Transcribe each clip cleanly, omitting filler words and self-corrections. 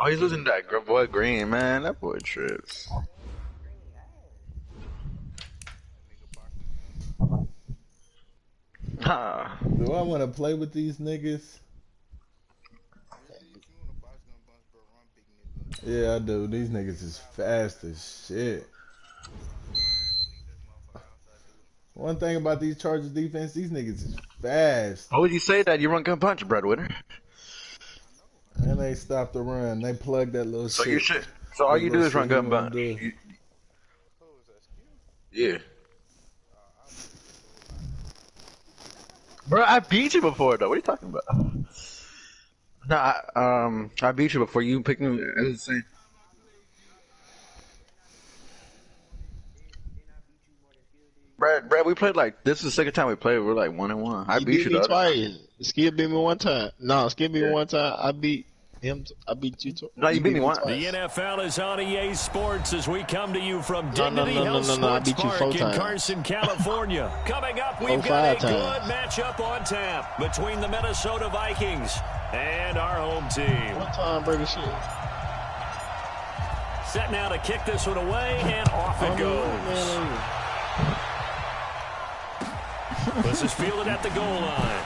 Oh, he's losing that boy Green, man. That boy trips. Ah. Do I want to play with these niggas? Yeah, I do. These niggas is fast as shit. One thing about these Chargers defense, these niggas is fast. Why would you say that? You run gun punch, breadwinner. And they stop the run. They plug that little So shit. you should. So all you do is run gun punch. Yeah. Bro, I beat you before though. What are you talking about? Nah, I beat you before. You picked me as the same. Brad, we played like this is the second time we played. We're like 1-1. I beat you me twice. Skip beat me one time. No, Skip beat me one time. I beat him. I beat you twice. No, you beat me once. The NFL is on EA Sports as we come to you from Dignity Health Sports Park in Carson, California. Coming up, we've got a good matchup on tap between the Minnesota Vikings and our home team. One time, break shit. Set now to kick this one away, and off it goes. This is fielded at the goal line.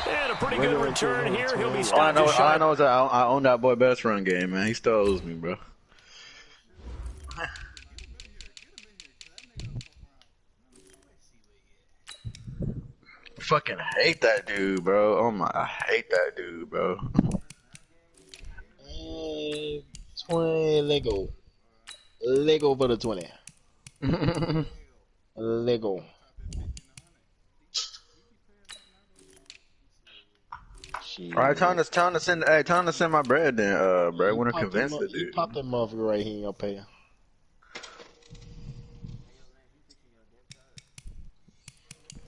And a pretty good return here. He'll be stopped. All I know is that I own that boy best run game, man. He still owes me, bro. Fucking hate that dude, bro. Oh my, I hate that dude, bro. 20 Lego for the 20. Lego. Alright, time to send my bread then, bro. I wanna convince the dude. You pop that motherfucker right here in your pay.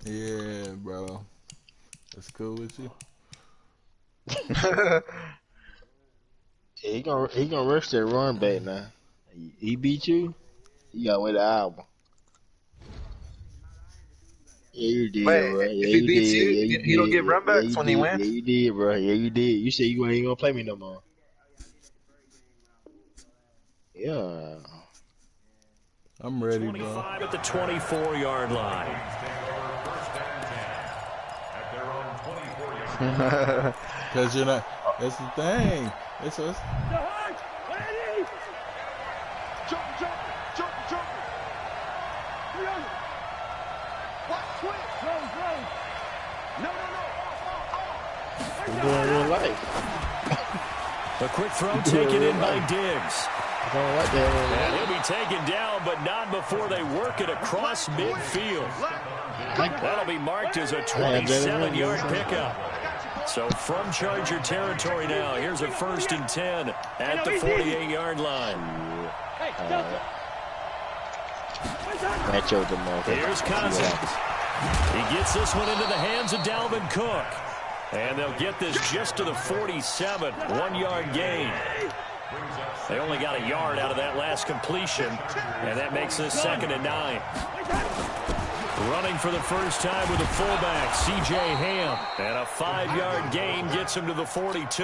Yeah, bro. That's cool with you. Yeah, he gonna rush that run back now. He beat you. You gotta wait an hour. Yeah, you did, Wait, bro. if he beats you, you don't get run backs when he wins? Yeah, you did, bro. Yeah, you did. You said you ain't gonna play me no more. Yeah. I'm ready, 25 at the 24-yard line. Because you're not. That's the thing. It's us. Real life. A quick throw taken in by Diggs. And he'll be taken down, but not before they work it across midfield. That'll be marked as a 27-yard pickup. So from Charger territory now, here's a 1st and 10 at the 48-yard line. Here's Cousins. He gets this one into the hands of Dalvin Cook. And they'll get this just to the 47, 1-yard gain. They only got a yard out of that last completion, and that makes this 2nd and 9. Running for the first time with a fullback, C.J. Ham. And a 5-yard gain gets him to the 42.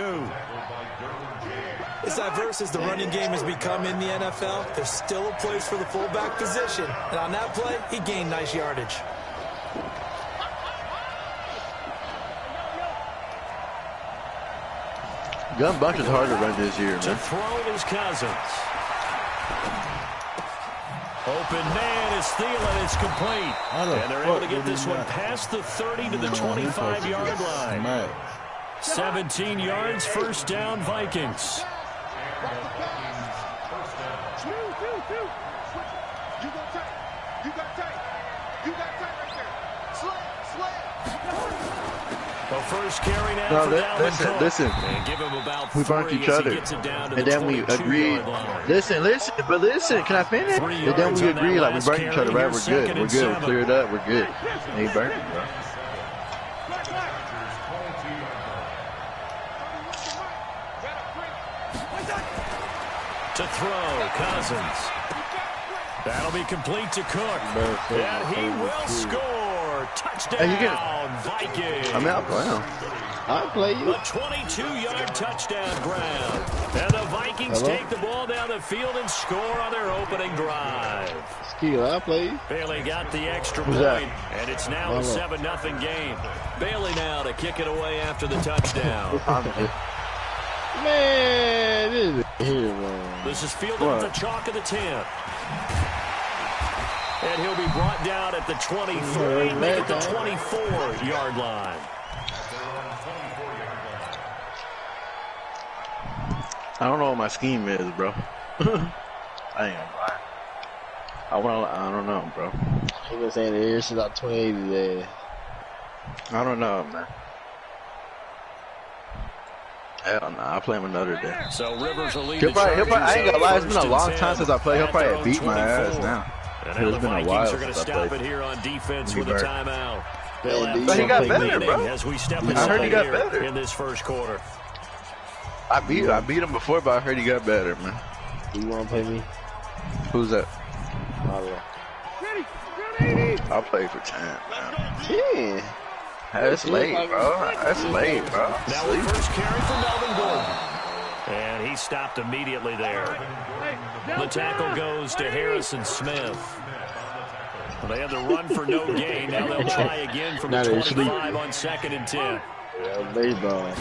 As diverse as the running game has become in the NFL, there's still a place for the fullback position. And on that play, he gained nice yardage. Gun bunch is hard to run this year, man. To throw is Cousins. Open man is Thielen. It's complete. And they're able to get this one past the 30 to the 25-yard line. 17 yards, 1st down, Vikings. The first carry now for Dalvin Cook. Listen. And give him about we burnt each other. And then we agreed. Listen, can I finish? And then we agreed, like, we burnt each other, right? We're good. We cleared up. We're good. And he burnt it, bro. To throw, Cousins. That'll be complete to Cook. And he will score. Touchdown, Vikings. I'm out, bro. I'll play you. A 22-yard touchdown grab. And the Vikings take the ball down the field and score on their opening drive. Skill, I'll play you. Bailey got the extra point, and it's now a 7-0 game. Bailey now to kick it away after the touchdown. Man, this is a hero. This is fielded at the chalk of the 10. And he'll be brought down at the 23, make it the 24-yard line. I don't know what my scheme is, bro. I ain't gonna lie. I don't know, bro. He been saying it here since 2080 days. I don't know, man. Hell nah, I'll play him another day. So Rivers will lead I ain't gonna lie, it's been a long time since I played. He'll probably beat my ass now. It's been a while since I played. It here on defense with a timeout. But he got better, bro. As we step I heard he got better in this first quarter. I beat him before, but I heard he got better, man. Do you want to play me? Who's that? Ready. I'll play for 10, man. 10? That's late, bro. That's late, bro. Now the first carry for Melvin Gordon. And he stopped immediately there. The tackle goes to Harrison Smith. Well, they had the run for no gain. Now they'll try again from the 25 on 2nd and 10. Yeah, baseball.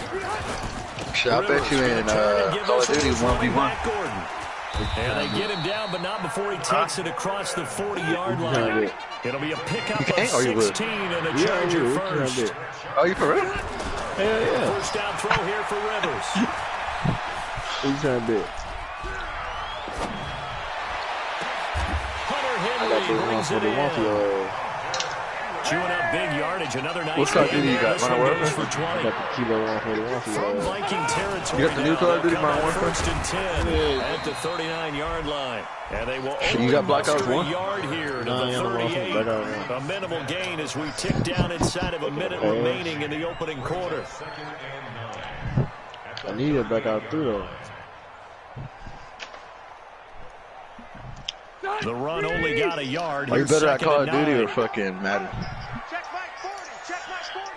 I bet you in Call of Duty 1v1. And they get him down, but not before he takes it across the 40-yard line. It'll be a pickup of 16 and a Charger first. Oh, you for real? Hell yeah. First down throw here for Rivers. He's trying to do it. Hunter Henry brings it in. Chewing up big yardage, another nice What Call of Duty you got? Modern Warfare? For 20. From Viking territory. You got the new Call of Duty Modern Warfare? First and 10 at the 39-yard line. And they will you got Black Ops 1? Yard here to the 38. A minimal gain as we tick down inside of a minute remaining in the opening quarter. I need it back out through though. The run only got a yard. Are you better at Call of Duty or fucking Madden? Check Mike 40. Check Mike 40.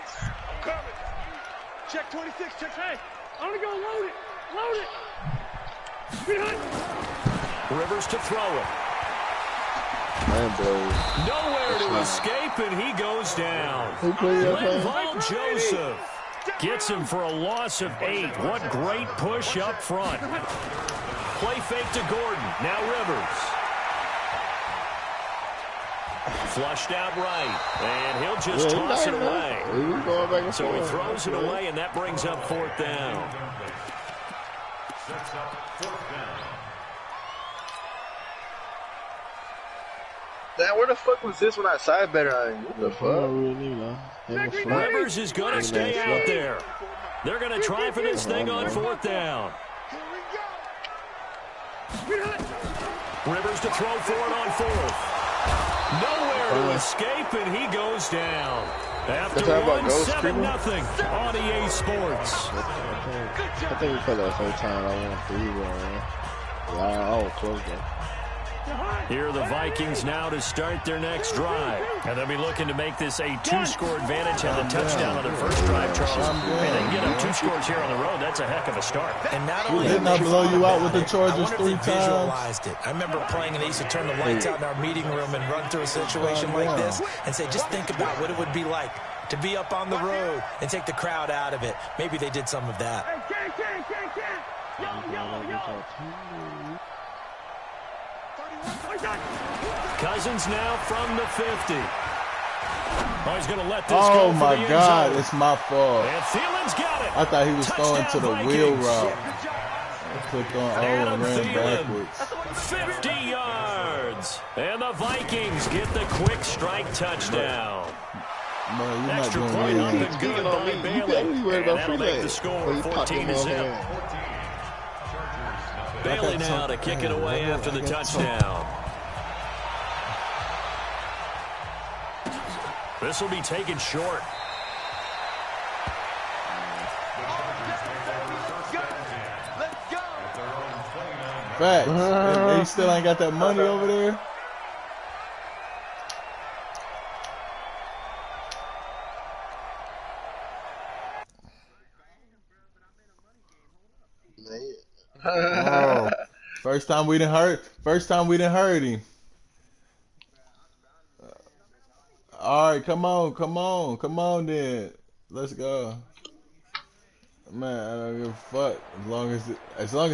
I'm coming. Check 26. Check hey. I'm gonna go load it. Load it. Rivers to throw it. Man, blows. Nowhere to escape, and he goes down. Who played that play? Linval Joseph gets him for a loss of 8. What great push up front. Play fake to Gordon. Now Rivers. Flushed out right, and he'll just toss it away. So he throws it away, and that brings up 4th down. Damn, where the fuck was this when I side better on you? What the fuck? Rivers is going to stay out there. They're going to try for this thing on 4th down. Rivers to throw for it on 4th. Nowhere to escape, and he goes down. After 7-0 on EA Sports. I think we played that first time. I went 3-1, man. Yeah, close though. Here are the Vikings now to start their next drive. And they'll be looking to make this a 2-score advantage and a touchdown on their first drive, Charles. And they can get up 2 scores here on the road. That's a heck of a start. And not only didn't I blow you out with the Chargers 3 times? Visualized it. I remember playing and they used to turn the lights out in our meeting room and run through a situation like this and say, just think about what it would be like to be up on the road and take the crowd out of it. Maybe they did some of that. Cousins now from the 50. Oh, he's going to let this go. Oh my God, it's my fault. And Thielen's got it. I thought he was throwing to the wheel route. I clicked on O and ran backwards. 50 yards. And the Vikings get the quick strike touchdown. Man, you're not Extra doing point up anything. and good by Bailey. And that'll make the score 14-0. Bailey now to kick it away after the touchdown. This will be taken short. Facts. They still ain't got that money over there. Oh, first time we didn't hurt him. All right, come on then. Let's go. Man, I don't give a fuck. As long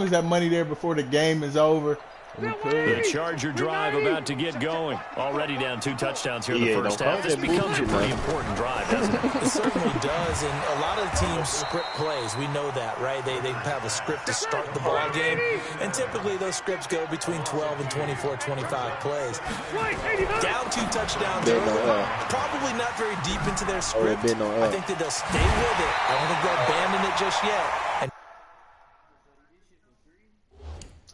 as that money there before the game is over. The Charger drive about to get going. Already down 2 touchdowns here in the first half. This becomes a pretty important drive, doesn't it? It certainly does, and a lot of teams script plays. We know that, right? They have a script to start the ball game, and typically those scripts go between 12 and 24, 25 plays. Down 2 touchdowns early, probably not very deep into their script. I think that they'll stay with it. I don't think they'll abandon it just yet. And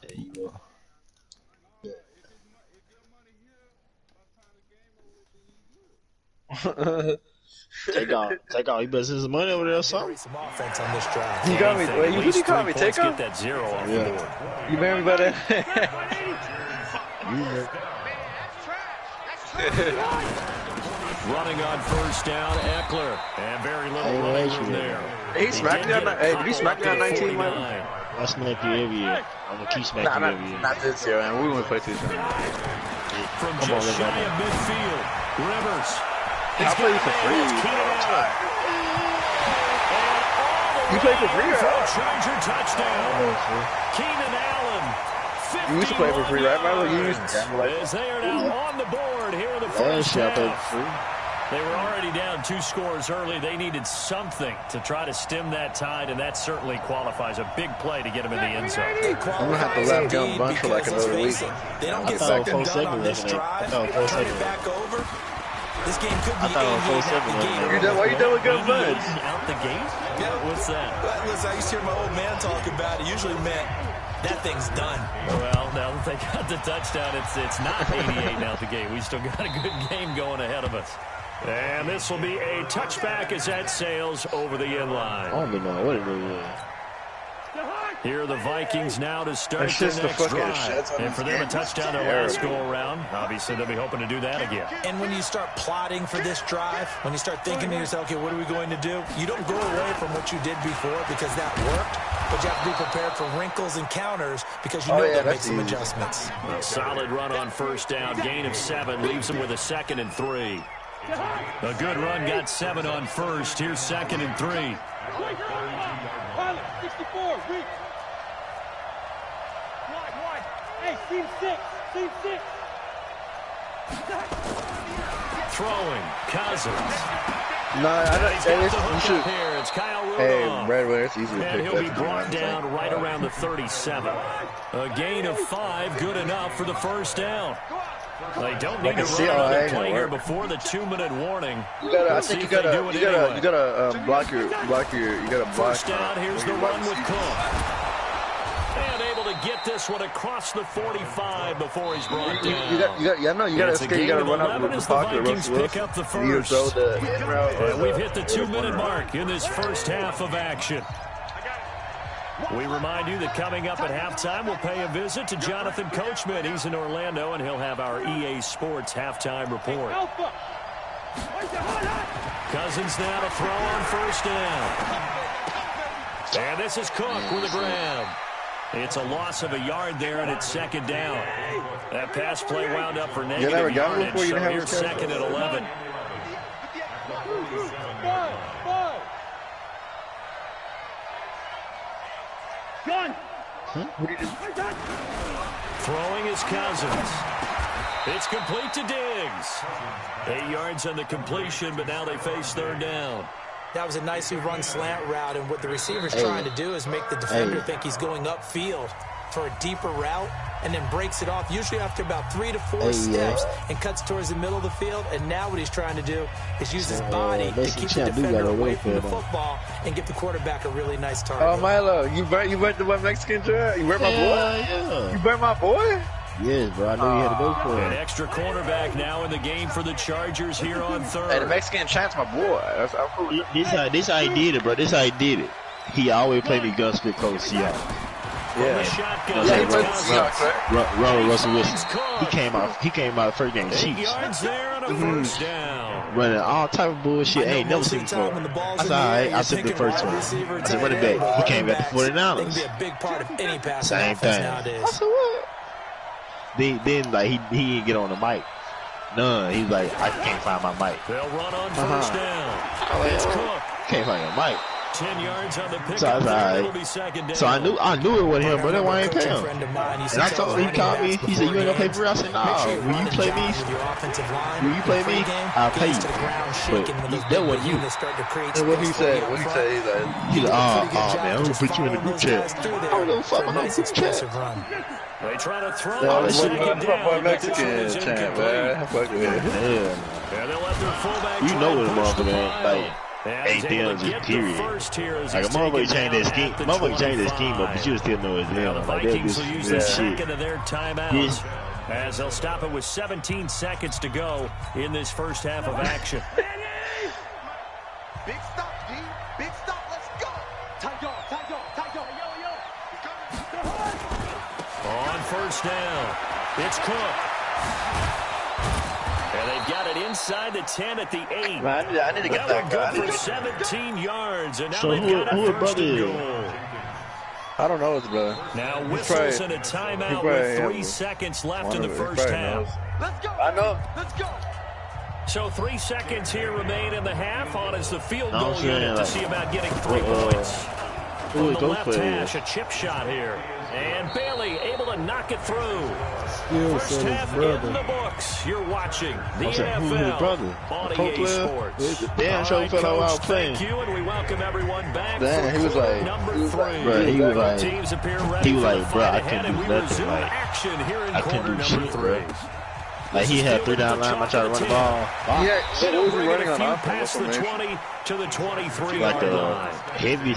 there you go. Take off. You better send some money over there or something. some offense on this drive. You got me. Wait, you call me? Take off. Get that 0 off the board. You married me by that? Running on first down, Eckler, and very little running room there. He smacked you on. Hey, did he smack you on 19, man? I smack you every year. I'm gonna keep smacking you every year. Not this year, man. We won't play this year. From just shy of midfield, Rivers. I play for free. You play for free, right? Charger touchdown. Keenan Allen. You used to play for free, right, Milo? You used to gamble like As they are now on the board here in the first half. They were already down 2 scores early. They needed something to try to stem that tide, and that certainly qualifies. A big play to get them in the end zone. I'm going to have to let them bunch for like another week. They don't get second done on this drive. Turn it back over. This game could be 8 out the gate. Why you done with good buds? Out the gate? Yeah. What's that? Listen, I used to hear my old man talk about it. Usually meant that thing's done. Well, now that they got the touchdown, it's not 88 out the gate. We still got a good game going ahead of us. And this will be a touchback as that sails over the end line. I don't even know what it is. Here are the Vikings now to start their next drive. And for them, a touchdown their last go-around. Obviously, they'll be hoping to do that again. And when you start plotting for this drive, when you start thinking to yourself, okay, what are we going to do? You don't go away from what you did before because that worked, but you have to be prepared for wrinkles and counters because you know they'll make some adjustments. A solid run on first down. Gain of 7 leaves them with a 2nd and 3. A good run got 7 on first. Here's 2nd and 3. 64, reach. Hey, team 6. Throwing, Cousins. No, I don't. You should. Here, it's Kyle Rudolph. Hey, right away, it's easy to And pick he'll be up. brought down right around the 37. A gain of 5, good enough for the first down. They don't need to run another play here before the 2-minute warning. I think you gotta block your. First down, here's the run with Cook. And able to get this one across the 45 before he's brought down. You gotta escape. You gotta run up with the pocket. Vikings pick up the first. And we've hit the 2-minute mark in this first half of action. We remind you that coming up at halftime, we'll pay a visit to Jonathan Coachman. He's in Orlando, and he'll have our EA Sports halftime report. Cousins now to throw on first down. And this is Cook with a grab. It's a loss of a yard there, and it's 2nd down. That pass play wound up for negative yardage, so here's 2nd and 11. Gun. Throwing is Cousins. It's complete to Diggs. 8 yards on the completion, but now they face 3rd down. That was a nicely run slant route, and what the receiver's trying to do is make the defender think he's going upfield for a deeper route, and then breaks it off, usually after about 3 to 4 steps, and cuts towards the middle of the field. And now what he's trying to do is use his body to keep the defender away from the football and give the quarterback a really nice target. Oh, Milo, you burnt the one Mexican drive? You burnt my boy? Yeah. You burnt my boy? Yes, bro. I knew you had to go for An it. extra cornerback now in the game for the Chargers here on 3rd. Hey, the Mexican chance my boy. I'm cool. This how he did it, bro. This how he did it. He always played me gun split close Seattle. The shotgun. Yeah, he played the Seahawks, right? Russell Wilson. He came out first game. 8 yards there and on a first down. Running all type of bullshit. I ain't never seen before. I said, all right, I said the first one. I said, running back. He came back to 49ers. Same thing. I said, what? Then like, he didn't get on the mic. None. He's like, I can't find my mic. They'll run on first down. It's Cook. Can't find your mic. 10 yards on the pickup. So I was right. So I knew it wasn't him, but that's why I ain't pay him. And I told him, he called me. He said, you ain't gonna pay for real? I said, nah. Will you play me? I'll pay you. But that wasn't you. And what he said? He's like, oh man, I'm gonna put you in the group chat. I don't give a fuck about no group chat. They try to throw it. Mexican champ, man. Fuck it. Yeah, they'll let their fullback. You know what a motherfucker, man. Like, ain't them just period. Like a motherfucker changed that scheme. Motherfucker changed that scheme, but you still know it's them. The Vikings will use the second of their timeouts as they'll stop it with 17 seconds to go in this first half of action. Big stop, D. Big stop. Let's go. Tight dog. On first down, it's Cook. And they've got it inside the 10 at the 8. Man, I need to get that guy. Good for 17 yards, and now so they've got a first and goal. I don't know his brother. Now whistles and a timeout with 3 seconds left in the first half. Let's go. I know. Let's go. So 3 seconds here remain in the half. On is the field goal unit to see about getting 3 points. From the left hash, a chip shot here. And Bailey able to knock it through. First half in the books. You're watching the NFL on EA Sports. Damn, show fellow out playing. Thank you, and we welcome everyone back. Damn, he was like, number 3. He was like, teams appear ready he was like, for bro, the I fight couldn't ahead, do and we nothing. resume Like, action here in I quarter couldn't do number shit, 3. bro. Like, he had 3 down line. I tried to run the ball. Yeah, what was he running on past offense? the 20 to the 23 Like yard a line. heavy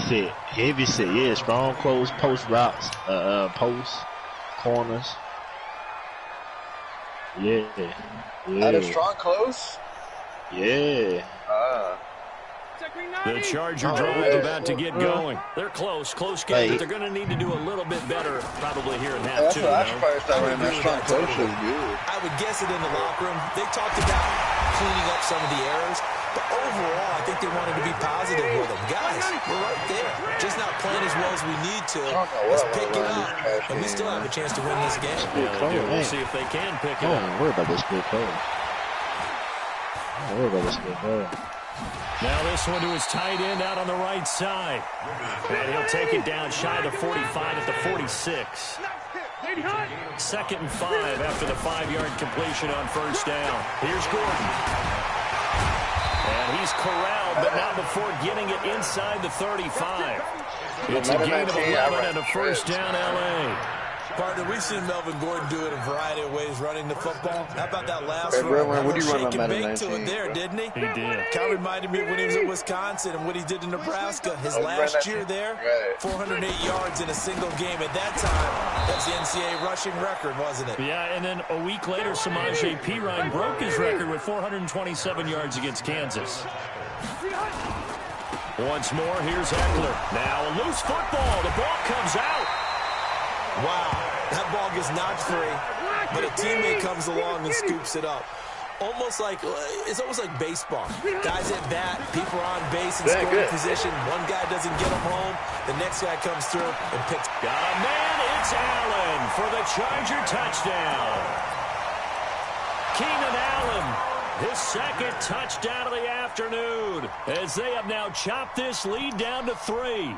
set. Yeah, strong close post routes, post corners. Yeah. At a strong close? Yeah. The Charger drive about to get going. They're close game, but they're going to need to do a little bit better probably here in half 2. I should probably start running that strong close was good. I would guess it in the locker room. They talked about cleaning up some of the errors, but overall, I think they wanted to be positive with them. Guys, we're right there. Just not playing as well as we need to. Let's pick it up, and we still have a chance to win this game. We'll see if they can pick it up. Don't worry about this good play. Now this one to his tight end out on the right side. And he'll take it down shy of the 45 at the 46. 2nd and 5 after the 5-yard completion on first down. Here's Gordon. And he's corralled, but not before getting it inside the 35. It's a gain of 11 and a first down, L.A. Partner, we've seen Melvin Gordon do it a variety of ways running the football. How about that last hey, run? What do you run on Shake and Madden bake to 19? it there, didn't he? He did. Kind of reminded me of when he was at Wisconsin and what he did in Nebraska. His last year there, 408 yards in a single game. At that time, that's the NCAA rushing record, wasn't it? Yeah, and then a week later, Samaje Perine broke his record with 427 yards against Kansas. Once more, here's Eckler. Now a loose football. The ball comes out. Wow, that ball gets knocked free, but a teammate comes along and scoops it up. It's almost like baseball. Guys at bat, people are on base in scoring position. One guy doesn't get them home. The next guy comes through and picks. Got a man. It's Allen for the Charger touchdown. Keenan Allen, his 2nd touchdown of the afternoon, as they have now chopped this lead down to 3.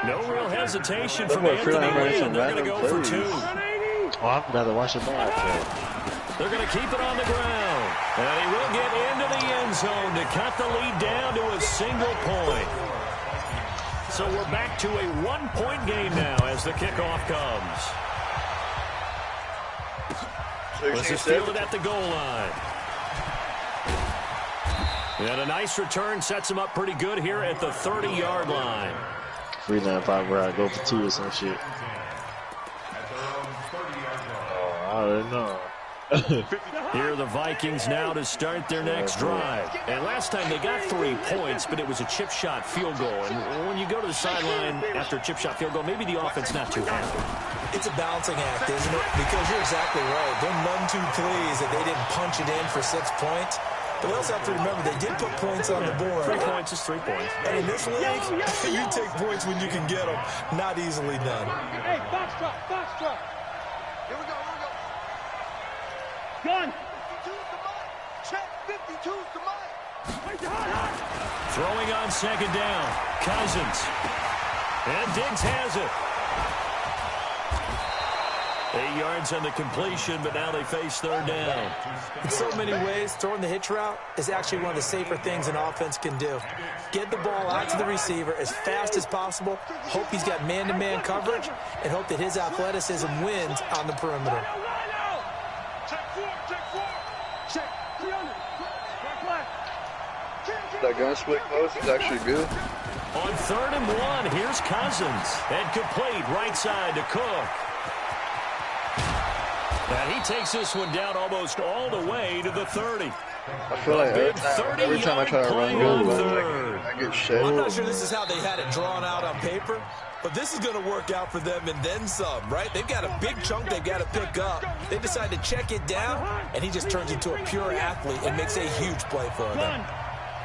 No real hesitation from Anthony Lee, and they're going to go for 2. Oh, I'd rather watch it back. They're going to keep it on the ground. And he will get into the end zone to cut the lead down to a single point. So we're back to a 1-point game now as the kickoff comes. This is fielded at the goal line. And a nice return sets him up pretty good here at the 30-yard line. 395 where I go for 2 or some shit. Oh, I already know. Here are the Vikings now to start their next drive. And last time they got 3 points, but it was a chip shot field goal. And when you go to the sideline after a chip shot field goal, maybe the offense not too happy. It's a balancing act, isn't it? Because you're exactly right. They're none too pleased that they didn't punch it in for 6 points. But we also have to remember they did put points on the board. 3 points is 3 points. And in this league, you take points when you can get them. Not easily done. Hey, box truck, box truck. Here we go, here we go. Gun. 52's the mic. Check, 52's the mic. Throwing on second down. Cousins. And Diggs has it. 8 yards on the completion, but now they face third down. In so many ways, throwing the hitch route is actually one of the safer things an offense can do. Get the ball out to the receiver as fast as possible, hope he's got man-to-man coverage, and hope that his athleticism wins on the perimeter. Check 300. That gun split close is actually good. On 3rd and 1, here's Cousins. And complete right side to Cook. And he takes this one down almost all the way to the 30. I feel like every time I try to run good, I get shit. I'm not sure this is how they had it drawn out on paper, but this is going to work out for them and then some, right? They've got a big chunk they've got to pick up. They decide to check it down, and he just turns into a pure athlete and makes a huge play for them.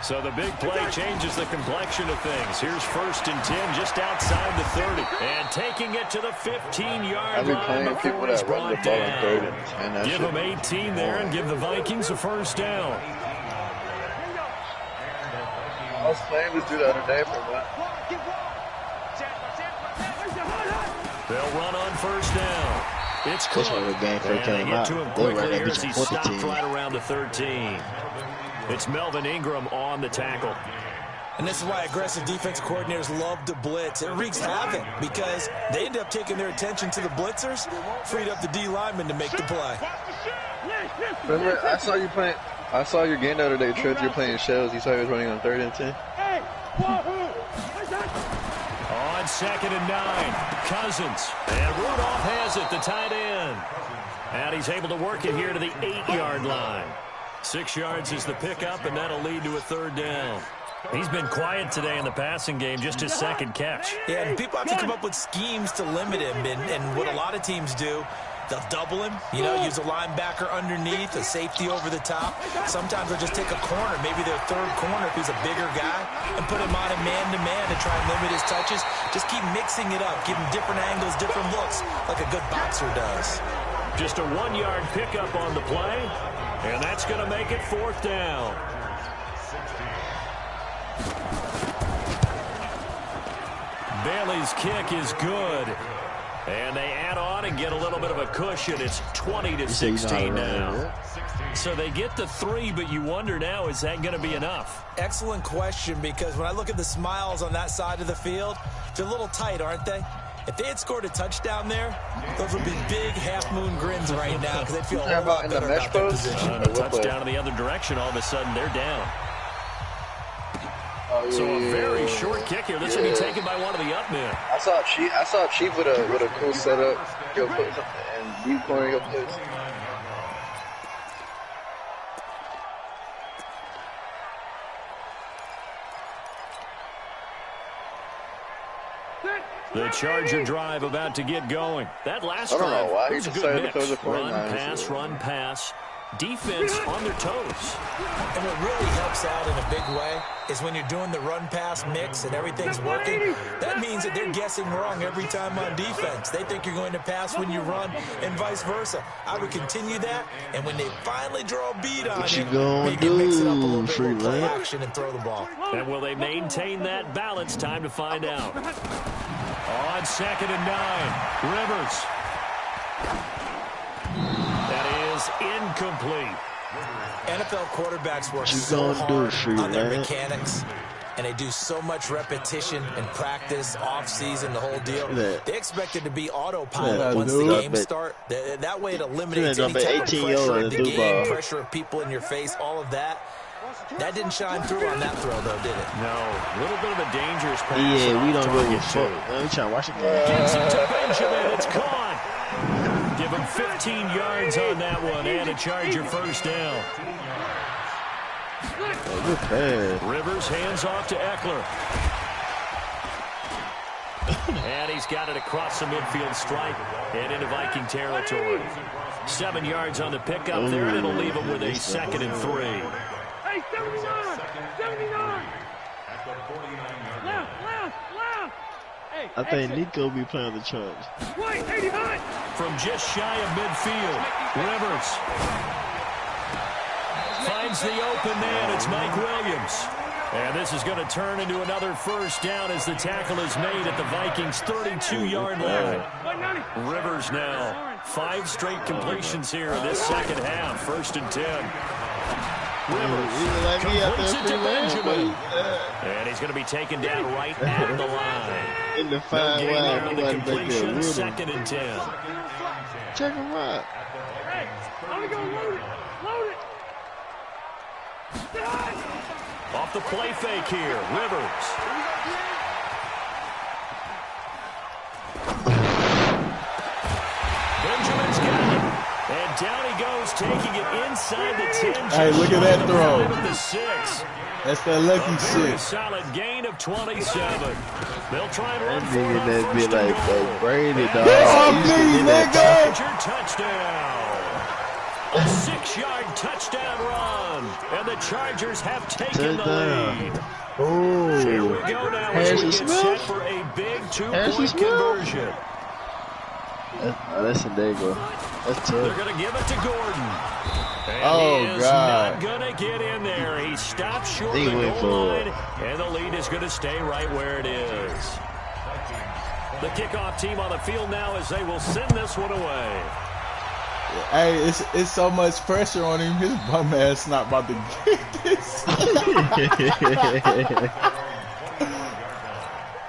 So the big play changes the complexion of things. Here's 1st and 10 just outside the 30. And taking it to the 15-yard line before he's brought down. Give them 18 there and give the Vikings a first down. I was playing this dude the other day for that. They'll run on first down. It's Cook. And they get to him quickly here as he stopped right around the 13. It's Melvin Ingram on the tackle. And this is why aggressive defensive coordinators love to blitz. It wreaks havoc because they end up taking their attention to the blitzers, freed up the D lineman to make the play. Remember, I saw you playing. I saw your game the other day, Trent. You're playing shells. You saw he was running on 3rd and 10. On 2nd and 9, Cousins. And Rudolph has it, the tight end. And he's able to work it here to the 8-yard line. 6 yards is the pickup, and that'll lead to a 3rd down. He's been quiet today in the passing game, just his 2nd catch. Yeah, and people have to come up with schemes to limit him, and what a lot of teams do, they'll double him, use a linebacker underneath, a safety over the top. Sometimes they'll just take a corner, maybe their 3rd corner if he's a bigger guy, and put him on a man-to-man to try and limit his touches. Just keep mixing it up, give him different angles, different looks, like a good boxer does. Just a 1-yard pickup on the play, and that's going to make it 4th down. Bailey's kick is good. And they add on and get a little bit of a cushion. It's 20-16 now. So they get the 3, but you wonder now, is that going to be enough? Excellent question, because when I look at the smiles on that side of the field, they're a little tight, aren't they? If they had scored a touchdown there, those would be big half-moon grins right now because they'd feel a lot better about their position. A touchdown in the other direction, all of a sudden they're down. So a very short kick here. This will be taken by one of the up men. I saw Chief with a cool setup. He'll put something and deep corner. He'll put. The Charger drive about to get going. That last drive, I don't know why he was a decided good to throw mix. the Run, pass. Defense on their toes. And what really helps out in a big way is when you're doing the run-pass mix and everything's working, that means that they're guessing wrong every time on defense. They think you're going to pass when you run and vice versa. I would continue that, and when they finally draw a beat on you, maybe mix it up a little bit with play action and throw the ball. And will they maintain that balance? Time to find out. On 2nd and 9, Rivers. Incomplete. NFL quarterbacks work so hard on their mechanics, and they do so much repetition and practice, off-season, the whole deal. They expect it to be autopilot once the game starts. That way it eliminates any type of pressure of the game, pressure of people in your face, all of that. That didn't shine through on that throw, though, did it? No. A little bit of a dangerous pass. Yeah, we don't go get fucked. We trying to watch it. Gets it to Benjamin. It's caught. give him 15 yards on that one and a Charger first down. Rivers hands off to Eckler. And he's got it across the midfield stripe and into Viking territory. 7 yards on the pickup there, and it'll leave him with a 2nd and 3. Hey, 79! 79! Left! Hey, I think Nico be playing the charge. Wait, 89! From just shy of midfield, Rivers finds the open man. It's Mike Williams. And this is going to turn into another first down as the tackle is made at the Vikings' 32-yard line. Rivers now 5 straight completions here in this second half. 1st and 10. Rivers completes it to Benjamin. And he's going to be taken down right at the line. In the 5 no wide, on the completion, 2nd and 10. Check him out. Hey, I'm going to load it. Load it. Off the play fake here, Rivers. Benjamin's got it. And down he goes, taking it inside the 10. Hey, look at that throw. The 6. That's that lucky shit. Solid gain of 27. They'll try and run for it. That be like Brady, dog. Get off me, nigga! Touchdown. A 6-yard touchdown run. And the Chargers have taken the lead. Oh, Here we go now as we get set for a big 2-point conversion. That's a Dago. That's tough. They're going to give it to Gordon. And oh, he is God. not going to get in there. He stops short of the goal line, and the lead is going to stay right where it is. The kickoff team on the field now as they will send this one away. Hey, it's so much pressure on him. His bum ass not about to get this.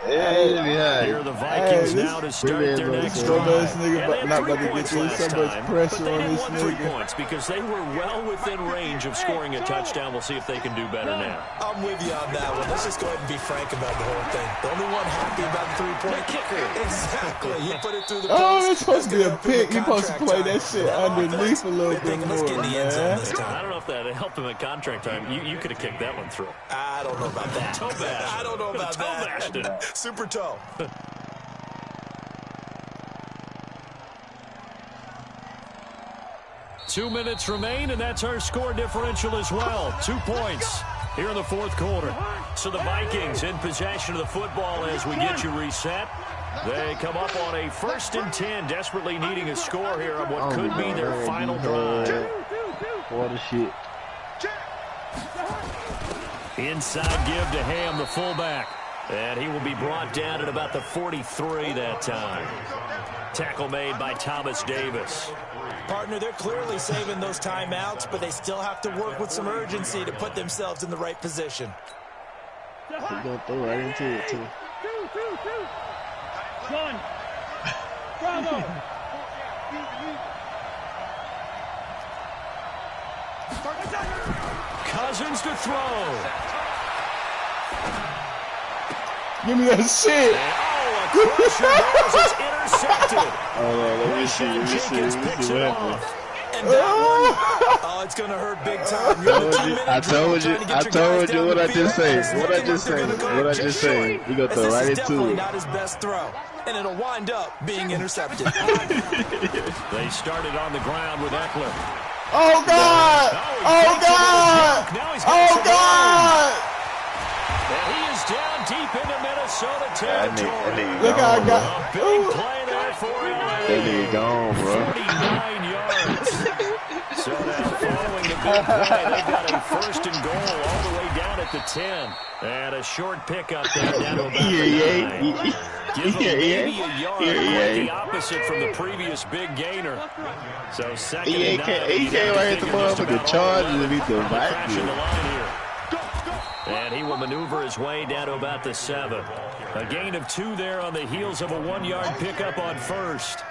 Here are the Vikings now to start their next drive. Nigga not about to get this. So much pressure on this nigga. Points because they were well within range of scoring a touchdown. We'll see if they can do better now. I'm with you on that one. Let's just go ahead and be frank about the whole thing. The only one happy about the 3-point kicker. Exactly. He put it through the post. Oh, it's supposed to be a pick. You're supposed to play that shit underneath a little bit more, man. I don't know if that helped him at contract time. You could have kicked that one through. I don't know about that. Toe bash. I don't know about that. Super toe. 2 minutes remain, and that's our score differential as well. 2 points here in the 4th quarter. So the Vikings in possession of the football as we get you reset. They come up on a 1st and 10, desperately needing a score here on what could be their final drive. What a shit. Inside give to Ham, the fullback. And he will be brought down at about the 43 that time. Tackle made by Thomas Davis. Partner, they're clearly saving those timeouts, but they still have to work with some urgency to put themselves in the right position. He's going to throw right into it, too. John. Bravo. Cousins to throw. Give me that shit. And, a crusher as it's intercepted. Let me see what happens. And that one, it's going to hurt big time. I told you what I just say. What I just say. You going to throw right into it. Not his best throw. And it'll wind up being intercepted. They started on the ground with Eckler. Oh, God! Oh, God! Oh, God! And he is down deep into Minnesota territory. Look how I got a big play there for him. That nigga gone, bro. 49 yards. So now following the big play, they've got a 1st and goal all the way down at the 10. And a short pickup there down to about the 9. Give him maybe a yard, the opposite from the previous big gainer. So 2nd and 9. He can't right at the motherfucking Chargers and beat the Vikings. And he will maneuver his way down to about the 7. A gain of 2 there on the heels of a 1-yard pickup on 1st.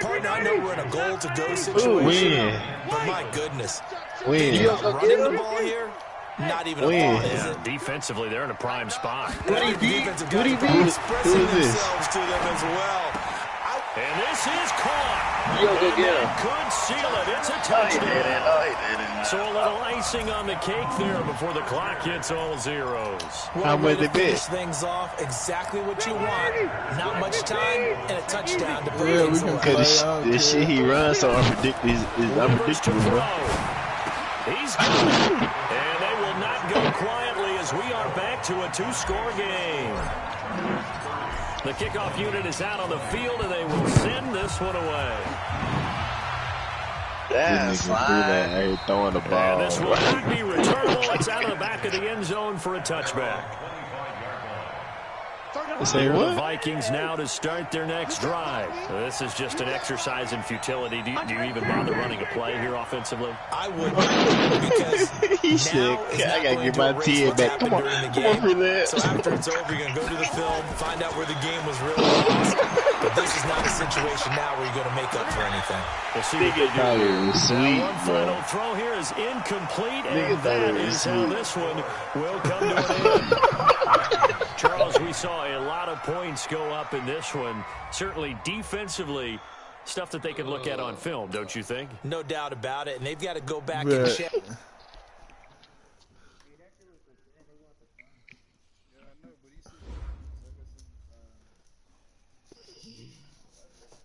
Partner, I know we're in a goal-to-go situation, but my goodness. Running the ball here, not even a thought, is it? Defensively, they're in a prime spot. Defensive guys expressing themselves to them as well. And this is caught. Yo, go get him. Could seal it. It's a Oh, he touchdown. did it. Oh, he did it. So a little icing on the cake there before the clock hits all zeros. How much they finish bet? things off exactly what you want. Not much time and a touchdown to bring Yeah, we things can away. play. This shit he runs so unpredictable is unpredictable, bro. He's got it. And they will not go quietly as we are back to a 2-score game. The kickoff unit is out on the field, and they will send this one away. That's fine. Throwing the ball. And this will not be returnable. It's out of the back of the end zone for a touchback. Say Here are the what? Vikings now to start their next drive. This is just an exercise in futility. Do you even bother running a play here offensively? I would, because He said, now is I not gotta going get to my erase 10 what's back. happened Come on, during the come on game. for that. So after it's over, you're going to go to the film, find out where the game was really lost. But this is not a situation now where you're going to make up for anything. We'll see what they do Nigga here. was sweet, One bro. final throw here is incomplete, Nigga and that thought it was is how sweet. this one will come to an end. Charles, we saw a lot of points go up in this one. Certainly defensively, stuff that they can look at on film, don't you think? No doubt about it. And they've got to go back Yeah. and check.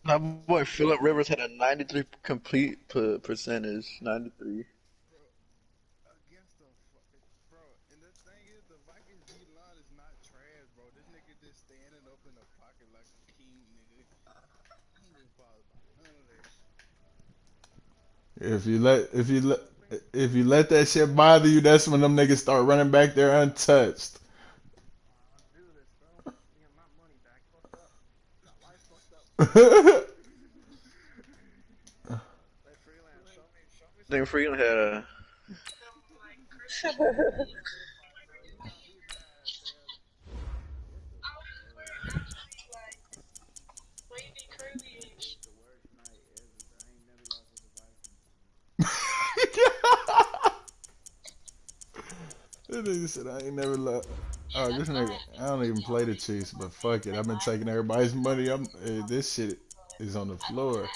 My boy Phillip Rivers had a 93 complete percentage. 93. Against the bro, and the thing is, the Vikings D line is not trash, bro. This nigga just standing up in the pocket like a king, nigga. He ain't bothered by none of that. If you let that shit bother you, that's when them niggas start running back there untouched. I think Freeland had a. This nigga said I ain't never loved. Oh, this nigga, I don't even play the Chiefs, but fuck it. I've been taking everybody's money. This shit is on the floor.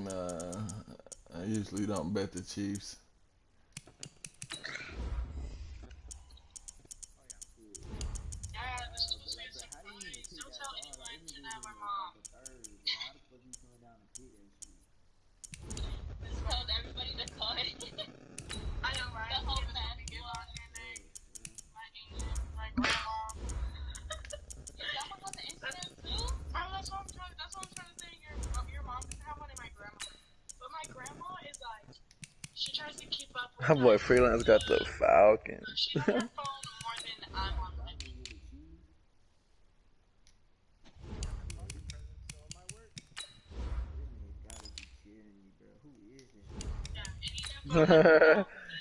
Nah, I usually don't bet the Chiefs. My boy Freeland's got the Falcons.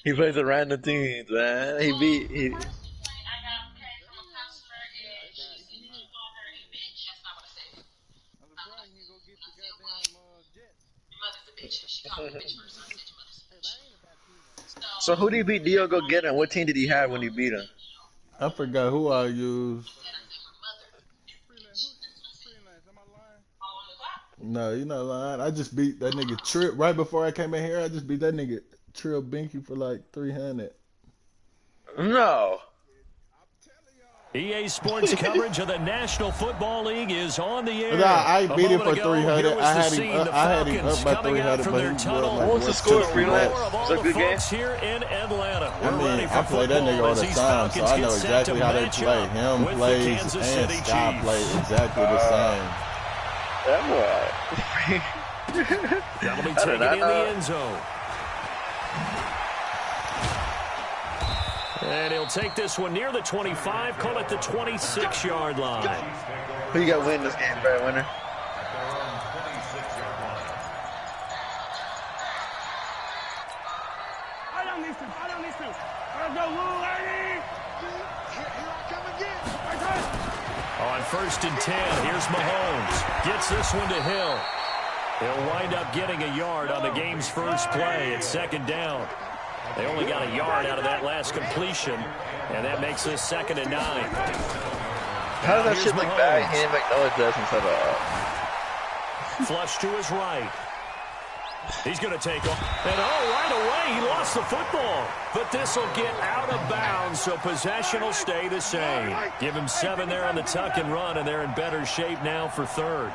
He plays the random teams, man. He So who did he beat Diogo get and what team did he have when he beat him? I forgot who I used. No, you're not lying. I just beat that nigga Trip right before I came in here. I just beat that nigga Trill Binky for like 300. No. EA Sports coverage of the National Football League is on the air. Nah, I beat him for 300. Here was I the had scene. him. The I had him Falcons up by coming out 300, from but their he was tunnel. like, What was the what's score, the Freeland? More of Was all it a the good game? folks here in Atlanta. I We're ready mean, for I play that nigga football all as the these time, so Falcons I know get set exactly to how they match play. up Him with the plays Kansas and City Sky Chiefs. play exactly the same. That That'll be I taken did not in the know. end zone. And he'll take this one near the 25, call it the 26-yard line. Who you got win this game, Brad Winner? I don't need to. Let's go, Lou, lady. Here I come again. On 1st and 10, here's Mahomes. Gets this one to Hill. He'll wind up getting a yard on the game's first play at 2nd down. They only got a yard out of that last completion, and that makes this 2nd and 9. How does that shit look bad? He didn't make no adjustments at all. Flush to his right. He's going to take off. And right away, he lost the football. But this will get out of bounds, so possession will stay the same. Give him 7 there on the tuck and run, and they're in better shape now for 3rd.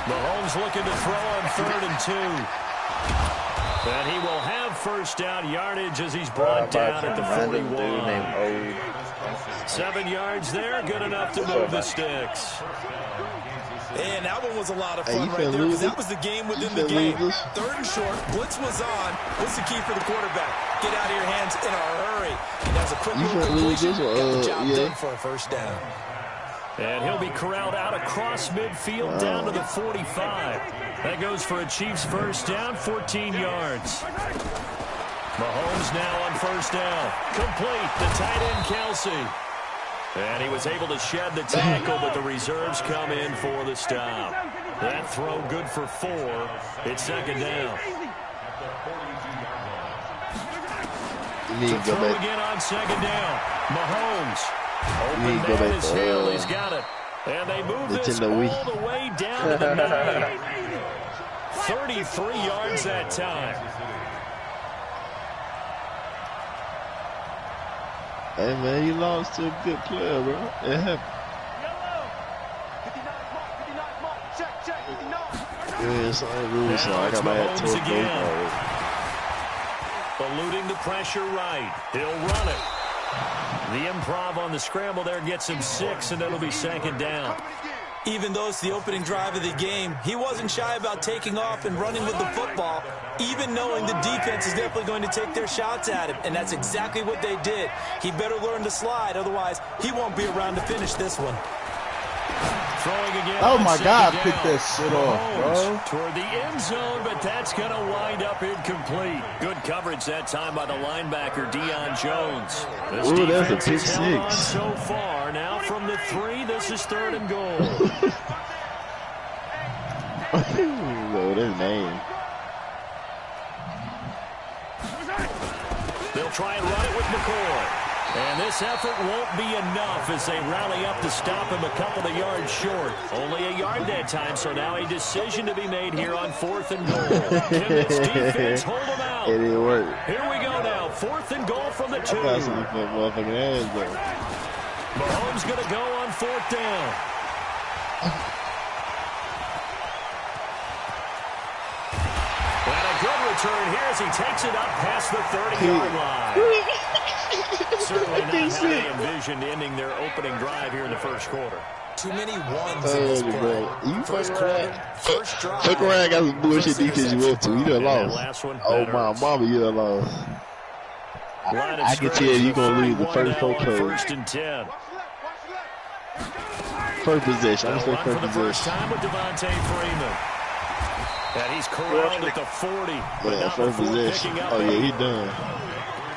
Mahomes looking to throw on 3rd and 2. And he will have first down yardage as he's brought down at the 41. 7 yards there, good enough to move the sticks. And that one was a lot of fun right there, because that was the game within the game. 3rd and short, blitz was on. What's the key for the quarterback? Get out of your hands in a hurry. And that was a quick little completion. Got the job done for a first down. And he'll be corralled out across midfield down to the 45. That goes for a Chiefs first down, 14 yards. Mahomes now on first down. Complete, the tight end Kelsey. And he was able to shed the tackle, but the reserves come in for the stop. That throw good for 4. It's 2nd down. To throw again on 2nd down. Mahomes. Open man is Hill. He's got it. And they move this all the way down to the 9. 33 yards that time. Hey, man, you lost to a good player, bro. It happened. Yeah, so I lose, so I got my head towards eluding the pressure right. He'll run it. The improv on the scramble there gets him 6, and that'll be 2nd down. Even though it's the opening drive of the game, he wasn't shy about taking off and running with the football, even knowing the defense is definitely going to take their shots at him, and that's exactly what they did. He better learn to slide, otherwise he won't be around to finish this one. Throwing again. Oh my God, pick that shit off, bro. Toward the end zone, but that's going to wind up incomplete. Good coverage that time by the linebacker, Deion Jones. Ooh, that's a pick 6. So far, now from the 3, this is 3rd and goal. Oh, that's name. They'll try and run it with McCoy. And this effort won't be enough as they rally up to stop him a couple of yards short. Only a yard that time, so now a decision to be made here on 4th and goal. Can this defense hold them out? It didn't work. Here we go now, 4th and goal from the 2. Motherfucking ass, though. Mahomes going to go on 4th down. And a good return here as he takes it up past the 30-yard line. Certainly not how they envisioned ending their opening drive here in the first quarter. Too many ones in this play. You first quarter, first drive. Fuck around, got some bullshit defense you went to. You done lost. Oh, my mama, you done lost. I can tell you going to lose the first 4 plays. 1st and 10. First possession. I'm going to say For first the first possession. time with Devontae Freeman. And he's corralled at the 40. But Yeah, not first before possession. picking up. Oh, yeah, he done.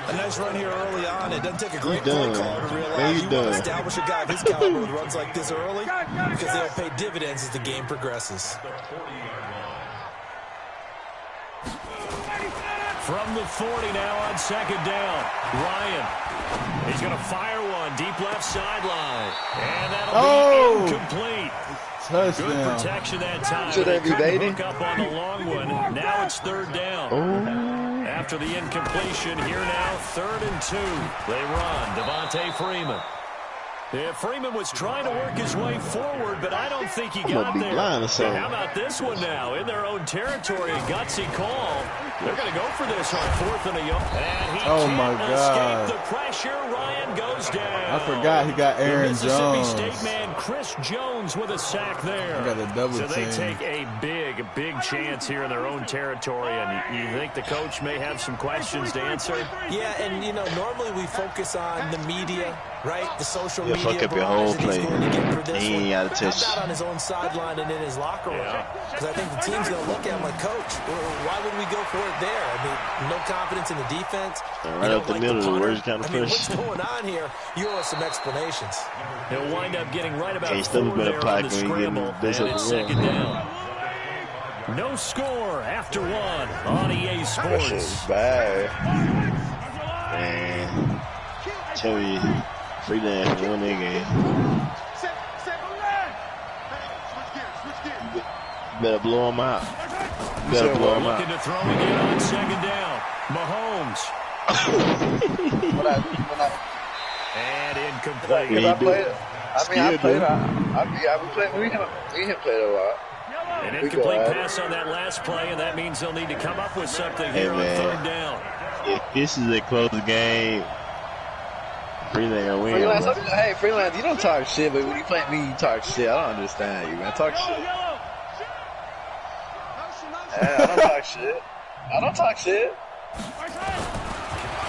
A nice run here early on. It doesn't take a great play done. caller to Man, realize he you want to done. establish a guy of his caliber with runs like this early, because they'll pay dividends as the game progresses. From the 40 now on 2nd down. Ryan. He's going to fire one deep left sideline. And that'll be incomplete. Touchdown. Good protection that time. Should they be baiting? Hook up on the long one. Now it's 3rd down. After the incompletion, here now, 3rd and 2. They run. Devontae Freeman. Yeah, Freeman was trying to work his way forward, but I don't think he got there. And how about this one now? In their own territory, a gutsy call. They're going to go for this on 4th and a yard. And he can't escape the pressure. Ryan goes down. I forgot he got Aaron Mississippi Jones. State man Chris Jones with a sack there. Got the double so they team. take a big chance here in their own territory. And you think the coach may have some questions to answer? Yeah, and, you know, normally we focus on the media, right? The social media. Fuck up your whole play. He ain't got to touch. How about on his own sideline and in his locker room? Because I think the team's going to look at him like, Coach, why would we go for it there? I mean, no confidence in the defense. Right up the middle of the worst kind of push. What's going on here? You owe us some explanations. He'll wind up getting right about Can't still 4 been a there on the pocket when you scramble. getting this And up it's the 2nd down. No score after one on EA Sports. That shit is bad. Man, tell you, Freeland won that game. Better blow him out. Better blow him out. Looking to throw again on second down. Mahomes. And incomplete. We played a lot. An incomplete pass on that last play, and that means they'll need to come up with something here on third down. If this is a close game, Freeland gonna win. Hey, Freeland, you don't talk shit, but when you play me, you talk shit. I don't understand you, man. Talk shit. Yeah, I don't talk shit. I don't talk shit.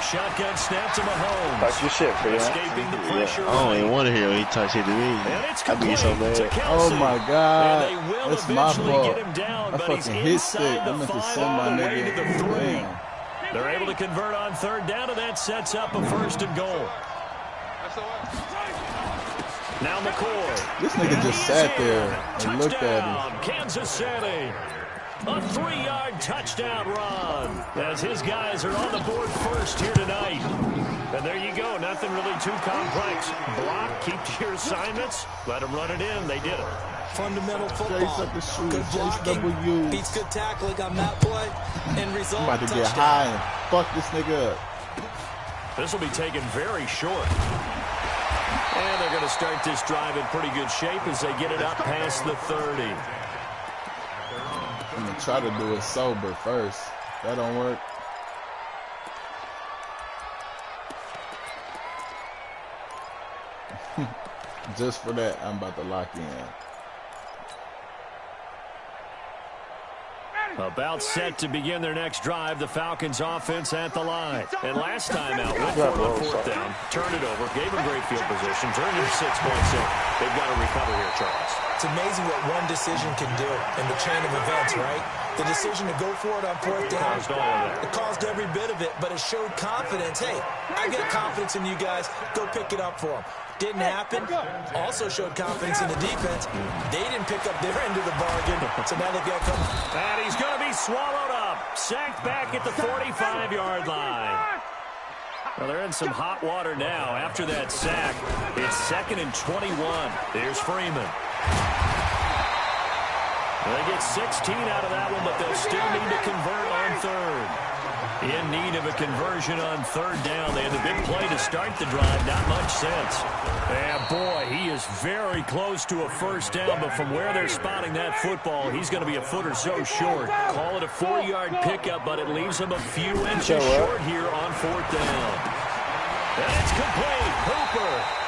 Shotgun snap to Mahomes. Talk your shit, Freeland. Escaping the pressure. I don't even want to hear when he talk shit to me. I be so mad. Oh my God. And they will That's my eventually fault. get him down, I but he's fucking hit inside stick. I the meant to 5 send my all the way nigga. to the 3. Damn. They're able to convert on third down, and that sets up a 1st and goal. Now McCoy. This nigga just sat there and looked at him. Kansas City. A 3-yard touchdown run as his guys are on the board first here tonight. And there you go. Nothing really too complex. Block, keep to your assignments, let them run it in. They did it. Fundamental football. Chase up the shoot. Good blocking. W. Beats good tackling on that play. And result, I'm about to get high and fuck this nigga up. This will be taken very short. And they're going to start this drive in pretty good shape as they get it up past the 30. I'm going to try to do it sober first. That don't work. Just for that, I'm about to lock in. About set to begin their next drive, the Falcons offense at the line. And last time out, went for it on fourth down, turned it over, gave them great field position, turned it 6 points in. They've got to recover here, Charles. It's amazing what one decision can do in the chain of events, right? The decision to go for it on fourth down, Caused all of that. it caused every bit of it, but it showed confidence. Hey, I got confidence in you guys. Go pick it up for them. Didn't happen. Also showed confidence in the defense. They didn't pick up their end of the bargain, so now they've got to come. And he's going to be swallowed up. Sacked back at the 45-yard line. Well, they're in some hot water now after that sack. It's 2nd and 21. There's Freeman. They get 16 out of that one, but they'll still need to convert on third. In need of a conversion on third down. They had a big play to start the drive. Not much sense. And boy, he is very close to a first down, but from where they're spotting that football, he's going to be a foot or so short. Call it a 4-yard pickup, but it leaves him a few inches short here on fourth down. And it's complete. Hooper.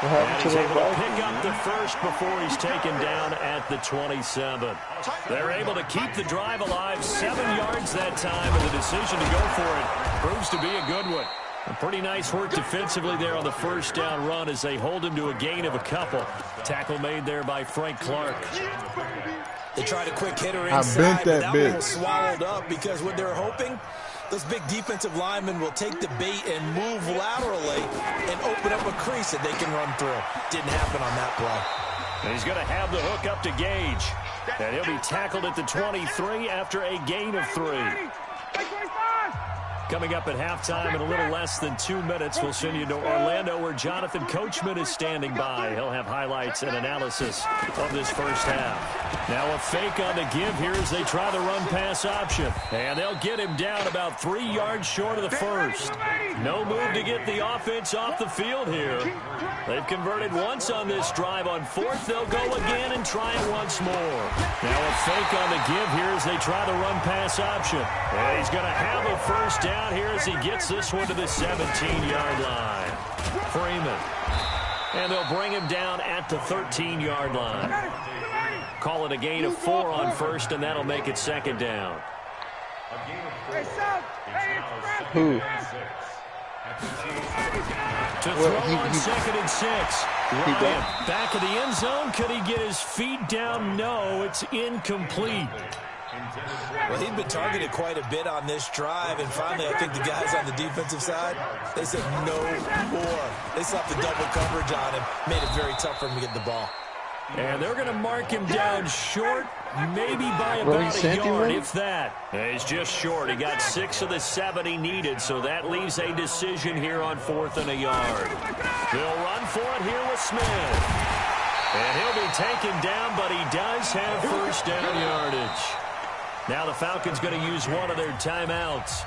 And he's able to pick up the first before he's taken down at the 27. They're able to keep the drive alive, 7 yards that time, and the decision to go for it proves to be a good one. A pretty nice work defensively there on the first down run as they hold him to a gain of a couple. Tackle made there by Frank Clark. They tried a quick hitter inside, but that one was swallowed up because what they're hoping, those big defensive linemen will take the bait and move laterally and open up a crease that they can run through. Didn't happen on that play. And he's going to have the hook up to Gage. And he'll be tackled at the 23 after a gain of 3. Coming up at halftime in a little less than 2 minutes, we'll send you to Orlando where Jonathan Coachman is standing by. He'll have highlights and analysis of this first half. Now a fake on the give here as they try the run-pass option. And they'll get him down about 3 yards short of the first. No move to get the offense off the field here. They've converted once on this drive. On fourth, they'll go again and try it once more. Now a fake on the give here as they try the run-pass option. And he's going to have a first down here as he gets this one to the 17-yard line. Freeman. And they'll bring him down at the 13-yard line. Call it a gain of 4 on first, and that'll make it 2nd down. Who? To throw on 2nd and 6. Ryan back of the end zone. Could he get his feet down? No, it's incomplete. Well, he'd been targeted quite a bit on this drive, and finally I think the guys on the defensive side, they said no more. They slapped the double coverage on him, made it very tough for him to get the ball. And they're going to mark him down short, maybe by about a yard, if that. He's just short. He got 6 of the 7 he needed, so that leaves a decision here on 4th and a yard. They'll run for it here with Smith. And he'll be taken down, but he does have first down yardage. Now the Falcons going to use one of their timeouts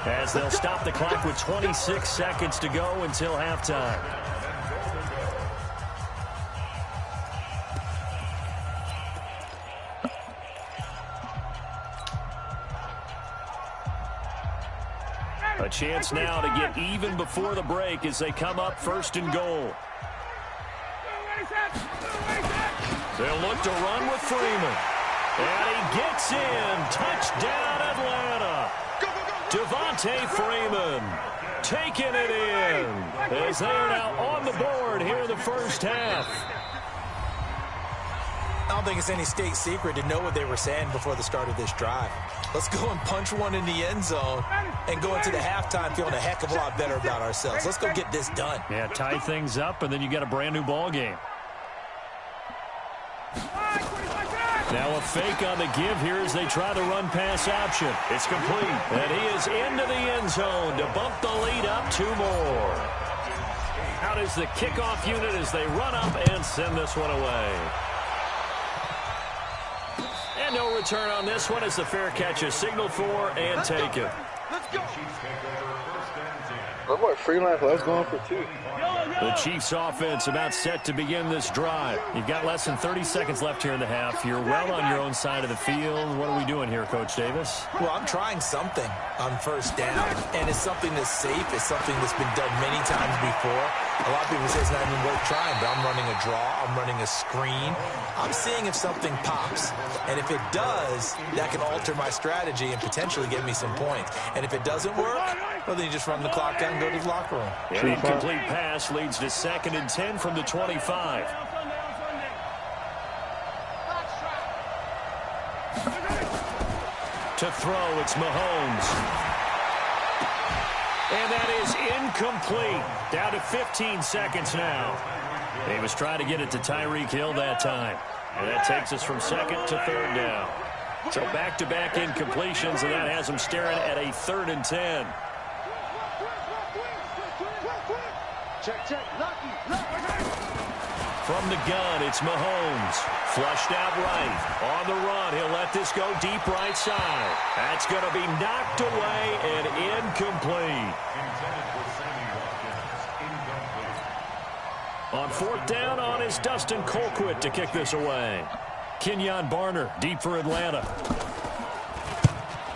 as they'll stop the clock with 26 seconds to go until halftime. A chance now to get even before the break as they come up 1st and goal. They'll look to run with Freeman. And he gets in. Touchdown, Atlanta. Devontae Freeman taking it in as they are now on the board here in the first half. I don't think it's any state secret to know what they were saying before the start of this drive. Let's go and punch one in the end zone and go into the halftime feeling a heck of a lot better about ourselves. Let's go get this done. Yeah, tie things up, and then you get a brand-new ball game. Now a fake on the give here as they try the run-pass option. It's complete, and he is into the end zone to bump the lead up 2 more. Out is the kickoff unit as they run up and send this one away. And no return on this one as the fair catch is signaled for and taken. Let's go. That boy Freeland, I was going for 2. The Chiefs offense about set to begin this drive. You've got less than 30 seconds left here in the half. You're well on your own side of the field. What are we doing here, Coach Davis? Well, I'm trying something on 1st down, and it's something that's safe. It's something that's been done many times before. A lot of people say it's not even worth trying, but I'm running a draw. I'm running a screen. I'm seeing if something pops, and if it does, that can alter my strategy and potentially get me some points. And if it doesn't work, well, then you just run the clock down and go to the locker room. An incomplete pass leads to 2nd and 10 from the 25. To throw, it's Mahomes. And that is incomplete. Down to 15 seconds now. He was trying to get it to Tyreek Hill that time. And that takes us from 2nd to 3rd down. So back-to-back incompletions, and that has him staring at a 3rd and 10. Check. Lucky. From the gun, it's Mahomes. Flushed out right. On the run, he'll let this go deep right side. That's going to be knocked away and incomplete. On 4th down on is Dustin Colquitt to kick this away. Kenyon Barner deep for Atlanta.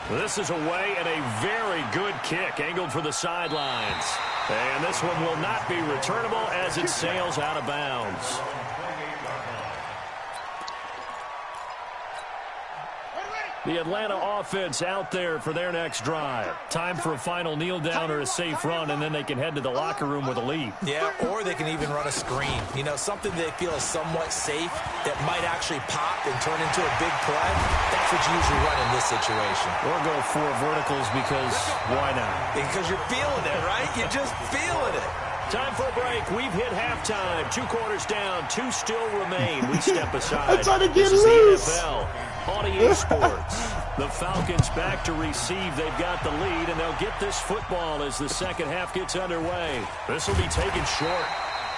This is away and a very good kick angled for the sidelines. And this one will not be returnable as it sails out of bounds. The Atlanta offense out there for their next drive. Time for a final kneel down or a safe run, and then they can head to the locker room with a lead. Yeah, or they can even run a screen. You know, something they feel is somewhat safe that might actually pop and turn into a big play. That's what you usually run in this situation. Or go 4 verticals because why not? Because you're feeling it, right? You're just feeling it. Time for a break. We've hit halftime. 2 quarters down. 2 still remain. We step aside. I'm trying to get this loose. is the NFL on EA Sports. The Falcons back to receive. They've got the lead, and they'll get this football as the second half gets underway. This will be taken short.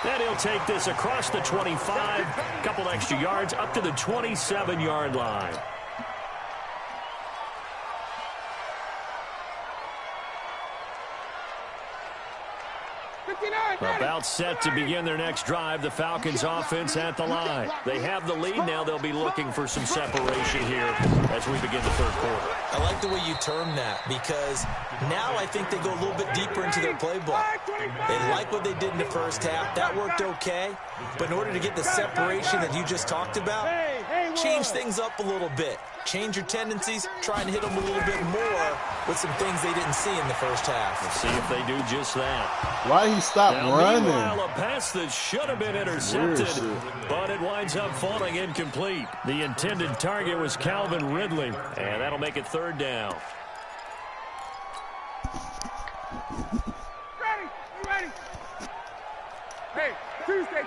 Then he'll take this across the 25. A couple extra yards up to the 27-yard line. About set to begin their next drive. The Falcons offense at the line. They have the lead. Now they'll be looking for some separation here as we begin the 3rd quarter. I like the way you term that because now I think they go a little bit deeper into their playbook. They like what they did in the first half. That worked okay. But in order to get the separation that you just talked about, change things up a little bit. Change your tendencies, try and hit them a little bit more with some things they didn't see in the first half. Let's see if they do just that. Why he stopped running? Meanwhile, a pass that should have been intercepted, but it winds up falling incomplete. The intended target was Calvin Ridley, and that'll make it 3rd down. Ready. Hey, Tuesday.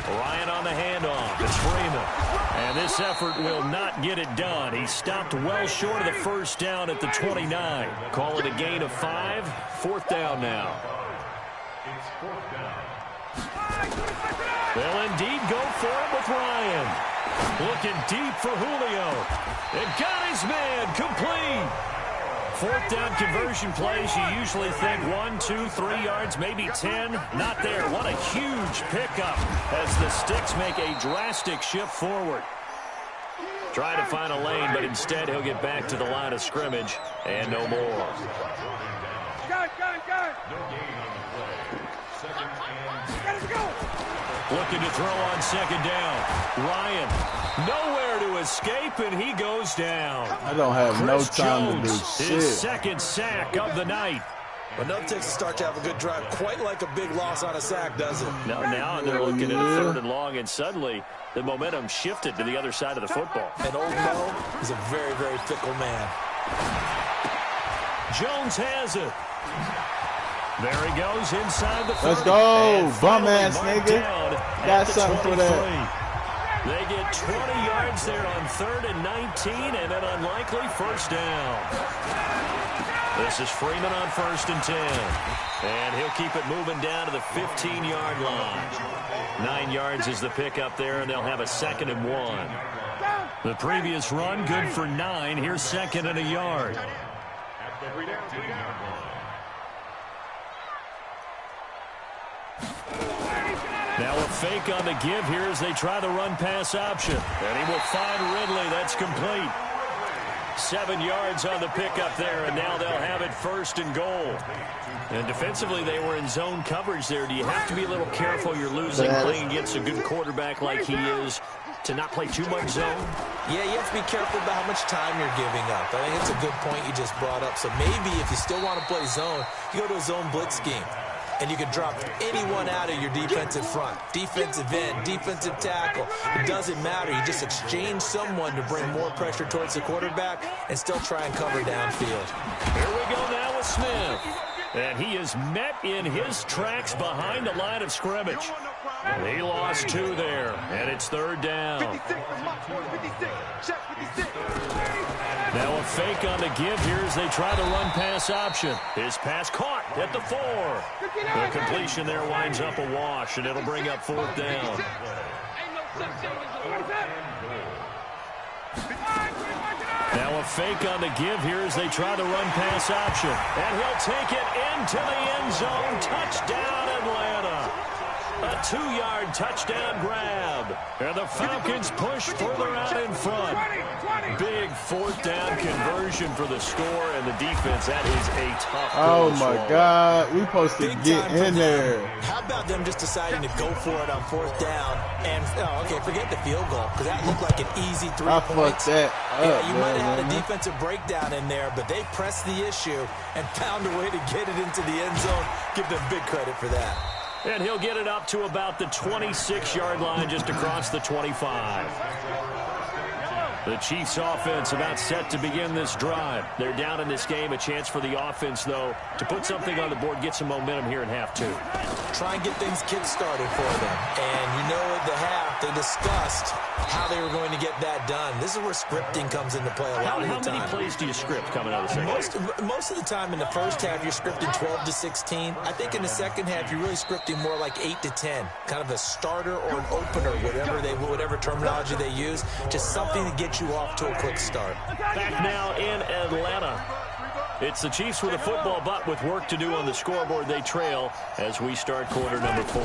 Ryan on the handoff. It's Freeman. And this effort will not get it done. He stopped well short of the first down at the 29. Call it a gain of 5. 4th down now. They'll indeed go for it with Ryan. Looking deep for Julio. And got his man complete. 4th down conversion plays, you usually think 1, 2, 3 yards, maybe 10. Not there. What a huge pickup as the Sticks make a drastic shift forward. Trying to find a lane, but instead he'll get back to the line of scrimmage and no more. Looking to throw on 2nd down. Ryan, nowhere to escape, and he goes down. I don't have no time to do shit. His 2nd sack of the night. But no takes a start to have a good drive, quite like a big loss on a sack, does it? Now they're looking at a 3rd and long, and suddenly the momentum shifted to the other side of the football. And old Mo is a very, very fickle man. Jones has it. There he goes inside the 30. Let's go, bum ass nigga. Got something for that. They get 20 yards there on 3rd and 19, and an unlikely 1st down. This is Freeman on 1st and 10. And he'll keep it moving down to the 15-yard line. 9 yards is the pickup there, and they'll have a 2nd and 1. The previous run, good for 9. Here's 2nd and a yard. Now a fake on the give here as they try the run-pass option. And he will find Ridley. That's complete. 7 yards on the pickup there, and now they'll have it 1st and goal. And defensively, they were in zone coverage there. Do you have to be a little careful? You're losing playing against a good quarterback like he is to not play too much zone? Yeah, you have to be careful about how much time you're giving up. I think it's a good point you just brought up. So maybe if you still want to play zone, you go to a zone blitz scheme. And you can drop anyone out of your defensive front. Defensive end, defensive tackle. It doesn't matter. You just exchange someone to bring more pressure towards the quarterback and still try and cover downfield. Here we go now with Smith. And he is met in his tracks behind the line of scrimmage. And he lost 2 there. And it's 3rd down. Now a fake on the give here as they try the run-pass option. His pass caught at the 4. The completion there winds up a wash, and it'll bring up 4th down. Now a fake on the give here as they try the run-pass option. And he'll take it into the end zone. Touchdown, Atlanta. A 2-yard touchdown grab. And the Falcons push further out in front. Big 4th down conversion for the score, and the defense, that is a tough Oh, my God. We supposed to get in there. How about them just deciding to go for it on 4th down? And, okay, forget the field goal, because that looked like an easy 3 I points. fucked that up. Yeah, you might have had a defensive breakdown in there, but they pressed the issue and found a way to get it into the end zone. Give them big credit for that. And he'll get it up to about the 26-yard line, just across the 25. The Chiefs offense about set to begin this drive. They're down in this game. A chance for the offense, though, to put something on the board, get some momentum here in half 2. Try and get things kick-started for them. And you know at the half, they discussed how they were going to get that done. This is where scripting comes into play a lot of the time. How many plays do you script coming out of the second? Most of the time in the first half, you're scripting 12 to 16. I think in the second half, you're really scripting more like 8 to 10. Kind of a starter or an opener, whatever terminology they use. Just something to get you off to a quick start. Back now in Atlanta. It's the Chiefs with a football, but with work to do on the scoreboard, they trail as we start quarter number 4.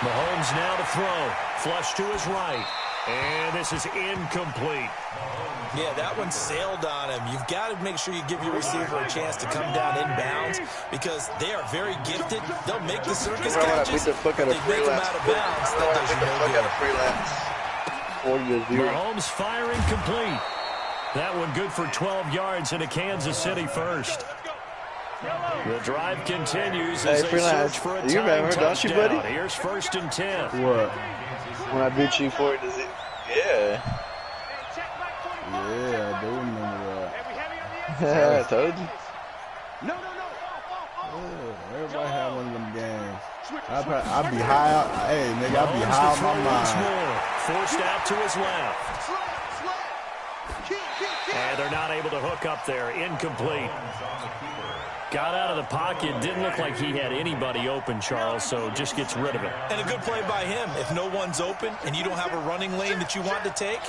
Mahomes now to throw. Flush to his right. And this is incomplete. Yeah, that one sailed on him. You've got to make sure you give your receiver a chance to come down inbounds because they are very gifted. They'll make the circus catches. They make them out of bounds. That does you no good. Mahomes firing complete. That one good for 12 yards into Kansas City first. The drive continues as they search for a tying touchdown. Don't you, buddy? Here's 1st and 10. What? When I beat you for it, does it? Yeah. Yeah, I do remember that. I told you. Yeah, everybody had one of them games. I'll be high out. Hey, nigga, I'll be high on my mind. Forced out to his left. And they're not able to hook up there. Incomplete. Got out of the pocket. Didn't look like he had anybody open, Charles, so just gets rid of it. And a good play by him. If no one's open and you don't have a running lane that you want to take,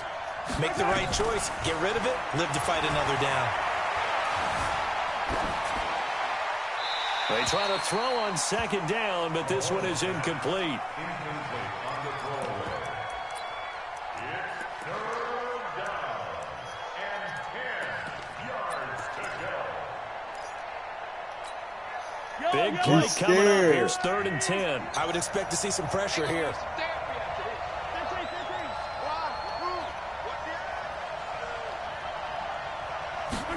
make the right choice. Get rid of it. Live to fight another down. They try to throw on second down, but this one is incomplete. Big play coming up. Here's 3rd and 10. I would expect to see some pressure here.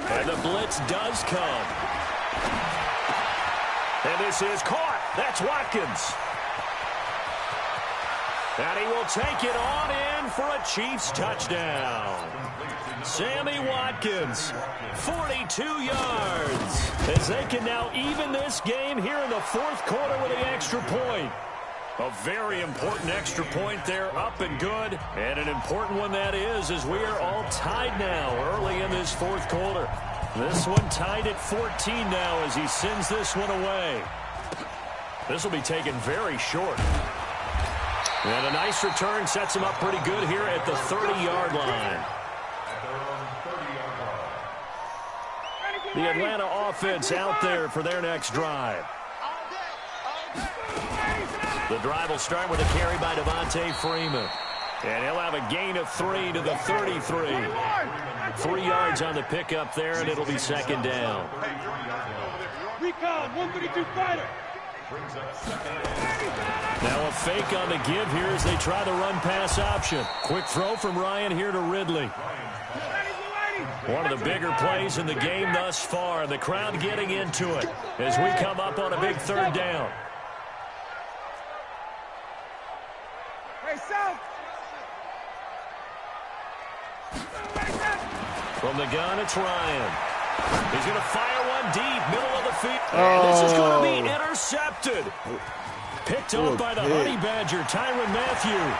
And the blitz does come. And this is caught. That's Watkins. And he will take it on in for a Chiefs touchdown. Sammy Watkins, 42 yards. As they can now even this game here in the 4th quarter with an extra point. A very important extra point there, up and good. And an important one that is, as we are all tied now early in this 4th quarter. This one tied at 14 now as he sends this one away. This will be taken very short. And a nice return sets him up pretty good here at the 30-yard line. The Atlanta offense out there for their next drive. The drive will start with a carry by Devontae Freeman. And he'll have a gain of 3 to the 33. 3 yards on the pickup there, and it'll be 2nd down. Recon, 132 fighter. Now a fake on the give here as they try the run-pass option. Quick throw from Ryan here to Ridley. One of the bigger plays in the game thus far. The crowd getting into it as we come up on a big 3rd down. From the gun, it's Ryan. He's going to fire one deep, middle of the field. And this is going to be intercepted. Picked up by the Honey Badger, Tyrann Mathieu.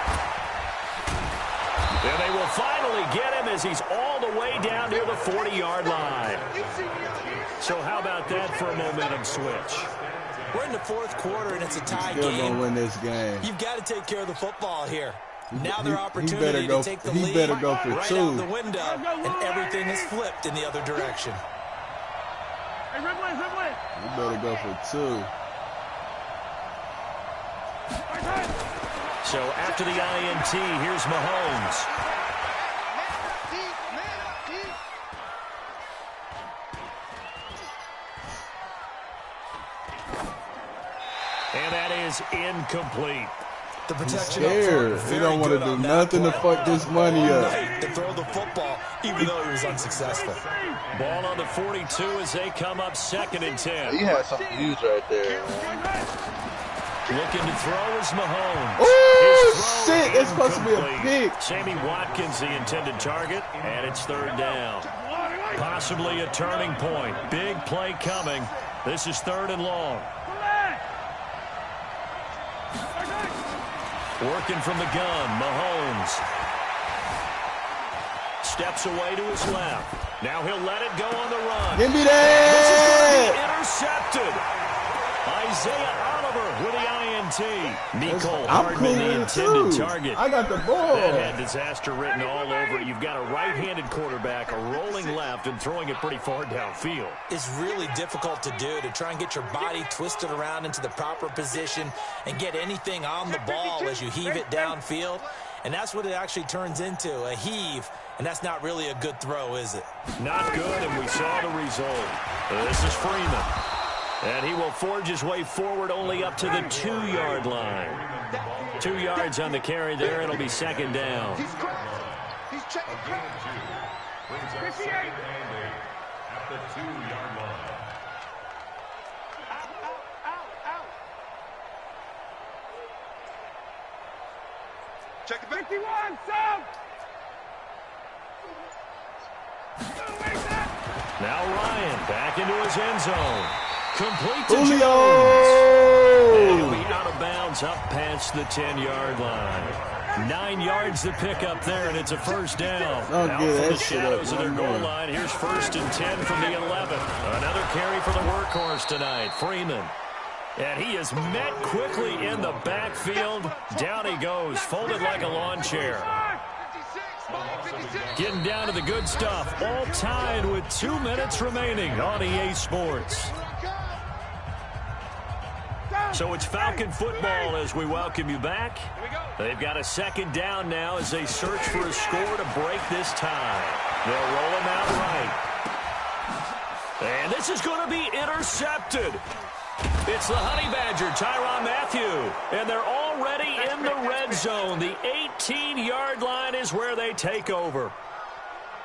And they will finally get him as he's all the way down near the 40-yard line. So how about that for a momentum switch? We're in the 4th quarter, and it's a tie game. Still gonna win this game. You've got to take care of the football here. Now their opportunity to take the lead better go for right 2. out the window, and everything is flipped in the other direction. Hey, Ridley. You better go for 2. So after the INT, here's Mahomes. And that is incomplete. The protection scared. He don't want to do nothing to fuck this money up. To throw the football, even though he was unsuccessful. Ball on the 42 as they come up 2nd and 10. He had something huge right there. Looking to throw is Mahomes. Oh, shit. That's supposed to be a pick. Sammy Watkins, the intended target, and it's 3rd down. Possibly a turning point. Big play coming. This is 3rd and long. Working from the gun, Mahomes. Steps away to his left. Now he'll let it go on the run. Give me that! Intercepted. Isaiah Oliver with the INT. Nicole Hardman, the intended target. I got the ball. That had disaster written all over it. You've got a right-handed quarterback, a rolling left, and throwing it pretty far downfield. It's really difficult to do, to try and get your body twisted around into the proper position and get anything on the ball as you heave it downfield. And that's what it actually turns into, a heave. And that's not really a good throw, is it? Not good, and we saw the result. This is Freeman. And he will forge his way forward only up to the 2-yard line. 2 yards on the carry there. It'll be 2nd down. He's checking. At the 2-yard line. Check it. 51, Sam. Now Ryan back into his end zone. Complete to Julio! Jones. He'll be out of bounds up past the 10-yard line. 9 yards to pick up there, and it's a first down. Out from the shadows of their goal line. Here's 1st and 10 from the 11. Another carry for the workhorse tonight, Freeman. And he is met quickly in the backfield. Down he goes, folded like a lawn chair. Getting down to the good stuff. All tied with 2 minutes remaining on EA Sports. So it's Falcon football as we welcome you back. They've got a 2nd down now as they search for a score to break this tie. They'll roll him out right. And this is going to be intercepted. It's the Honey Badger, Tyrann Mathieu. And they're already in the red zone. The 18-yard line is where they take over.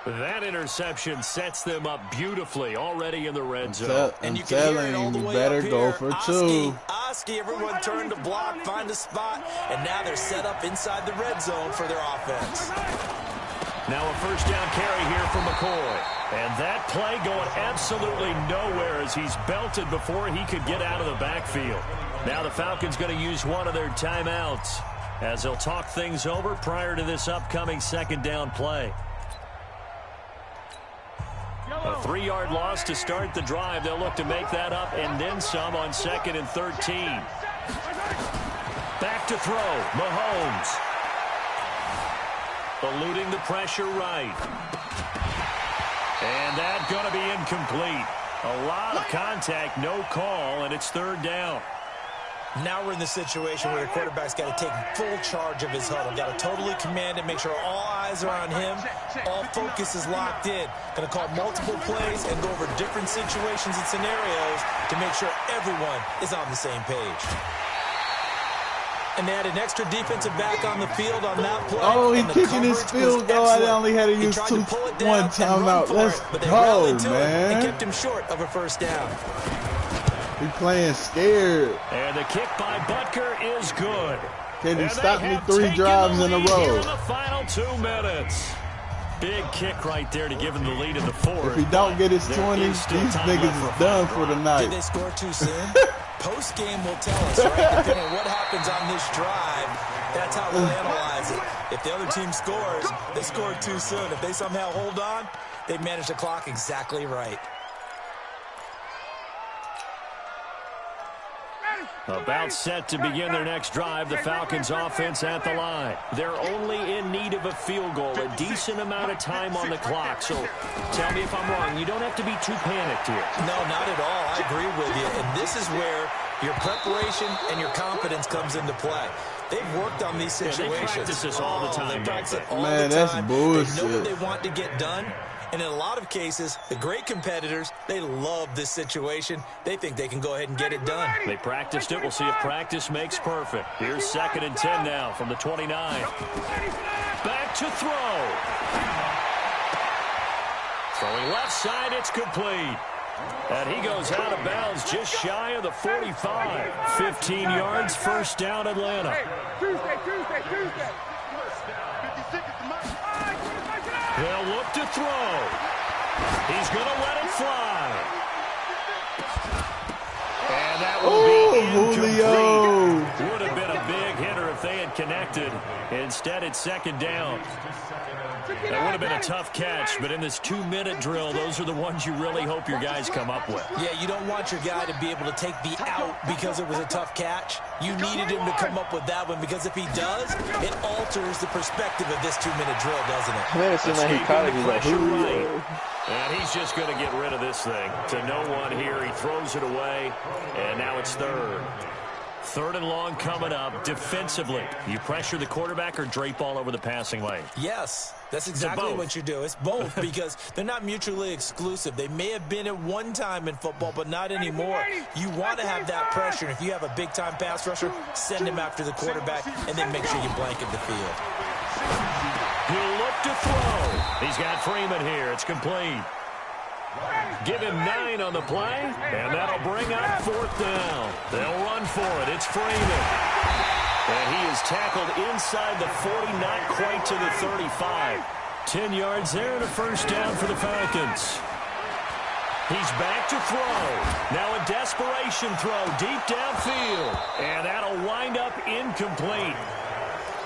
That interception sets them up beautifully, already in the red zone. I'm telling you, you better go for 2. Oski, everyone turned to block, find a spot, and now they're set up inside the red zone for their offense. Now a 1st down carry here from McCoy. And that play going absolutely nowhere as he's belted before he could get out of the backfield. Now the Falcons going to use one of their timeouts as they'll talk things over prior to this upcoming 2nd down play. A 3-yard loss to start the drive. They'll look to make that up and then some on 2nd and 13. Back to throw. Mahomes. Eluding the pressure right. And that's going to be incomplete. A lot of contact, no call, and it's 3rd down. Now we're in the situation where the quarterback's got to take full charge of his huddle. Got to totally command it, make sure all eyes are on him. All focus is locked in. Going to call multiple plays and go over different situations and scenarios to make sure everyone is on the same page. And they had an extra defensive back on the field on that play. Oh, he's kicking his field goal. I only had to use 1 timeout. Let's go, man. And kept him short of a 1st down. He's playing scared. And the kick by Butker is good. Can he stop me 3 drives in a row? In the final 2 minutes. Big kick right there to give him the lead in the 4th. If he don't get his 20, these niggas is done for the night. Did they score too soon? Post-game will tell us, right? Depending on what happens on this drive, that's how we'll analyze it. If the other team scores, they scored too soon. If they somehow hold on, they manage the clock exactly right. About set to begin their next drive, the Falcons offense at the line. They're only in need of a field goal, a decent amount of time on the clock. So tell me if I'm wrong. You don't have to be too panicked here. No, not at all. I agree with you. And this is where your preparation and your confidence comes into play. They've worked on these situations. They practice this all the time. They practice it all Man, the time. that's bullshit. They know what they want to get done. And in a lot of cases, the great competitors, they love this situation. They think they can go ahead and get it done. They practiced it. We'll see if practice makes perfect. Here's 2nd and 10 now from the 29. Back to throw. Throwing left side, it's complete. And he goes out of bounds just shy of the 45. 15 yards, 1st down, Atlanta. Hey, Tuesday. They'll look to throw. He's going to let it fly. And that will be incomplete. Would have been a big hitter if they had connected. Instead, it's 2nd down. That would have been a tough catch, but in this 2-minute drill, those are the ones you really hope your guys come up with. Yeah, you don't want your guy to be able to take the out because it was a tough catch. You needed him to come up with that one because if he does, it alters the perspective of this 2-minute drill, doesn't it? Man, it seemed like he caught it. He's like, right. And he's just going to get rid of this thing. To no one here, he throws it away, and now it's 3rd. 3rd and long coming up. Defensively, you pressure the quarterback or drape all over the passing lane? Yes, that's exactly what you do. It's both because they're not mutually exclusive. They may have been at one time in football, but not anymore. You want to have that pressure. If you have a big-time pass rusher, send him after the quarterback and then make sure you blanket the field. He'll look to throw. He's got Freeman here. It's complete. Give him 9 on the play, and that'll bring up 4th down. They'll run for it. It's Freeman. And he is tackled inside the 40, not quite to the 35. 10 yards there and a 1st down for the Falcons. He's back to throw. Now a desperation throw deep downfield. And that'll wind up incomplete.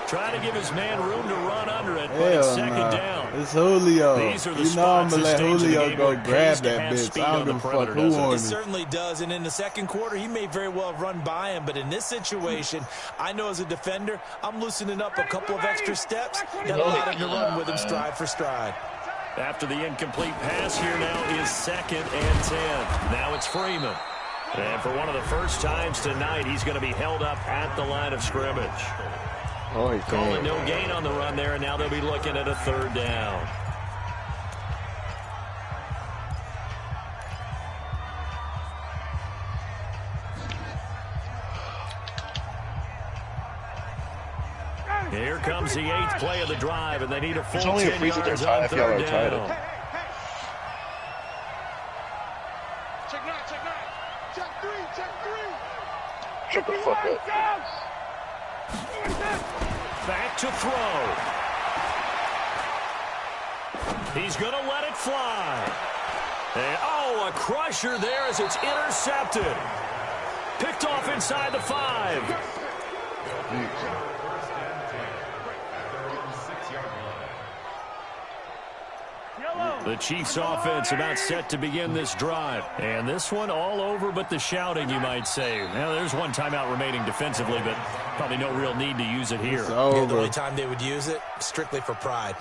Trying to give his man room to run under it, but it's second down. It's Julio. These are the you know I'm going to let Julio go grab that bitch. I don't give a fuck who on it. Certainly does, and in the second quarter, he may very well run by him, but in this situation, I know as a defender, I'm loosening up a couple of extra steps that allow him to run with him stride for stride. After the incomplete pass, here now is 2nd and 10. Now it's Freeman. And for one of the first times tonight, he's going to be held up at the line of scrimmage. Oh, he calling no gain on the run there, and now they'll be looking at a 3rd down. Here comes the 8th play of the drive, and they need a full 10 yards on 3rd down. Check 9, check 9. Check 3, check 3. Shut the fuck up. Back to throw. He's going to let it fly. And, oh, a crusher there as it's intercepted. Picked off inside the 5. The Chiefs offense about set to begin this drive. And this one all over but the shouting, you might say. Now, there's one timeout remaining defensively, but probably no real need to use it here. The only time they would use it, strictly for pride.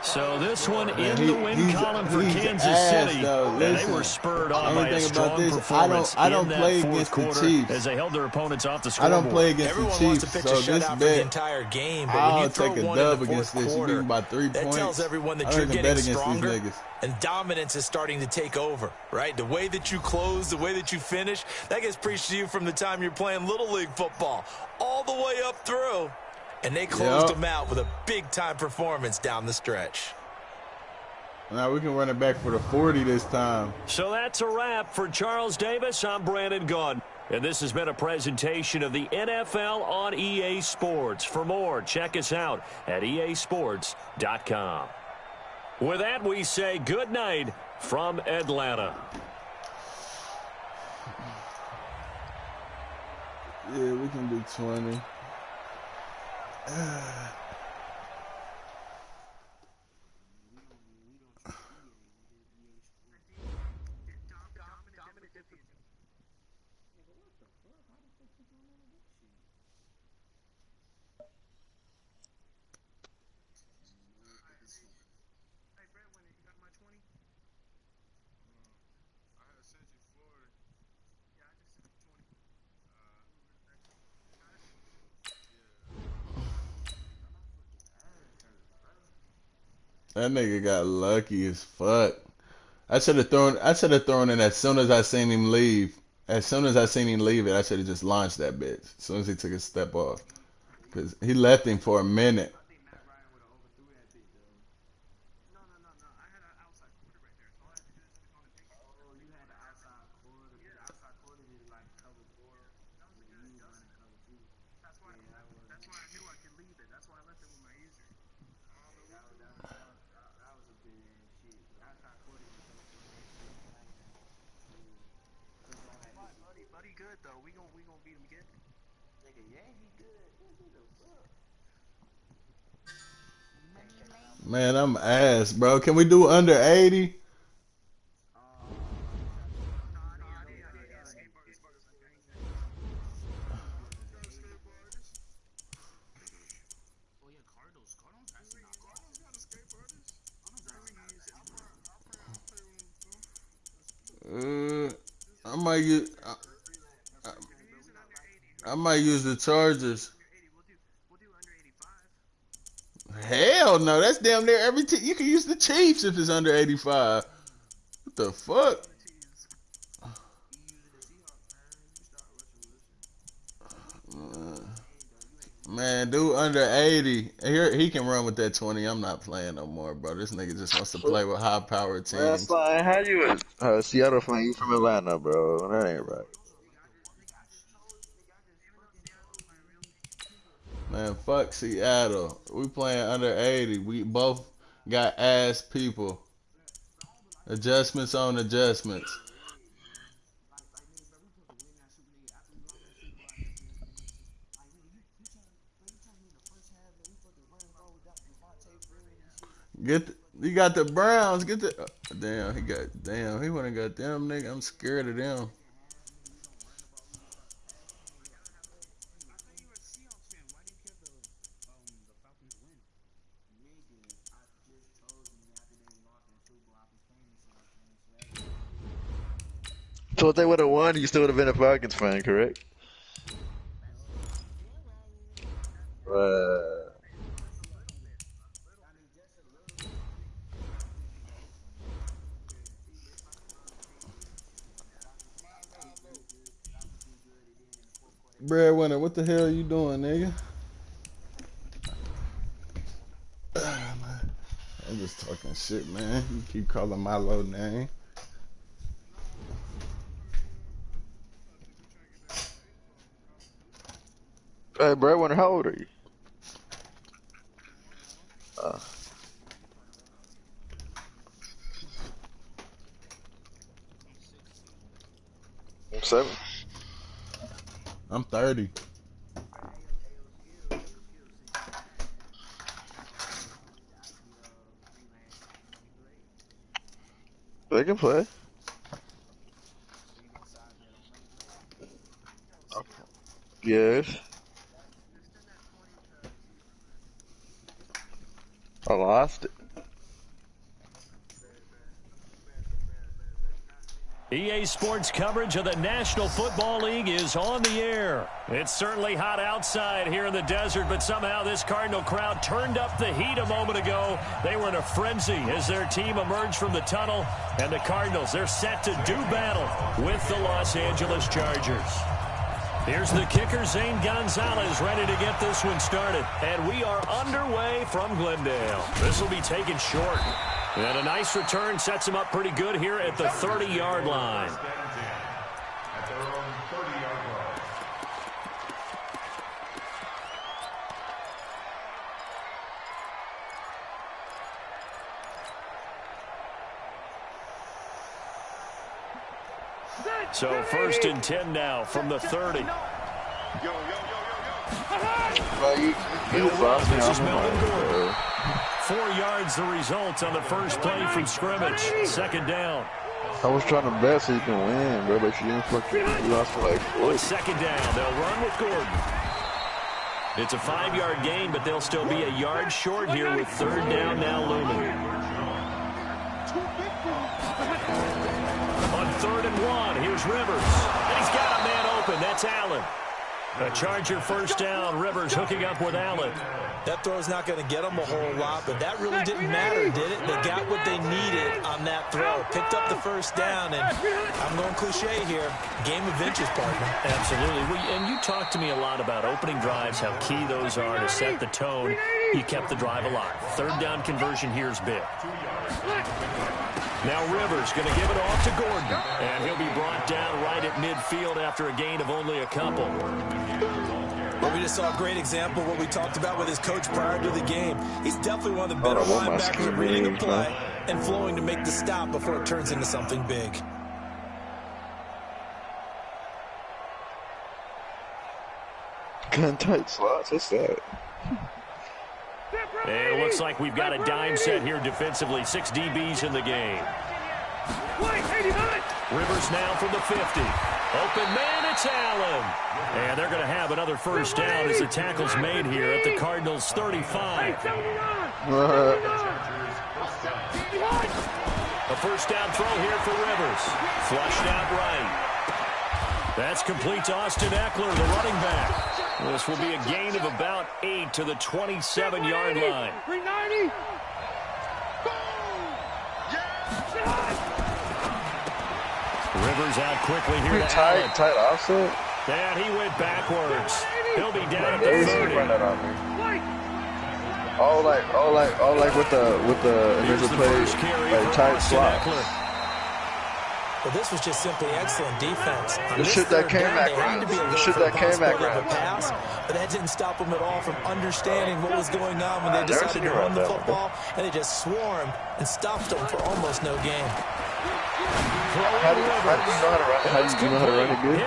So this one in the win column for Kansas City. And they were spurred on by a strong performance I don't in play that against fourth the quarter Chiefs. as they held their opponents off the scoreboard. I don't play against Everyone the Chiefs, wants to pick so a this shutout for the bet, entire game, but when I'll you throw take a one in dub the against fourth this. You quarter, beat by 3 that points. tells everyone that I you're don't even getting bet against stronger, these niggas. and dominance is starting to take over, right? The way that you close, the way that you finish, that gets preached to you from the time you're playing Little League football all the way up through. And they closed them out with a big-time performance down the stretch. Now we can run it back for the 40 this time. So that's a wrap for Charles Davis. I'm Brandon Gaudin. And this has been a presentation of the NFL on EA Sports. For more, check us out at easports.com. With that, we say good night from Atlanta. Yeah, we can do 20. That nigga got lucky as fuck. I should have thrown it as soon as I seen him leave. As soon as I seen him leave it, I should have just launched that bitch. As soon as he took a step off. Because he left him for a minute. Man, I'm ass, bro. Can we do under 80? I might use the Chargers. Hell no, that's damn near every team. You can use the Chiefs if it's under 85. What the fuck? Man, Man, dude under 80. Here he can run with that 20. I'm not playing no more, bro. This nigga just wants to play with high-powered teams. That's like, how you a Seattle fan? You from Atlanta, bro? That ain't right. Man, fuck Seattle. We playing under 80. We both got ass people. Adjustments on adjustments. You got the Browns. He wouldn't got them, nigga. I'm scared of them. So if they would have won, you still would have been a Falcons fan, correct? Breadwinner, what the hell are you doing, nigga? I'm just talking shit, man. You keep calling my low name. Hey, Breadwinner, how old are you? 7. I'm 30. They can play. Yes. I lost it. EA Sports coverage of the National Football League is on the air. It's certainly hot outside here in the desert, but somehow this Cardinal crowd turned up the heat a moment ago. They were in a frenzy as their team emerged from the tunnel, and the Cardinals, they're set to do battle with the Los Angeles Chargers. Here's the kicker, Zane Gonzalez, ready to get this one started. And we are underway from Glendale. This will be taken short. And a nice return sets him up pretty good here at the 30-yard line. At their own 30-yard line. So 1st and 10 now from the 30. This is Melvin Gordon. 4 yards the result on the first play from scrimmage. 2nd down. I was trying to bet so you can win, bro, but you didn't fucking lost for like 4. 2nd down. They'll run with Gordon. It's a 5-yard gain, but they'll still be a yard short here with 3rd down now looming. On 3rd and 1, here's Rivers. And he's got a man open. That's Allen. A Charger 1st down. Rivers hooking up with Allen. That throw's not going to get them a whole lot, but that really didn't matter, did it? They got what they needed on that throw. Picked up the 1st down, and I'm going cliche here. Game of inches, partner. Absolutely. And you talked to me a lot about opening drives, how key those are to set the tone. You kept the drive alive. 3rd down conversion here is big. Now Rivers going to give it off to Gordon, and he'll be brought down right at midfield after a gain of only a couple. Well, we just saw a great example of what we talked about with his coach prior to the game. He's definitely one of the better linebackers at reading the play and flowing to make the stop before it turns into something big. Gun tight slots, what's that? And it looks like we've got a dime set here defensively. 6 DBs in the game. Rivers now from the 50. Open man, it's Allen. And they're going to have another 1st down as the tackle's made here at the Cardinals' 35. A 1st down throw here for Rivers. Flushed out right. That's complete to Austin Eckler, the running back. This will be a gain of about 8 to the 27-yard line. Rivers out quickly here to Allen. Tight offset? And he went backwards. He'll be down at the 30. All like with the initial play, like tight slot. Well, this was just simply excellent defense. The shit that came back around. The shit that came back around. But that didn't stop them at all from understanding what was going on when they decided to run the football, and they just swarmed and stopped them for almost no gain. How do you know how to run? How do you know how to run it good?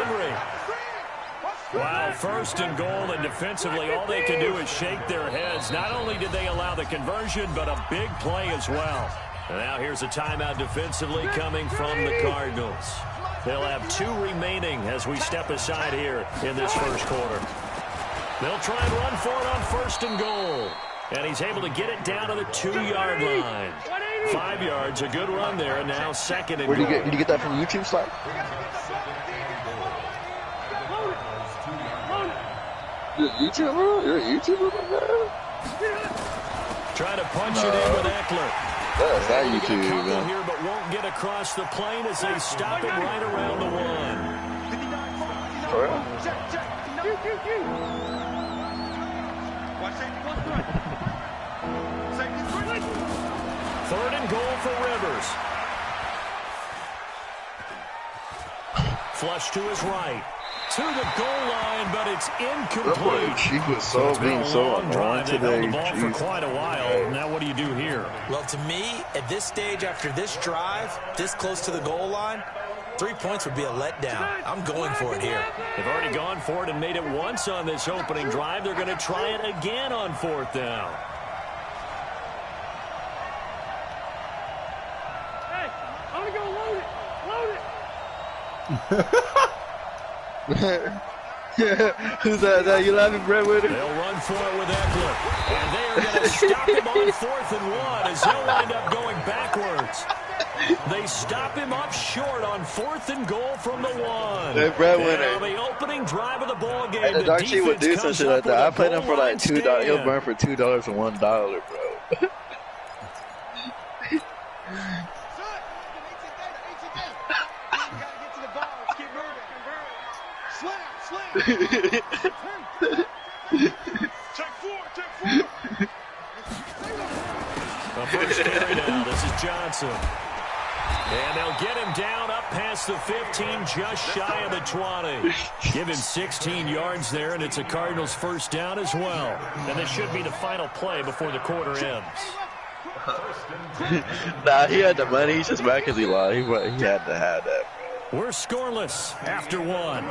Wow, first and goal, and defensively, all they can do is shake their heads. Not only did they allow the conversion, but a big play as well. And now here's a timeout defensively coming from the Cardinals. They'll have 2 remaining as we step aside here in this first quarter. They'll try and run for it on first and goal. And he's able to get it down to the 2-yard line. 5 yards, a good run there, and now second and goal. Did you get that from YouTube, Slack? You're a YouTuber? You're a YouTuber, man? Trying to punch it in with Eckler. That's not YouTube, man. Here, but won't get across the plane as they stop him right around the 1. Third and goal for Rivers. Flush to his right. To the goal line, but it's incomplete. She was so being so annoying today. They've held the ball for quite a while. Now what do you do here? Well, to me, at this stage, after this drive, this close to the goal line, 3 points would be a letdown. I'm going for it here. They've already gone for it and made it once on this opening drive. They're going to try it again on 4th down. Hey, I'm going to go load it. Load it. Who's that? You laughing, Brett, with it? They'll run for it with Eckler. And they are going to stop him on 4th and 1 as he'll wind up going backwards. They stop him up short on 4th and goal from the 1. Hey, Brett, winner. The opening drive of the ball game. And the Dark Sheet would do some shit like that. I played him for like $2. He'll burn for $2 and $1, bro. The first carry now. This is Johnson. And they'll get him down up past the 15, just shy of the 20. Give him 16 yards there, and it's a Cardinals first down as well. And this should be the final play before the quarter ends. Nah, he had the money. He's just mad because he lied. He had to have that. We're scoreless after 1.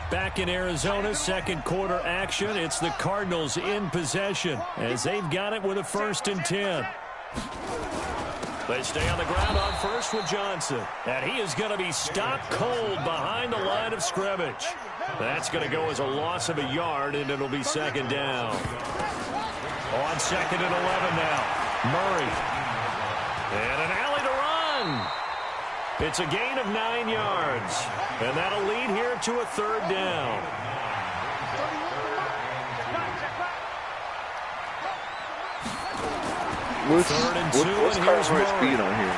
Back in Arizona, second quarter action. It's the Cardinals in possession as they've got it with a 1st and 10. They stay on the ground on first with Johnson. And he is going to be stopped cold behind the line of scrimmage. That's going to go as a loss of a yard, and it'll be 2nd down. On 2nd and 11 now. Murray. And an alley to run. It's a gain of 9 yards. And that'll lead here to a 3rd down. What's 3rd and 2, Carter's speed on here?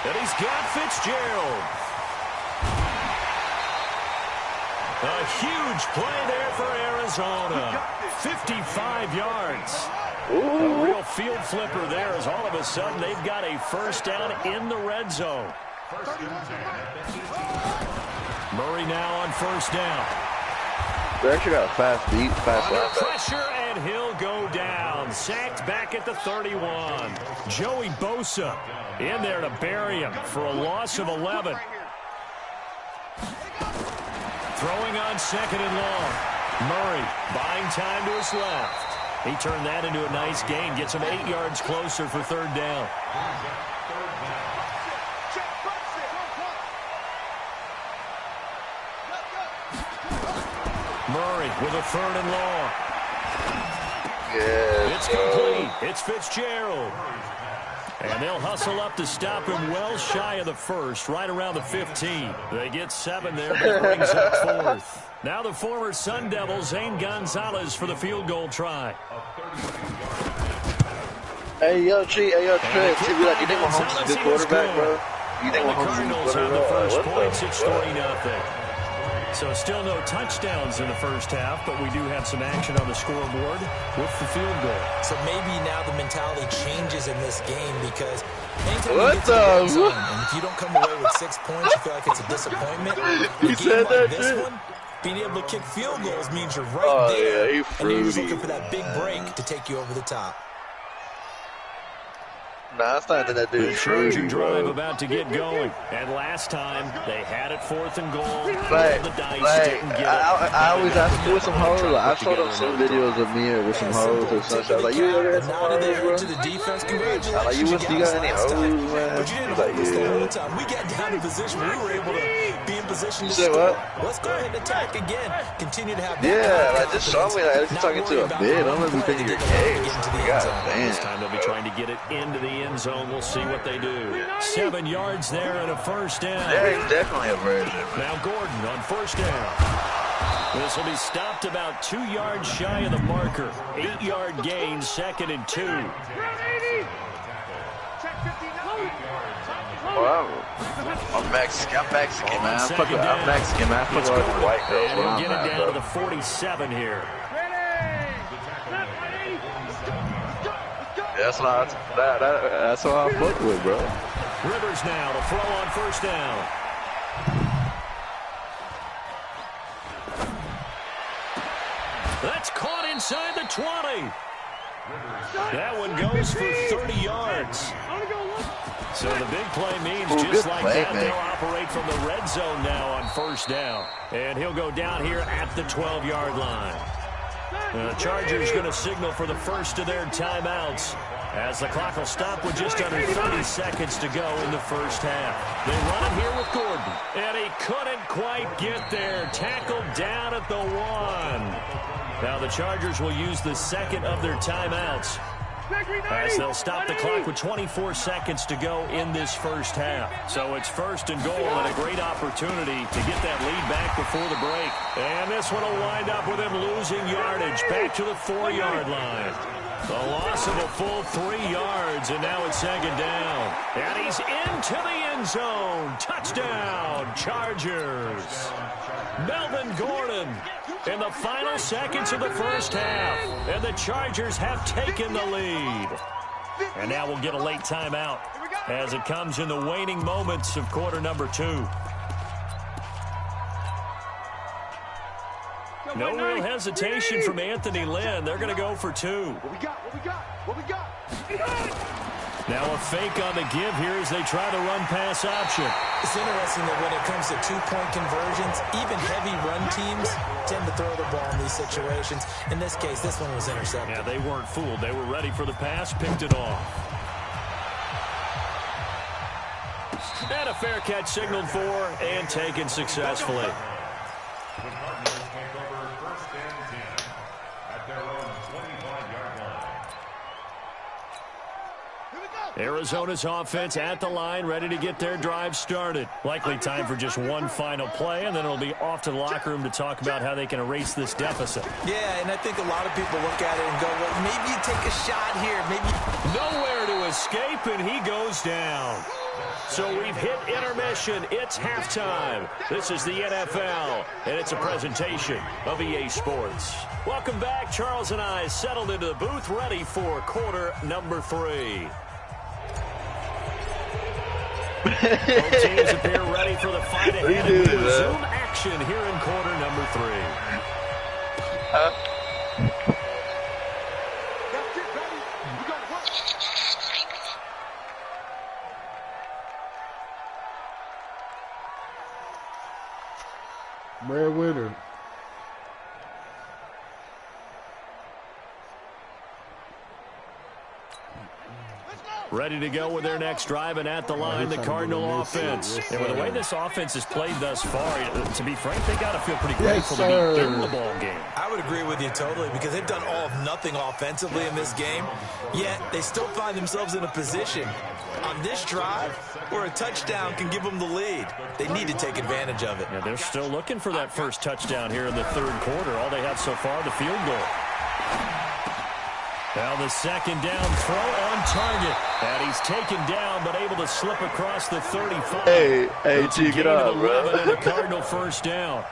And he's got Fitzgerald. A huge play there for Arizona. 55 yards. Ooh. A real field flipper there as all of a sudden they've got a first down in the red zone. Murray now on first down. They actually got a fast beat, fast Under lap. pressure, and he'll go down. Sacked back at the 31. Joey Bosa in there to bury him for a loss of 11. Throwing on 2nd and long. Murray buying time to his left. He turned that into a nice gain. Gets him 8 yards closer for 3rd down. Murray with a 3rd and long. Yeah, It's complete. It's Fitzgerald. And they'll hustle up to stop him well shy of the 1st, right around the 15. They get 7 there, but it brings up 4th. Now the former Sun Devil, Zane Gonzalez, for the field goal try. Hey, yo, Trey, be like, you think Mahomes is a good quarterback, bro? You think Mahomes is a good have the first points. It's 3-0. So still no touchdowns in the first half, but we do have some action on the scoreboard with the field goal. So maybe now the mentality changes in this game because anytime what you get to the red zone, and if you don't come away with 6 points, you feel like it's a disappointment. He said that this shit. one, being able to kick field goals means you're right there, yeah, and you're just looking for that big break to take you over the top. Nah, it's not that dude. The charging drive about to get going. And last time, they had it 4th and goal. The dice didn't get it. I always ask you with some hoes. Like, I showed them some videos of me with some hoes or something. I was like, you ever had some hoes, bro? I'm like, you got any hoes, man? He's like, yeah. We got down in position. We were able to be in position to say score. what? Let's go ahead and attack again. Continue to have like, just show me. Like, you're talking to a bid. Don't let me think you're gay. God damn. This time they'll be trying to get it into the end zone. We'll see what they do. 7 yards there and a first down. There is definitely a version. Now Gordon on first down. This will be stopped about 2 yards shy of the marker. 8-yard gain, 2nd and 2. Wow. I'm Mexican, man. I'm Mexican, man. I fuck with white girls. And he'll get it down to the 47 here. That's what I fuck with, bro. Rivers now to throw on first down. That's caught inside the 20. That one goes for 30 yards. So the big play means just like that, they'll operate from the red zone now on first down. And he'll go down here at the 12-yard line. The Chargers going to signal for the first of their timeouts as the clock will stop with just under 30 seconds to go in the first half. They run it here with Gordon, and he couldn't quite get there. Tackled down at the 1. Now the Chargers will use the second of their timeouts as they'll stop the clock with 24 seconds to go in this first half. So it's 1st and goal and a great opportunity to get that lead back before the break. And this one will wind up with him losing yardage back to the 4-yard line. The loss of a full 3 yards, and now it's 2nd down. And he's into the end zone. Touchdown, Chargers. Melvin Gordon in the final seconds of the first half. And the Chargers have taken the lead. And now we'll get a late timeout as it comes in the waning moments of quarter number 2. No real hesitation from Anthony Lynn. They're going to go for 2. What we got? Now a fake on the give here as they try the run-pass option. It's interesting that when it comes to two-point conversions, even heavy run teams tend to throw the ball in these situations. In this case, this one was intercepted. Yeah, they weren't fooled. They were ready for the pass, picked it off. And a fair catch signaled for and taken successfully. Arizona's offense at the line, ready to get their drive started. Likely time for just one final play, and then it'll be off to the locker room to talk about how they can erase this deficit. Yeah, and I think a lot of people look at it and go, well, maybe you take a shot here. Maybe nowhere to escape, and he goes down. So we've hit intermission. It's halftime. This is the NFL, and it's a presentation of EA Sports. Welcome back. Charles and I settled into the booth, ready for quarter number 3. Both teams appear ready for the fight ahead, and we resume action here in quarter number 3. Red winner. Ready to go with their next drive, and at the line, the Cardinal offense. And with the way this offense has played thus far, to be frank, they got to feel pretty grateful to be in the ball game. I would agree with you totally because they've done all of nothing offensively in this game, yet they still find themselves in a position on this drive where a touchdown can give them the lead. They need to take advantage of it. Yeah, they're still looking for that first touchdown here in the third quarter. All they have so far, the field goal. Now the second down throw on target. And he's taken down, but able to slip across the 35. Hey, G, get up, bro. And a Cardinal first down.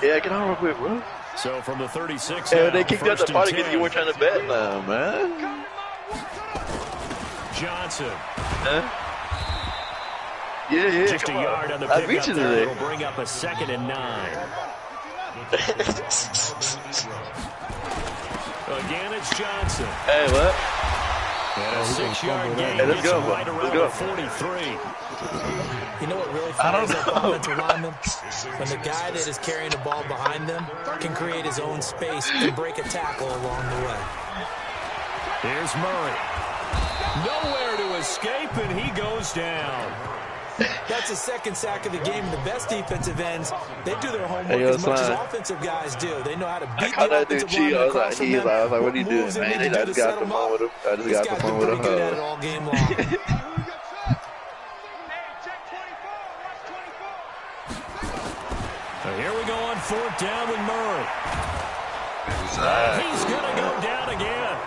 Yeah, get on real quick, bro. So from the 36. Yeah, they kicked out the party because you weren't trying to bet now, man. Johnson. Huh? Yeah. Just a yard on the I beat pickup you there. today. It'll bring up a 2nd and 9. Again, it's Johnson. Hey, what? And a 6-yard gain. Hey, let's go, right bro. around Let's go. the 43. You know what really fires up offensive linemen? When the guy that is carrying the ball behind them can create his own space and break a tackle along the way. Here's Murray. Nowhere to escape, and he goes down. That's the 2nd sack of the game. The best defensive ends, they do their homework Hey, yo, as much as Slime. offensive guys do. They know how to beat Caught the that dude offensive cheat. lineman I was like, across from them. what are you What doing, moves they man? need to I do to just got set the him phone up. with him. I just This got the guy's phone been with pretty him. good at it all game long. So here we go on 4th down with Murray. He's going to go down again.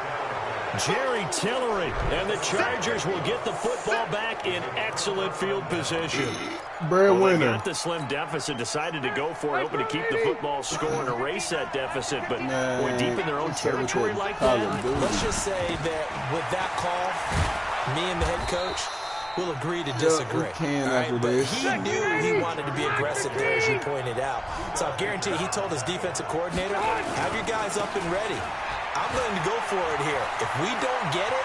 Jerry Tillery, and the Chargers will get the football back in excellent field position. They Breadwinner. got the slim deficit, decided to go for it, hoping to keep the football score and erase that deficit, but we're deep in their own territory like that. Let's just say that with that call, me and the head coach will agree to disagree. But he knew he wanted to be aggressive there, as you pointed out. So I guarantee he told his defensive coordinator, have your guys up and ready. I'm going to go for it here. If we don't get it.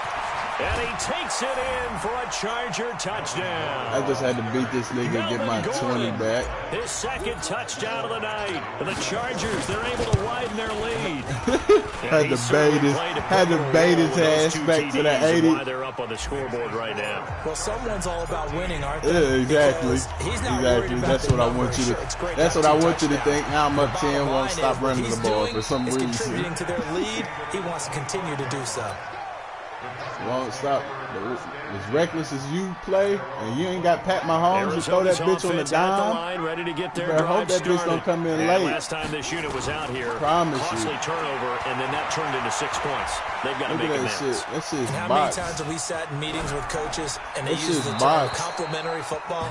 And he takes it in for a Charger touchdown. I just had to beat this nigga and get my 20 back. His 2nd touchdown of the night. And the Chargers, they're able to widen their lead. Had to bait his ass back to the 80. Why they're up on the scoreboard right now. Well, someone's all about winning, aren't they? Yeah, exactly. He's not worried about That's the what I want you to. That's what I want you to think. Now I'm up 10, won't stop running the ball for some reason. Contributing to their lead. He wants to continue to do so. Won't stop. As reckless as you play, and you ain't got Pat Mahomes to throw that bitch on the dime. Ready to get their I hope that bitch don't come in late. Last time this unit was out here, Promise costly you. turnover, and then that turned into 6 points. They've got to Look make at that amends. shit. That shit's How box. many times have we sat in meetings with coaches and they That use shit's the term box. complementary football?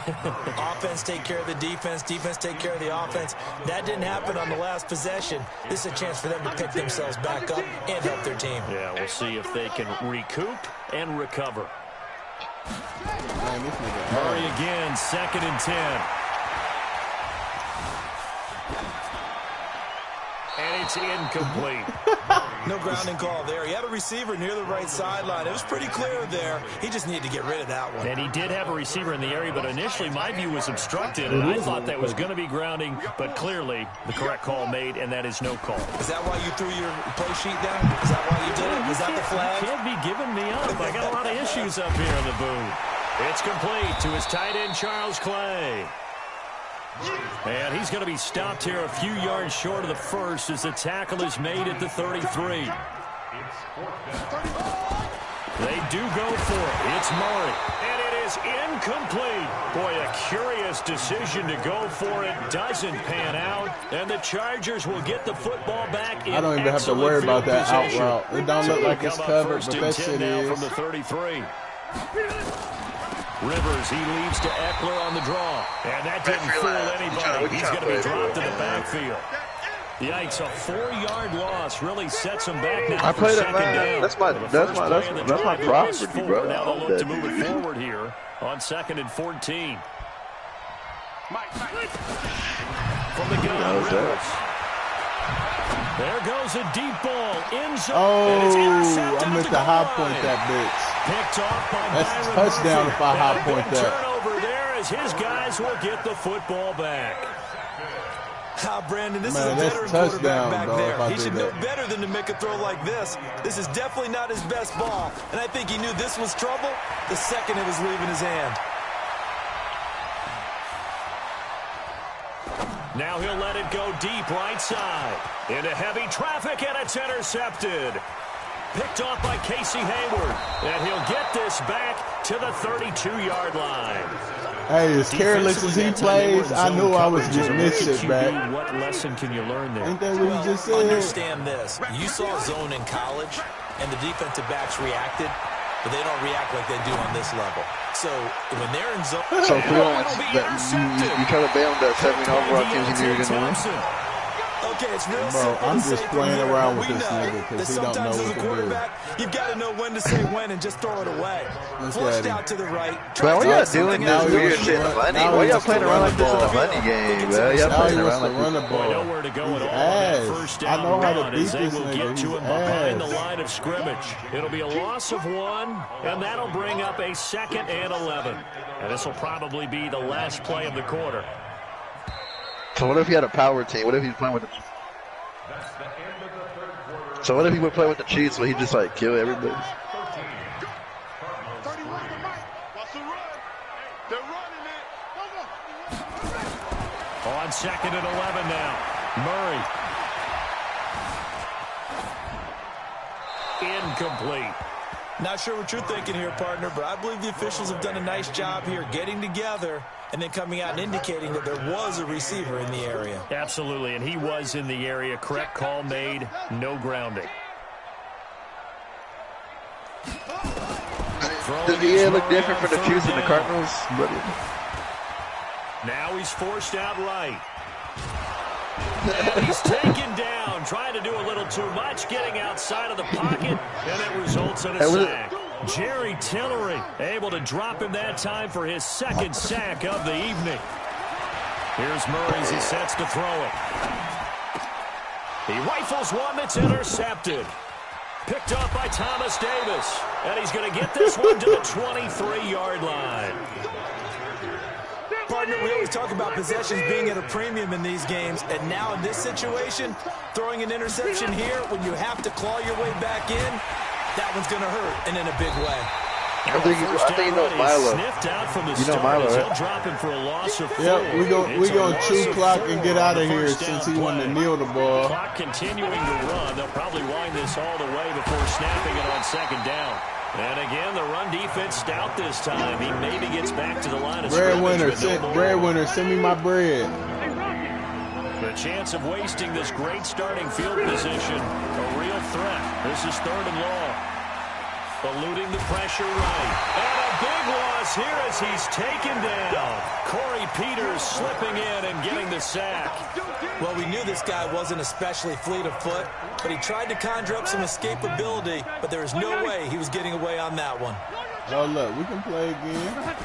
Offense take care of the defense, defense take care of the offense. That didn't happen on the last possession. This is a chance for them to pick themselves back up and help their team. Yeah, we'll see if they can recoup and recover. Man, this nigga Murray again, 2nd and 10. And it's incomplete. No grounding call there. He had a receiver near the right sideline. It was pretty clear there. He just needed to get rid of that one. And he did have a receiver in the area, but initially my view was obstructed, and I thought that was going to be grounding, but clearly the correct call made, and that is no call. Is that why you threw your play sheet down? Is that why you did it? Was that the flag? You can't be giving me up. I got a lot of issues up here in the booth. It's complete to his tight end, Charles Clay. And he's going to be stopped here a few yards short of the first as the tackle is made at the 33. They do go for it. It's Murray. And it is incomplete. Boy, a curious decision to go for it. Doesn't pan out. And the Chargers will get the football back in I don't even have to worry about that out position. route. It don't look like it's covered, but that shit is. From the 33. Rivers, he leaves to Eckler on the draw. And that didn't fool anybody. He's going to be dropped in the backfield. Yikes, a 4-yard loss really sets him back now. I for played it, second man. down. That's my property, bro. Now they'll look That to move dude. it forward here on 2nd and 14. From the gun, Rivers. There goes a deep ball. End zone. And it's intercepted I meant at the to high goal point line. that bitch. Picked off by That's Byron touchdown Murphy. if I high And a point big that. turnover there as his guys will get the football back. Brandon, this Man, is a that's veteran touchdown, quarterback back dog, if I there. He did should know that. better than to make a throw like this. This is definitely not his best ball. And I think he knew this was trouble the second it was leaving his hand. Now he'll let it go deep right side. Into heavy traffic, and it's intercepted. Picked off by Casey Hayward. And he'll get this back to the 32-yard line. Hey, as careless as he plays, I knew I was getting this shit back. What lesson can you learn there? Ain't that what he just said? Understand this. You saw zone in college, and the defensive backs reacted, but they don't react like they do on this level. So when they're in zone... So, you try to bail on that 7 overall teams you knew you were going to win? Okay, it's real Bro, simple I'm to just say playing from around here, with we this know nigga because that he don't know sometimes as what a to do. quarterback, you've got to know when to say when and just throw it away. Flushed out to the right. Bro, what y'all doing Now this he weird wants shit in to the run- money? now Why he y'all wants to playing run around the like this in the ball. money game, bro? Y'all Now playing he wants around to like run the this. Boy, ball. nowhere to go He's at all on that ass. first I down know how to run beat as they this will nigga. get to He's him behind the ass. line of scrimmage. It'll be a loss of 1, and that'll bring up a 2nd and 11. And this will probably be the last play of the quarter. So what if he had a power team? What if he's playing with the... So what if he would play with the Chiefs where he just like kill everybody? 31 to Mike. Watch the run. They're running it. On 2nd and 11 now. Murray. Incomplete. Not sure what you're thinking here, partner, but I believe the officials have done a nice job here getting together and then coming out and indicating that there was a receiver in the area. Absolutely, and he was in the area. Correct call made. No grounding. Does the air look different for the Chiefs and the Cardinals? Now he's forced out right. And he's taken down, trying to do a little too much, getting outside of the pocket, and it results in a sack. Jerry Tillery able to drop him that time for his 2nd sack of the evening. Here's Murray as he sets to throw it. He rifles one that's intercepted. Picked off by Thomas Davis, and he's going to get this one to the 23-yard line. Partner, we always talk about possessions being at a premium in these games, and now in this situation, throwing an interception here when you have to claw your way back in, that one's going to hurt, and in a big way. I think you know Milo. Sniffed out from the You know start Milo, as right? He'll drop him for a loss of 4. Yep, we gonna chew clock and get out of here since he wanted to kneel the ball. Clock continuing to run. They'll probably wind this all the way before snapping it on 2nd down. And again, the run defense stout this time. He maybe gets back to the line of Breadwinner, scrimmage. send me my bread. The chance of wasting this great starting field position, a real threat. This is 3rd and long. Eluding the pressure right. And a big loss here as he's taken down. Corey Peters slipping in and getting the sack. Well, we knew this guy wasn't especially fleet of foot, but he tried to conjure up some escapability, but there is no way he was getting away on that one. Oh, look, we can play again.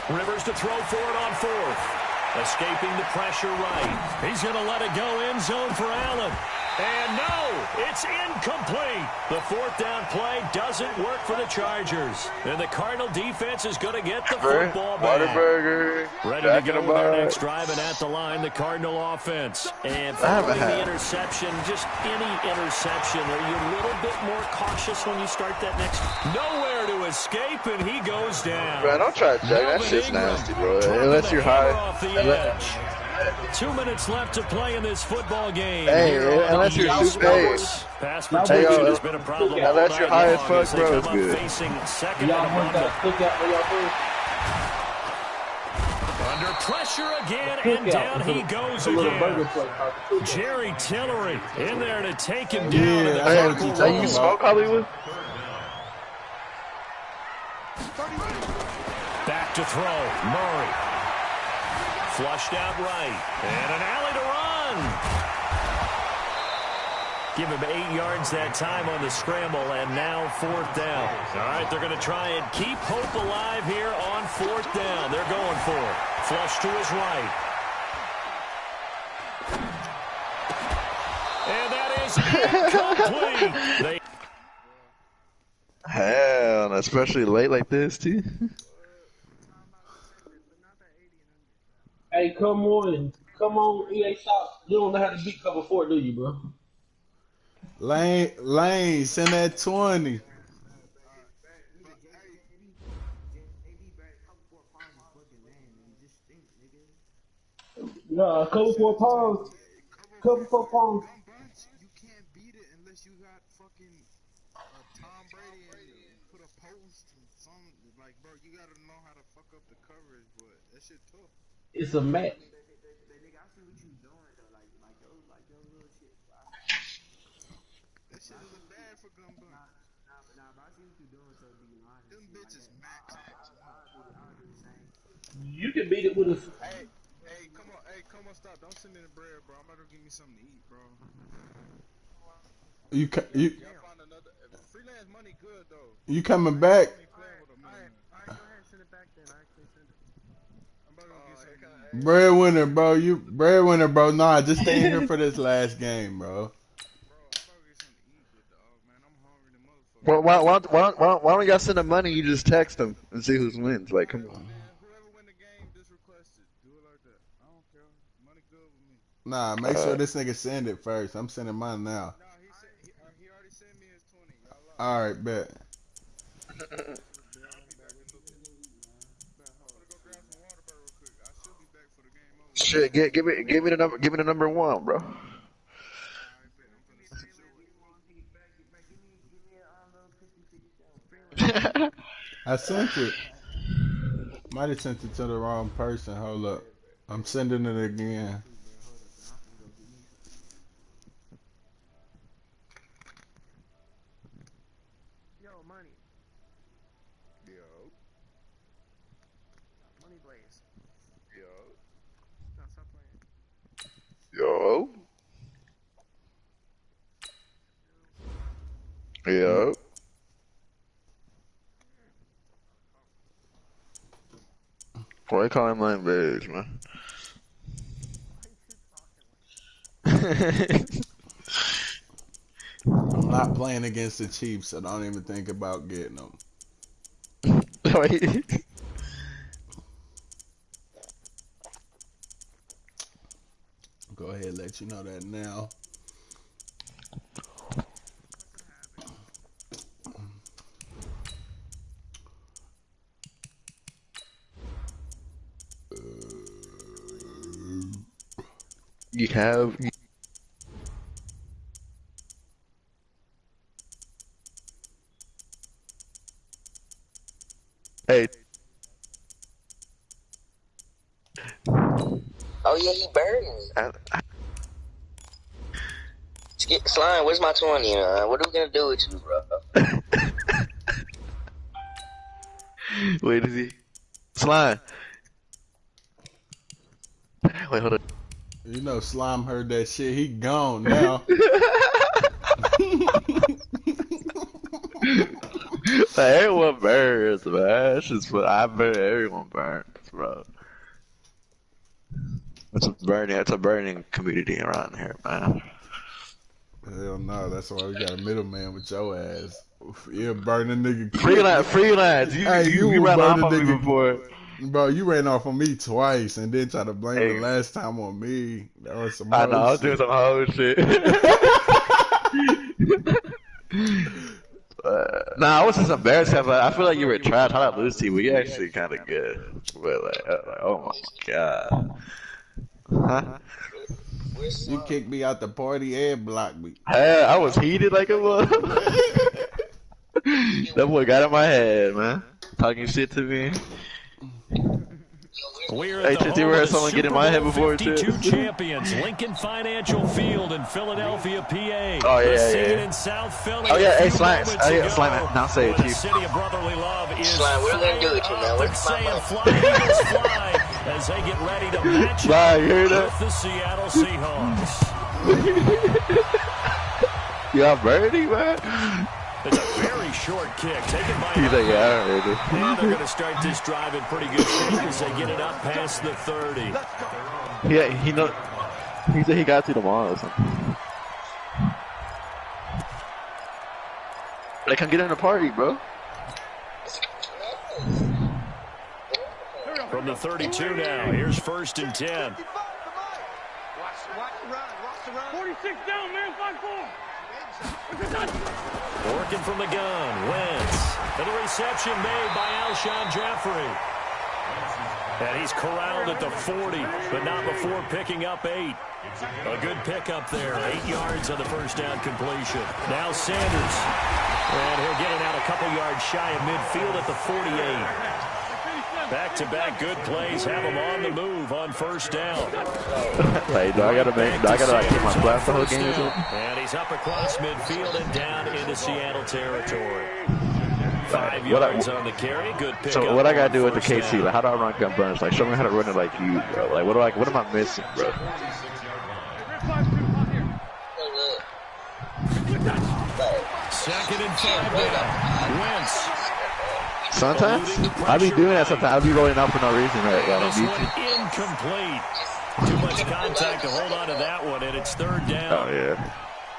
Rivers to throw for it on 4th. Escaping the pressure right. He's going to let it go end zone for Allen. And no, it's incomplete. The 4th down play doesn't work for the Chargers. And the Cardinal defense is going to get the football back. Whataburger. Ready to go with their next drive, and at the line, the Cardinal offense. And following the interception, just any interception, are you a little bit more cautious when you start that next? Nowhere to escape, and he goes down. Bro, don't try to check. That shit's nasty, bro. Unless you're high. Off the edge. 2 minutes left to play in this football game. Hey, unless you're too paid. Pass protection has been a problem. Unless you're high as fuck, bro, it's good. Facing 2nd and a bundle. Under pressure again, and down he goes again. Jerry Tillery in there to take him down. Hey, you smoke Hollywood? Back to throw. Murray. Flushed out right. And an alley to run. Give him 8 yards that time on the scramble, and now 4th down. All right, they're going to try and keep hope alive here on 4th down. They're going for it. Flush to his right. And that is incomplete. Hell, especially late like this, too. Hey, come on, EA Shop. You don't know how to beat cover 4, do you, bro? Lane, send that 20. Nah, cover 4 pounds. Cover 4 pounds. You can't beat it unless you got fucking like, bro, you gotta know how to fuck up the coverage, but that shit tough. It's a match. Nigga, I see what you doing though, like your little shit. That shit is bad for gun bun. Nah, but I see what you doing, so be honest. Them bitches max. I'll do the same. You can beat it with a. Hey, come on, stop. Don't send me the bread, bro. I'm about to give me something to eat, bro. You find another freelance money good though. You coming back? Alright, go ahead, send it back then. I actually send it. I'm about to get something. Breadwinner, bro. You breadwinner, bro. Nah, just stay in here for this last game, bro. Well, why don't y'all send the money? You just text them and see who wins. Like, come on. Whoever win the game, just request it. Do it like that. I don't care. Money good with me. Nah, make sure this nigga send it first. I'm sending mine now. No, he already sent me his 20. All right, bet. Shit, give me the number one, bro. I sent it. Might have sent it to the wrong person. Hold up. I'm sending it again. Yo, money. Money Blaze. No, stop playing. Yo. Why you calling my bitch, man? I'm not playing against the Chiefs, so don't even think about getting them. Go ahead, let you know that now. You have. Hey. Oh yeah, he burned me. Slime, where's my 20? What are we gonna do with you, bro? Wait, is he? Slime. Wait, hold on. You know, Slime heard that shit. He gone now. Everyone burns, man. That's just what I burn. Everyone burns, bro. It's a burning community around here, man. Hell no, that's why we got a middleman with your ass. You're a burning nigga. Freelance. You ran off on me before. Bro, you ran off on me twice and then try to blame the last time on me. That was some I know, I was doing some whole shit. Nah, I was just embarrassed. I feel like you were trash. I like Lucy, but you're actually kind of good. But like, oh my god. Huh? You kicked me out the party and blocked me. Hey, I was heated like a mother. That boy got in my head, man. Talking shit to me. We're at the home of someone get in my head before 52 champions, Lincoln Financial Field in Philadelphia, PA. Oh yeah, the scene yeah. in South Philly. Oh yeah, hey Slime. Oh yeah, Slime. Now say it, The Chief. city of brotherly love is Slime, we're gonna do it, you know. Where's my money? Fly Eagles fly as they get ready to match Slime, you hear up that? with the Seattle Seahawks. Y'all birdie, man. It's a very short kick taken by. He's like, yeah, I heard it. And they're going to start this drive in pretty good shape as they get it up past the 30. Yeah, he said he got to tomorrow or something. They can get in the party, bro. From the 32 now, here's 1st and 10. Watch the run. 46 down, man, 5-4. Working from the gun, Wentz. And the reception made by Alshon Jeffrey. And he's corralled at the 40, but not before picking up 8. A good pickup there, 8 yards on the first down completion. Now Sanders. And he'll get it out a couple yards shy of midfield at the 48. Back-to-back good plays have him on the move on first down. Hey, do I gotta like keep my class the whole game or something? And he's up across midfield and down into Seattle territory. 5 yards on the carry. Good pick. So what I gotta do with the KC? Like, how do I run gun bunch? Like, show me how to run it like you, bro. Like, what am I missing, bro? Second and 5 now. Wentz. Sometimes I be doing that. Sometimes I be rolling out for no reason, right? I don't need to. Incomplete. Too much contact to hold on to that one, and it's third down. Oh yeah.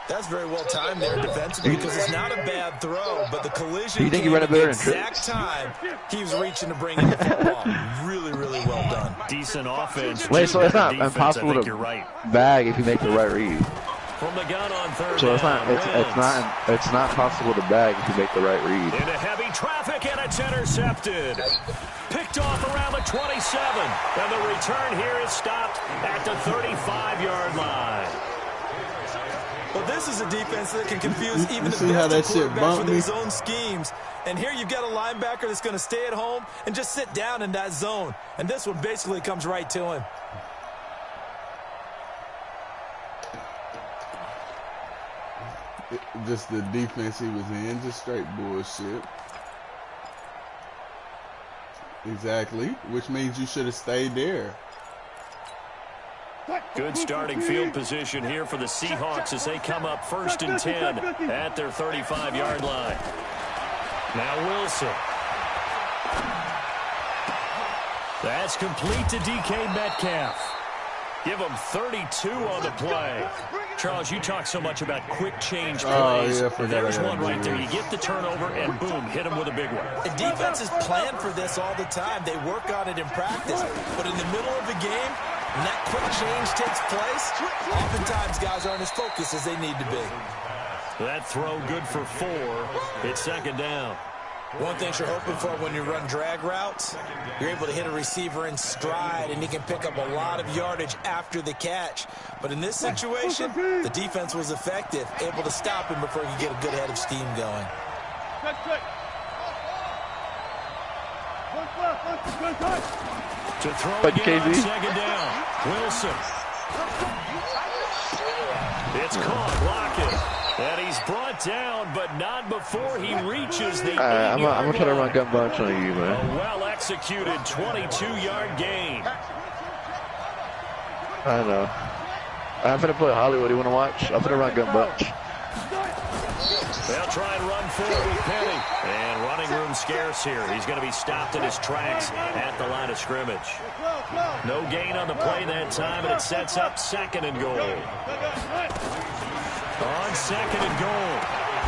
That's very well timed there defensively because it's not a bad throw, but the collision you think you run it better in exact time he was reaching to bring in the football. Really, really well done. Decent offense. Wait, so it's not impossible to bag if you make the right read. From the gun on third so down. It's not possible to bag if you make the right read. Into heavy traffic and it's intercepted. Picked off around the 27. And the return here is stopped at the 35-yard line. Well, this is a defense that can confuse even the best quarterbacks with his own schemes. And here you've got a linebacker that's going to stay at home and just sit down in that zone. And this one basically comes right to him. Just the defense he was in, just straight bullshit. Exactly, which means you should have stayed there. Good starting field position here for the Seahawks as they come up 1st and 10 at their 35-yard line. Now Wilson. That's complete to DK Metcalf. Give him 32 on the play. Charles, you talk so much about quick change plays. Yeah, there's one right there. You get the turnover and boom, hit him with a big one. The defenses plan for this all the time. They work on it in practice. But in the middle of the game, when that quick change takes place, oftentimes guys aren't as focused as they need to be. That throw good for 4. It's second down. One thing you're hoping for when you run drag routes, you're able to hit a receiver in stride, and he can pick up a lot of yardage after the catch. But in this situation, the defense was effective, able to stop him before he could get a good head of steam going. To throw again on second down. Wilson. It's caught, blocking. And he's brought down, but not before he reaches the 8-yard line. I'm going to try to run gun bunch on you, man. A well-executed 22-yard gain. I know. I'm going to play Hollywood. You want to watch? I'm going to run gun bunch. They'll try and run forward with Penny. And running room scarce here. He's going to be stopped in his tracks at the line of scrimmage. No gain on the play that time, and it sets up 2nd and goal. On 2nd and goal,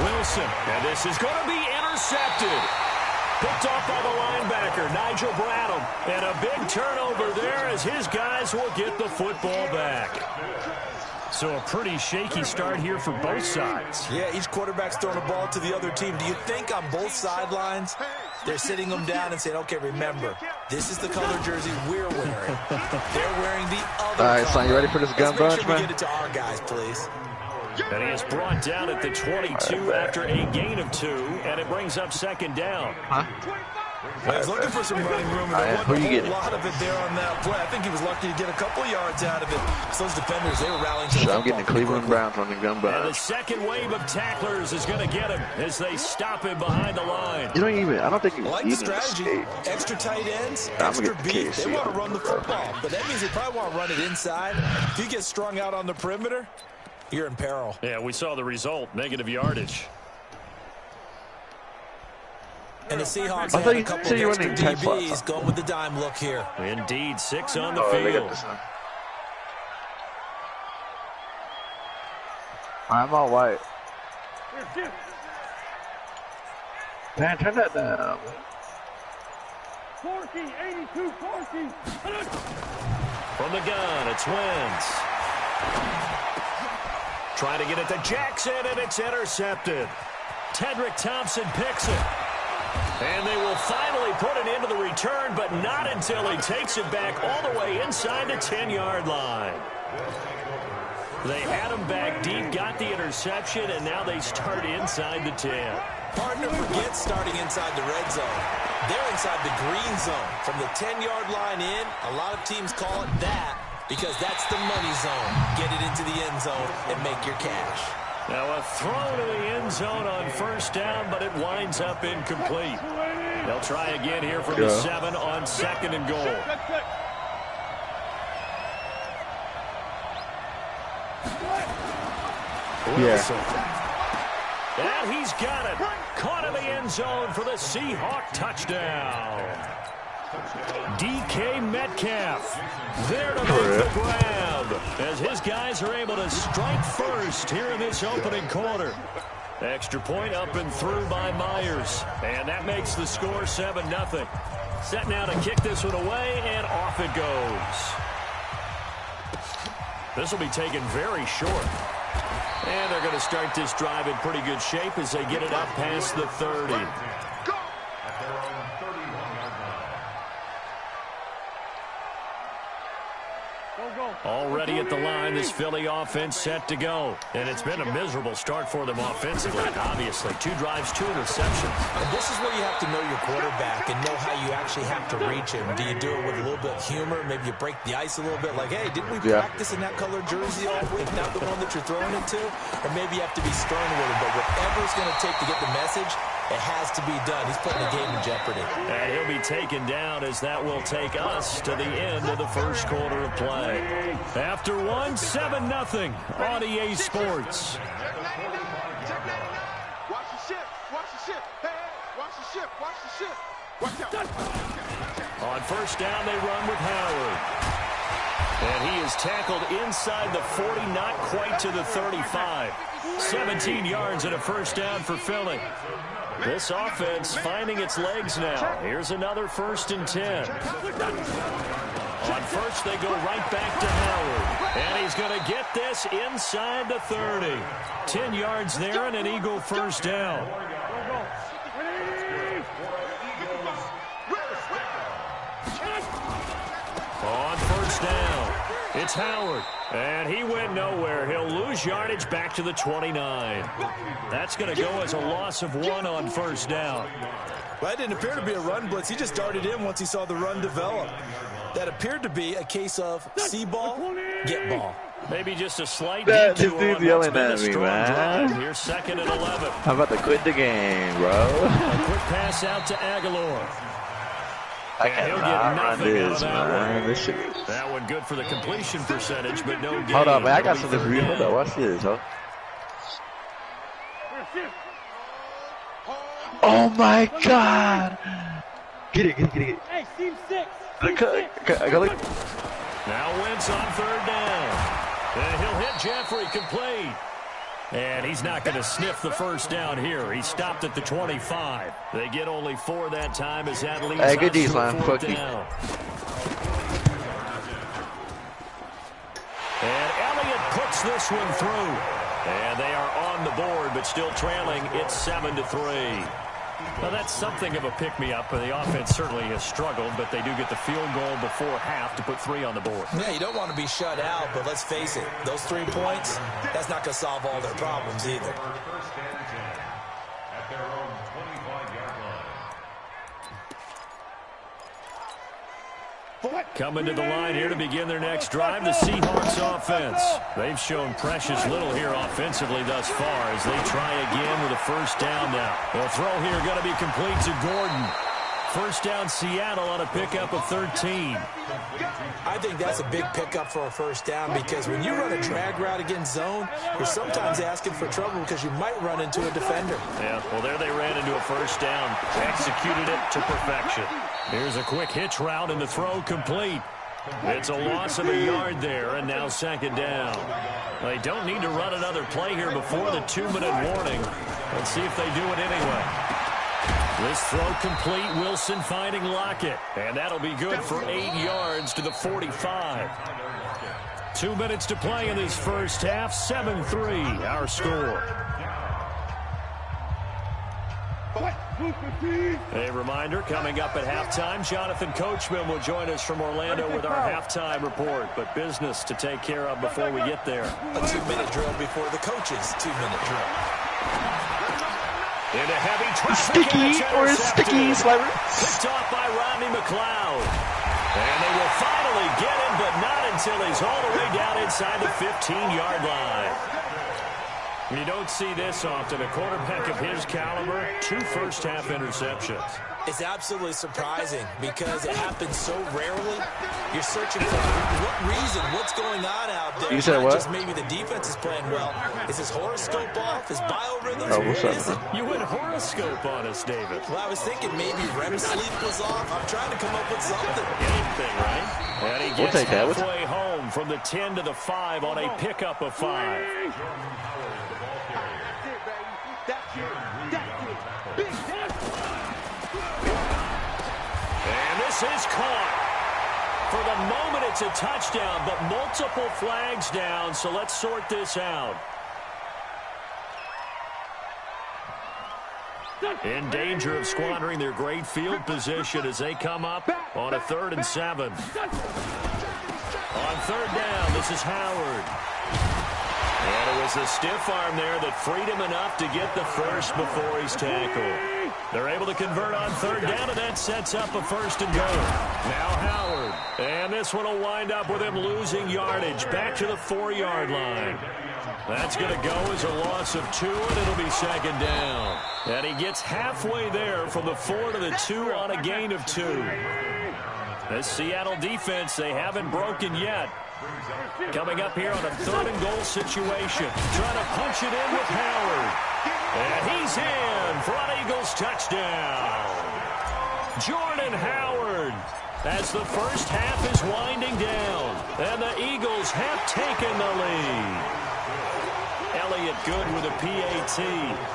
Wilson. And this is going to be intercepted. Picked off by the linebacker, Nigel Bradham. And a big turnover there as his guys will get the football back. So a pretty shaky start here for both sides. Yeah, each quarterback's throwing a ball to the other team. Do you think on both sidelines they're sitting them down and saying, okay, remember, this is the color jersey we're wearing. They're wearing the other color. All right, son, you ready for this gun bunch, man? Get it to our guys, please. And he is brought down at the 22 after a gain of 2, and it brings up 2nd down. Huh? Well, he's looking for some running room, and there wasn't a lot of it there on that play. I think he was lucky to get a couple yards out of it. So those defenders, they were rallying to the I'm getting the Cleveland Browns running gun bunch. And the second wave of tacklers is going to get him as they stop him behind the line. You don't even, I don't think you like the strategy. Extra tight ends, extra beat. They want to run the football, but that means they probably want to run it inside. If you get strung out on the perimeter, you're in peril. Yeah, we saw the result, negative yardage. And the Seahawks had a couple of extra DBs going with the dime look here. Indeed, 6 on the field. I'm all white. Man, turn that down. 82, 14. From the gun, it's Wentz. Trying to get it to Jackson, and it's intercepted. Tedrick Thompson picks it. And they will finally put it into the return, but not until he takes it back all the way inside the 10-yard line. They had him back deep, got the interception, and now they start inside the 10. Partner forgets starting inside the red zone. They're inside the green zone. From the 10-yard line in, a lot of teams call it that because that's the money zone. Get it into the end zone and make your cash. Now a throw to the end zone on first down, but it winds up incomplete. They'll try again here from the 7 on 2nd and goal. Wilson. And he's got it. Caught in the end zone for the Seahawk touchdown. DK Metcalf there to make the grab as his guys are able to strike first here in this opening quarter. Extra point up and through by Myers. And that makes the score 7-0. Set now to kick this one away, and off it goes. This will be taken very short. And they're going to start this drive in pretty good shape as they get it up past the 30. Already at the line, this Philly offense set to go. And it's been a miserable start for them offensively, obviously. 2 drives, 2 interceptions. And this is where you have to know your quarterback and know how you actually have to reach him. Do you do it with a little bit of humor? Maybe you break the ice a little bit like, hey, didn't we practice in that colored jersey all week, not the one that you're throwing it to? Or maybe you have to be stern with him. But whatever it's going to take to get the message, it has to be done. He's putting the game in jeopardy. And he'll be taken down as that will take us to the end of the first quarter of play. After 1, 7-0 on EA Sports. Watch the ship. Watch the ship. Hey, watch the ship. Watch the ship. Watch out. On first down, they run with Howard. And he is tackled inside the 40, not quite to the 35. 17 yards and a first down for Philly. This offense finding its legs now. Here's another 1st and 10. On first, they go right back to Howard. And he's going to get this inside the 30. 10 yards there and an Eagle first down. On first down, it's Howard. And he went nowhere. He'll lose yardage back to the 29. That's going to go as a loss of 1 on first down. Well, that didn't appear to be a run blitz. He just darted in once he saw the run develop. That appeared to be a case of see ball, get ball. Maybe just a slight This detour dude's on yelling what's been at a me, strong man. drive. Here's 2nd and 11. I'm about to quit the game, bro. A quick pass out to Aguilar. I cannot run this, man. This shit is... That one good for the completion percentage, but no gain. Hold on, man. I got something for you. Hold on. Watch this, huh? Oh, my God. Get it. Hey, team 6. Now Wentz on 3rd down. And he'll hit Jeffrey complete. And he's not going to sniff the first down here. He stopped at the 25. They get only 4 that time as that leads us good to defense, 4th down. And Elliott puts this one through. And they are on the board, but still trailing. It's 7-3. Well, that's something of a pick-me-up. The offense certainly has struggled, but they do get the field goal before half to put 3 on the board. Yeah, you don't want to be shut out, but let's face it, those 3 points, that's not going to solve all their problems either. At their own 25-yard line. Coming to the line here to begin their next drive, the Seahawks offense. They've shown precious little here offensively thus far as they try again with a first down now. The throw here going to be complete to Gordon. First down Seattle on a pickup of 13. I think that's a big pickup for a first down because when you run a drag route against zone, you're sometimes asking for trouble because you might run into a defender. Yeah, well, there they ran into a first down. Executed it to perfection. Here's a quick hitch route and the throw complete. It's a loss of a yard there, and now 2nd down. They don't need to run another play here before the 2-minute warning. Let's see if they do it anyway. This throw complete, Wilson finding Lockett. And that'll be good for 8 yards to the 45. 2 minutes to play in this first half. 7-3, our score. A reminder, coming up at halftime, Jonathan Coachman will join us from Orlando with our halftime report. But business to take care of before we get there. A 2-minute drill before the coach's 2-minute drill. Into heavy traffic. Sticky or sticky slider. Picked off by Rodney McLeod. And they will finally get him, but not until he's all the way down inside the 15-yard line. You don't see this often. A quarterback of his caliber, 2 first-half interceptions. It's absolutely surprising because it happens so rarely. You're searching for what reason, what's going on out there. You said what? Just maybe the defense is playing well. Is his horoscope off? His biorhythms? Oh, what's What up, is it? You went horoscope on us, David. Well, I was thinking maybe REM sleep was off. I'm trying to come up with something. Anything, right? And he We'll gets take that. halfway home from the 10 to the 5 on a pickup of 5. And this is caught. For the moment, it's a touchdown, but multiple flags down, so let's sort this out. In danger of squandering their great field position as they come up on a 3rd and 7. On 3rd down, this is Howard. And it was a stiff arm there that freed him enough to get the first before he's tackled. They're able to convert on 3rd down, and that sets up a 1st and goal. Now Howard. And this one will wind up with him losing yardage back to the 4-yard line. That's going to go as a loss of 2, and it'll be 2nd down. And he gets halfway there from the 4 to the 2 on a gain of 2. This Seattle defense, they haven't broken yet. Coming up here on a 3rd and goal situation. Trying to punch it in with Howard. And he's in for an Eagles touchdown. Jordan Howard, as the first half is winding down. And the Eagles have taken the lead. Elliott good with a PAT.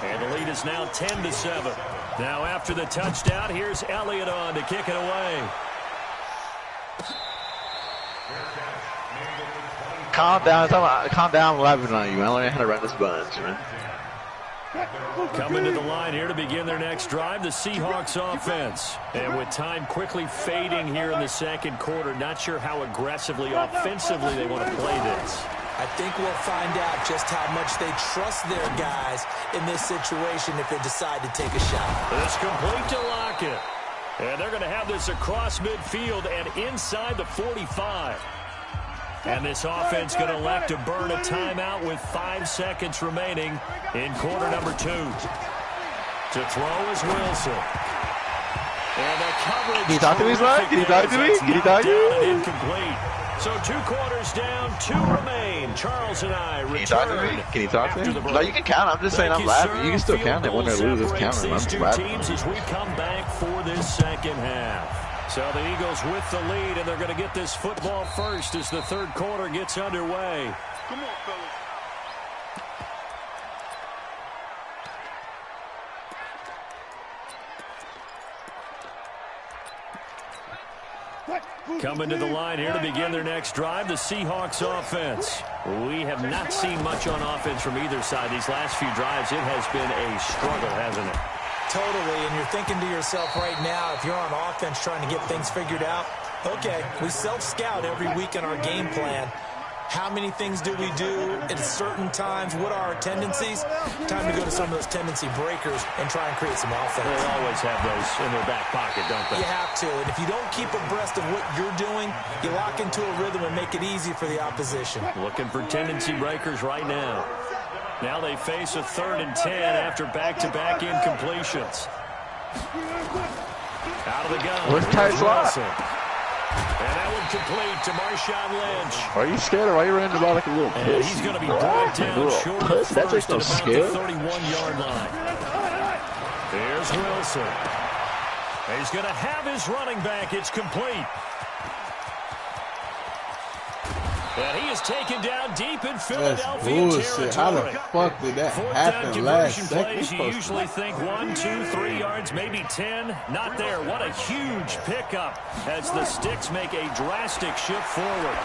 And the lead is now 10-7. Now after the touchdown, here's Elliott on to kick it away. Calm down. Calm down. I'm laughing on you. I learned how to run this bunch, man. Coming to the line here to begin their next drive, the Seahawks offense. And with time quickly fading here in the 2nd quarter, not sure how aggressively, offensively they want to play this. I think we'll find out just how much they trust their guys in this situation if they decide to take a shot. It's complete to Lockett. And they're going to have this across midfield and inside the 45. And this offense going to elect to burn a timeout with 5 seconds remaining in quarter number 2. To throw is Wilson. And the coverage. Can you talk to me, Slide? Can you talk to me? Can you talk to me? Incomplete. So 2 quarters down, 2 remain. Charles and I return. Can you talk to me? Can you talk to me? No, you can count. I'm just saying I'm laughing. You can still count it. Win or lose, it's counting. I'm just laughing. Teams as we come back for this 2nd half. So the Eagles with the lead, and they're going to get this football first as the 3rd quarter gets underway. Come on, fellas. Coming to the line here to begin their next drive, the Seahawks offense. We have not seen much on offense from either side. These last few drives, it has been a struggle, hasn't it? Totally, and you're thinking to yourself right now, if you're on offense trying to get things figured out, okay, we self-scout every week in our game plan. How many things do we do at certain times? What are our tendencies? Time to go to some of those tendency breakers and try and create some offense. They always have those in their back pocket, don't they? You have to, and if you don't keep abreast of what you're doing, you lock into a rhythm and make it easy for the opposition. Looking for tendency breakers right now. Now they face a 3rd and 10 after back-to-back incompletions. Out of the gun. Where's Ty Slot? And that one complete to Marshawn Lynch. Are you scared or why are you running about like a little pussy? And he's going to be brought down short of That's first no at about skill. the 31-yard line. Here's Wilson. He's going to have his running back. It's complete. And he is taken down deep in Philadelphia territory. How the fuck did that happen last second? You usually think 1, 2, 3 yards, maybe 10. Not there. What a huge pickup as the Sticks make a drastic shift forward.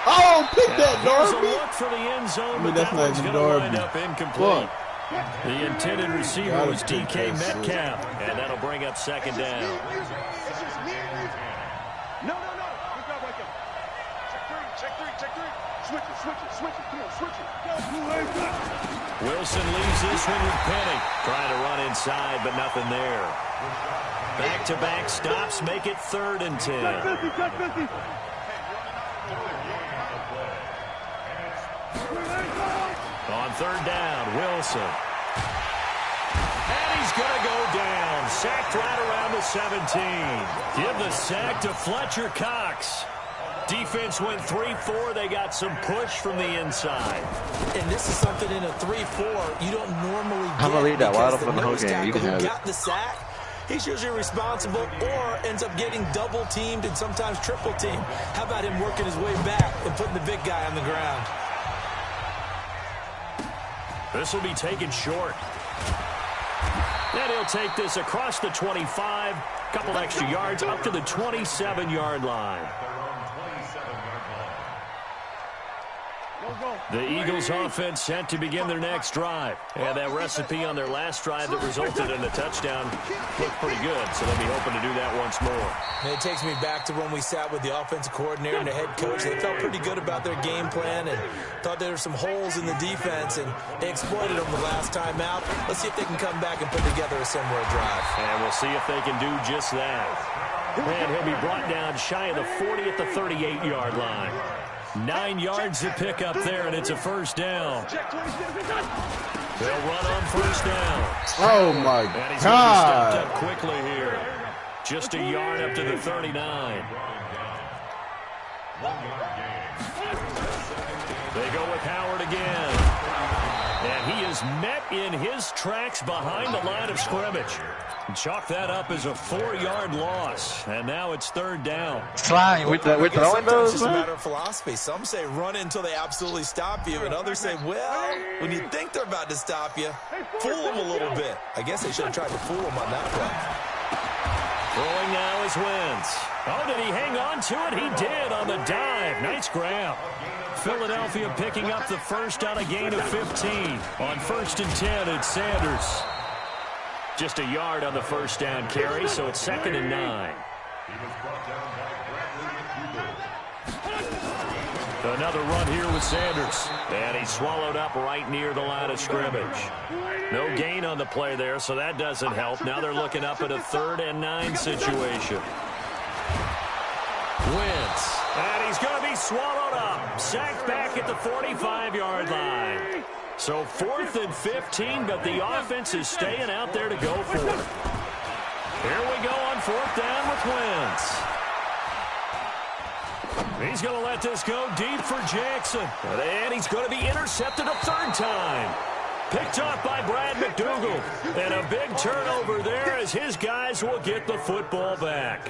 Oh, pick that, Here's a Darby. look for the end zone, I mean, but that's that not one's even going to wind Darby. up incomplete. The intended receiver was DK Metcalf, and that'll bring up second down. No. Good job right there. Check three. Switch it. Come on, switch it. Wilson leaves this one with Penny. Trying to run inside, but nothing there. Back-to-back stops make it 3rd and 10. Check 50. On 3rd down, Wilson. And he's going to go down. Sacked right around the 17. Give the sack to Fletcher Cox. Defense went 3-4. They got some push from the inside. And this is something in a 3-4 you don't normally get. I'm going to leave that wide open the the whole nose game. You tackle can have who it. got the sack, he's usually responsible or ends up getting double-teamed and sometimes triple-teamed. How about him working his way back and putting the big guy on the ground? This will be taken short. And he'll take this across the 25. Couple extra yards up to the 27-yard line. The Eagles offense set to begin their next drive. And that recipe on their last drive that resulted in a touchdown looked pretty good. So they'll be hoping to do that once more. And it takes me back to when we sat with the offensive coordinator and the head coach. They felt pretty good about their game plan and thought there were some holes in the defense, and they exploited them the last time out. Let's see if they can come back and put together a similar drive. And we'll see if they can do just that. And he'll be brought down shy of the 40 at the 38-yard line. 9 yards to pick up there, and it's a 1st down. They'll run on 1st down. Oh, my and he's God. stepped up quickly here. Just a yard up to the 39. They go with Howard again. And he is met in his tracks behind the line of scrimmage. Chalk that up as a 4-yard loss. And now it's 3rd down. With throwing those, It's just a matter of philosophy. Some say run until they absolutely stop you, and others say, well, when you think they're about to stop you, fool them a little bit. I guess they should have tried to fool them on that play. Throwing now is Wentz. Oh, did he hang on to it? He did on the dive. Nice grab. Philadelphia picking up the first on a gain of 15. On 1st and 10, it's Sanders. Just a yard on the 1st down carry, so it's 2nd and 9. Another run here with Sanders. And he's swallowed up right near the line of scrimmage. No gain on the play there, so that doesn't help. Now they're looking up at a 3rd and 9 situation. Wentz. And he's going to be swallowed up. Sacked back at the 45-yard line. So 4th and 15, but the offense is staying out there to go for it. Here we go on 4th down with Wentz. He's going to let this go deep for Jackson. And he's going to be intercepted a 3rd time. Picked off by Brad McDougal. And a big turnover there as his guys will get the football back.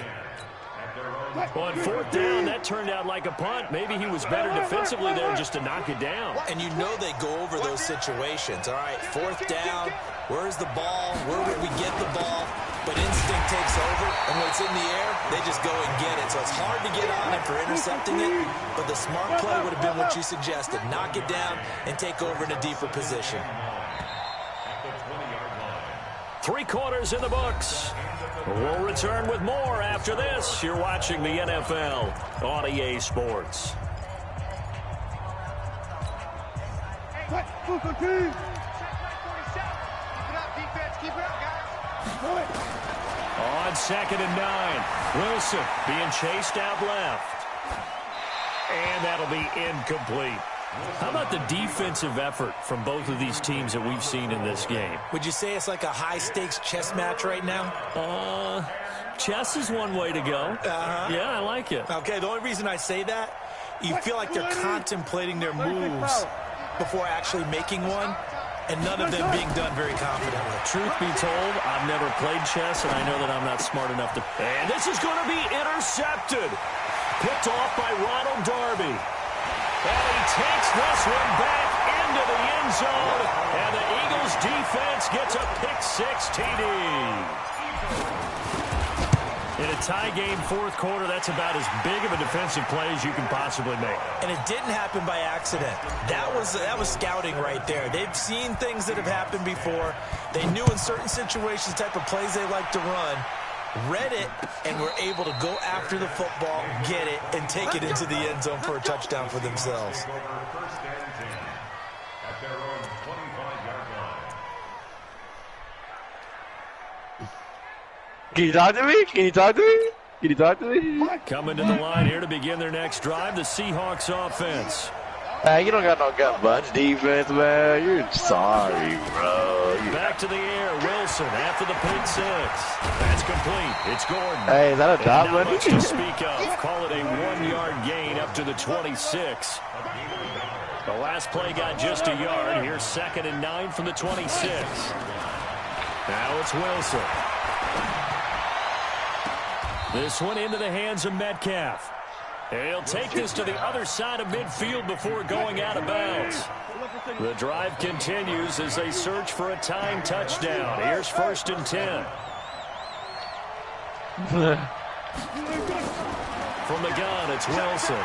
On 4th down, that turned out like a punt. Maybe he was better defensively there just to knock it down. And you know they go over those situations. All right, 4th down, where's the ball? Where would we get the ball? But instinct takes over, and when it's in the air, they just go and get it. So it's hard to get on it for intercepting it, but the smart play would have been what you suggested. Knock it down and take over in a deeper position. 3 quarters in the books. We'll return with more after this. You're watching the NFL on EA Sports. On 2nd and 9, Wilson being chased out left. And that'll be incomplete. How about the defensive effort from both of these teams that we've seen in this game? Would you say it's like a high-stakes chess match right now? Chess is one way to go. Yeah, I like it. Okay, the only reason I say that, you feel like they're contemplating their moves before actually making one, and none of them being done very confidently. Truth be told, I've never played chess, and I know that I'm not smart enough to... And this is going to be intercepted. Picked off by Ronald Darby. And he takes this one back into the end zone. And the Eagles defense gets a pick-6 TD. In a tie game fourth quarter, that's about as big of a defensive play as you can possibly make. And it didn't happen by accident. That was scouting right there. They've seen things that have happened before. They knew in certain situations the type of plays they like to run, read it, and were able to go after the football, get it, and take it into the end zone for a touchdown for themselves. First and 10 at their own 25-yard line. Can you talk to me? Can you talk to me? Can you talk to me? Coming to the line here to begin their next drive, the Seahawks offense. Hey, you don't got no gut bunch defense, man. You're sorry, bro. Back to the air, Wilson after the pick six. That's complete. It's Gordon. Hey, is that a dot not bunny? much to speak of. Call it a 1-yard gain up to the 26. The last play got just a yard. Here's 2nd and 9 from the 26. Now it's Wilson. This one into the hands of Metcalf. He'll take this to the other side of midfield before going out of bounds. The drive continues as they search for a tying touchdown. Here's 1st and 10. From the gun, it's Wilson.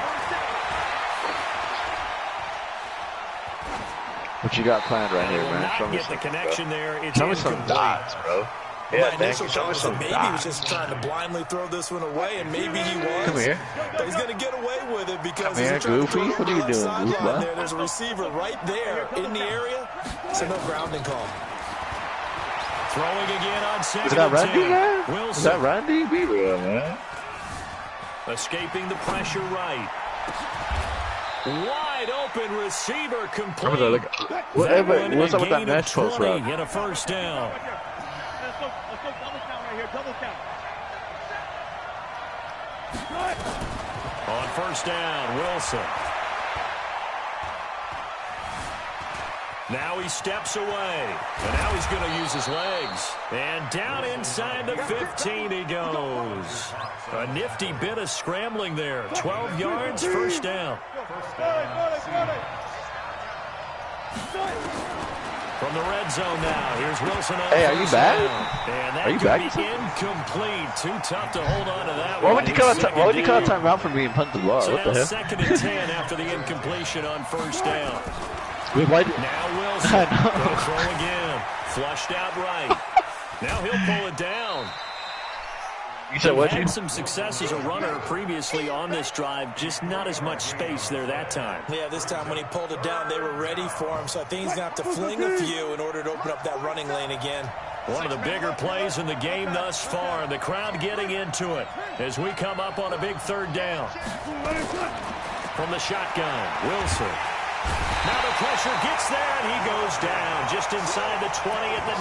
What you got planned right here, man? Not get the connection there. It's show me some dots, bro. Yeah, my initial thought was that maybe he was just trying to blindly throw this one away, and maybe he was. Come here. But he's going to get away with it because he's Goofy. What are you doing, Goofy? There's a receiver right there in the area, so no grounding call. Throwing again on 2nd. Is that Randy, man? Wilson. Is that Randy? Be real, man. Escaping the pressure right. Wide open receiver complete. What's up with that match post route? Get a 1st down. Let's go double count right here, double count. On 1st down, Wilson. Now he steps away, and now he's going to use his legs. And down inside the 15 he goes. A nifty bit of scrambling there. 12 yards, 1st down. From the red zone now, here's Wilson on Hey, are you back? And that Are you could back? be incomplete. Too tough to hold on to that Why one. would you call a timeout for being punted the ball? So What the now hell? 2nd and 10 after the incompletion on 1st down. Wait, why? Now Wilson going to throw again. Flushed out right. Now he'll pull it down. You said what? Had some success as a runner previously on this drive, just not as much space there that time. Yeah, this time when he pulled it down, they were ready for him, so I think he's going to have to fling a few in order to open up that running lane again. One of the bigger plays in the game thus far, and the crowd getting into it as we come up on a big 3rd down. From the shotgun, Wilson. Now the pressure gets there, and he goes down just inside the 20 at the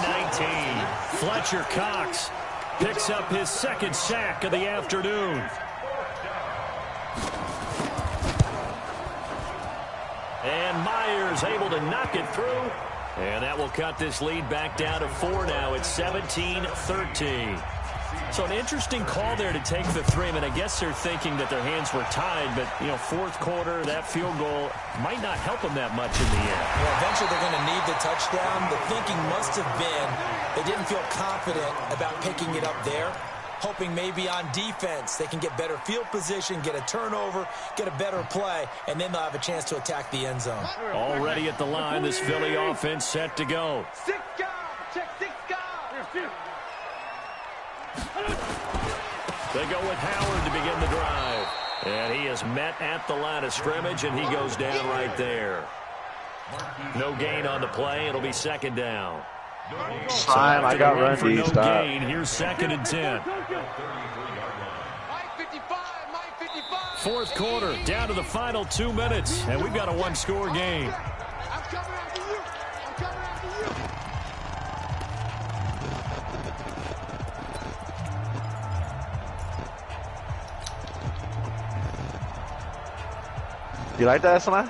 19. Fletcher Cox picks up his 2nd sack of the afternoon. And Myers able to knock it through. And that will cut this lead back down to 4 now. It's 17-13. So an interesting call there to take the 3. I mean, I guess they're thinking that their hands were tied, but, you know, 4th quarter, that field goal might not help them that much in the end. Well, eventually they're going to need the touchdown. The thinking must have been they didn't feel confident about picking it up there, hoping maybe on defense they can get better field position, get a turnover, get a better play, and then they'll have a chance to attack the end zone. Already at the line, this Philly offense set to go. 6 guys, check 6 guys. They go with Howard to begin the drive. And he is met at the line of scrimmage, and he goes down right there. No gain on the play. It'll be 2nd down. Time, I got run for no stop. gain. Here's 2nd and 10. 4th quarter, down to the final 2 minutes, and we've got a 1-score game. I'm coming after you. I'm coming after you. You like that, Sly?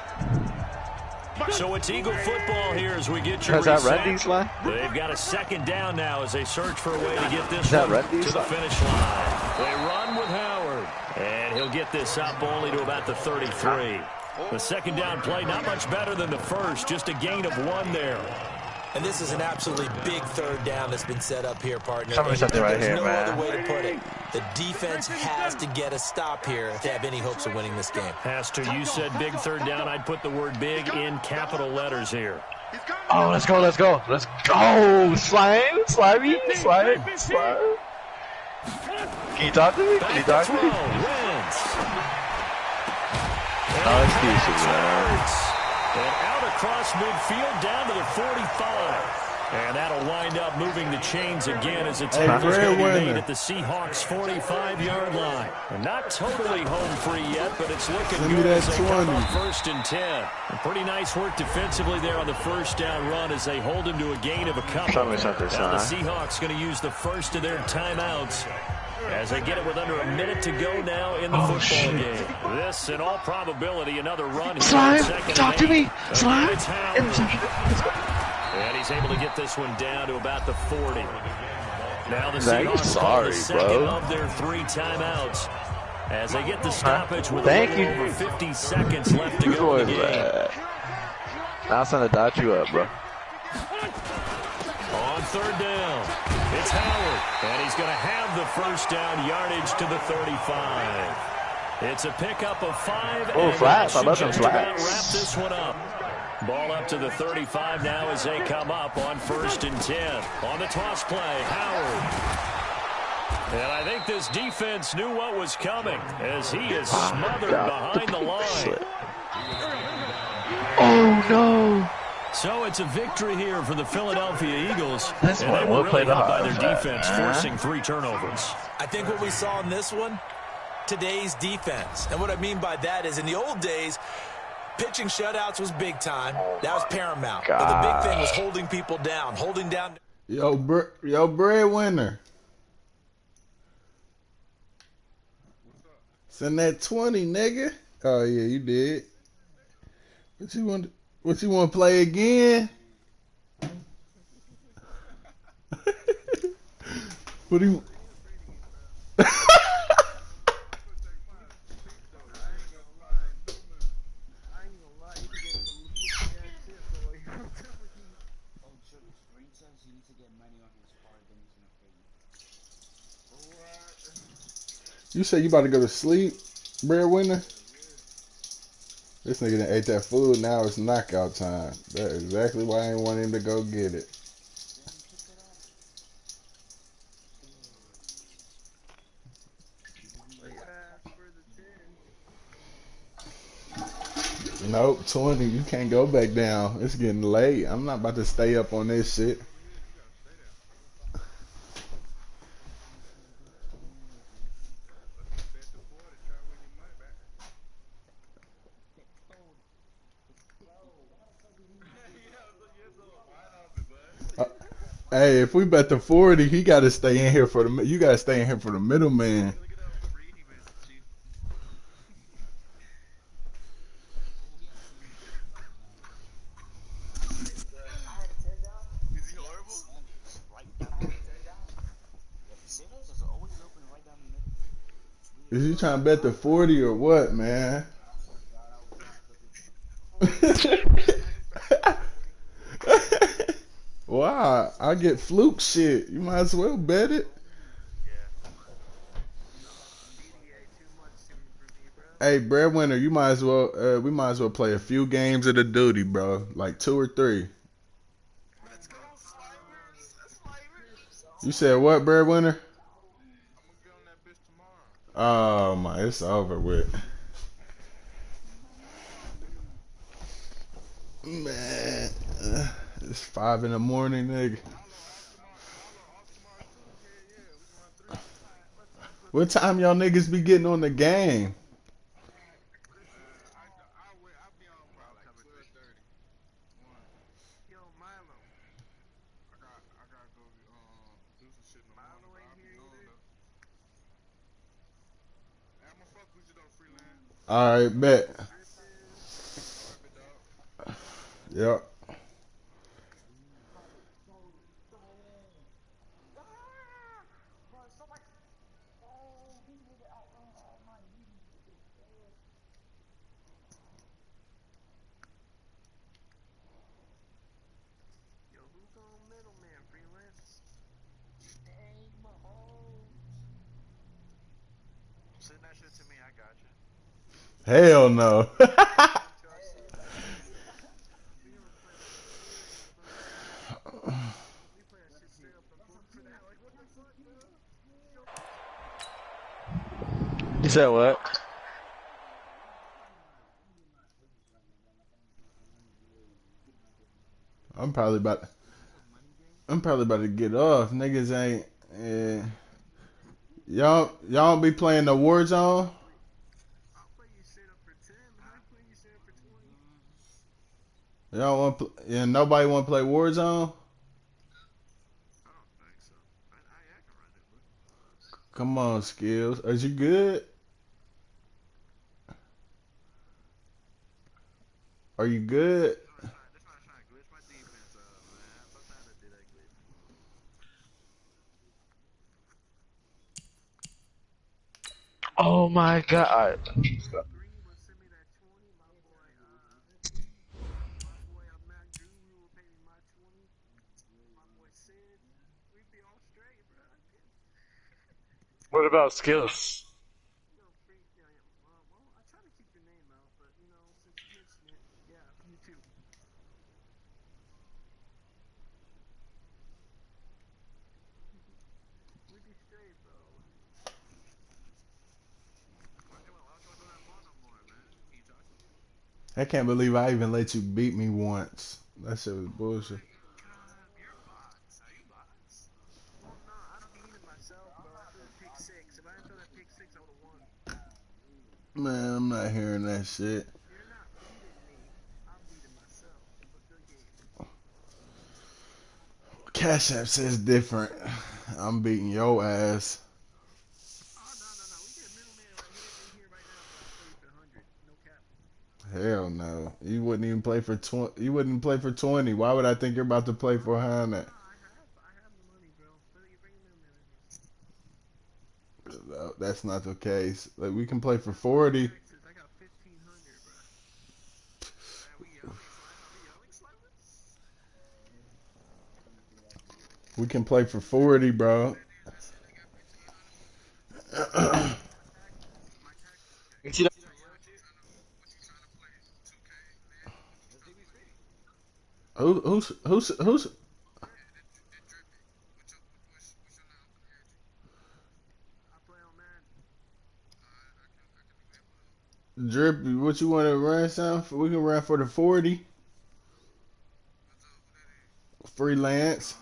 So it's Eagle football here as we get your Is that reset. Randy, Sly? They've got a 2nd down now as they search for a way to get this Is that one Randy, to the Sly? finish line. They run with Howard, and he'll get this up only to about the 33. The 2nd down play, not much better than the first, just a gain of 1 there. And this is an absolutely big third down that's been set up here, partner. Tell me something right here, There's no man. other way to put it. The defense has to get a stop here if they have any hopes of winning this game. Pastor, you said big third down. I'd put the word big in capital letters here. Oh, let's go, let's go. Let's go. Slime. Can you talk to me? Can you talk to me? Oh, it's decent, man. And out across midfield down to the 45. And that'll wind up moving the chains again as a tackle's going to be made at the Seahawks' 45-yard line. And not totally home free yet, but it's looking good as they come up 1st and 10. And pretty nice work defensively there on the first down run as they hold him to a gain of a couple. Tell me something, now the Seahawks going to use the first of their timeouts as they get it with under a minute to go now in the football game. This, in all probability, another run. Slime, talk to me. Slime. And he's able to get this one down to about the 40. Now the Seahawks call the second of their 3 timeouts as they get the stoppage with over 50 seconds left to go in the game. I was trying to dot you up, bro. On third down, it's Howard, and he's going to have the first down yardage to the 35. It's a pickup of 5. Oh, flats. I love them Wrap flats. this one up. Ball up to the 35 now as they come up on 1st and 10. On the toss play, Howard. And I think this defense knew what was coming as he is smothered behind the line. Oh, no. So it's a victory here for the Philadelphia Eagles. That's and why they we'll were play really the helped by their hard defense, forcing 3 turnovers. I think what we saw in this one, today's defense. And what I mean by that is in the old days, pitching shutouts was big time. That was paramount. But the big thing was holding people down, holding down. Yo, breadwinner. Send that 20, nigga. Oh yeah, you did. What you want to play again? What do you? You say you about to go to sleep, breadwinner? This nigga done ate that food. Now it's knockout time. That's exactly why I didn't want him to go get it. Nope, 20. You can't go back down. It's getting late. I'm not about to stay up on this shit. Hey, if we bet the 40, he got to stay in here for the. You got to stay in here for the middleman. Is you trying to bet the 40 or what, man? Wow, I get fluke shit. You might as well bet it. Hey, breadwinner, you might as well. We might as well play a few games of the duty, bro. Like 2 or 3. You said what, breadwinner? Oh my, it's over with. Man, it's 5 in the morning, nigga. What time y'all niggas be getting on the game? All right, bet. Yep. Hell no. You said what? I'm probably about. I'm probably about to get off. Niggas ain't. Y'all don't be playing the Warzone. Y'all want? Yeah, nobody want to play Warzone. Come on, Skills. Are you good? Are you good? Oh my God. What about skills? I can't believe I even let you beat me once. That shit was bullshit. Man, I'm not hearing that shit. Cash App says different. I'm beating your ass. Hell no. You wouldn't even play for 20. You wouldn't play for 20. Why would I think you're about to play for 100? No, that's not the case. Like we can play for 40. We can play for 40, bro. Who's Drippy? What you want to run some? We can run for the 40. Freelance.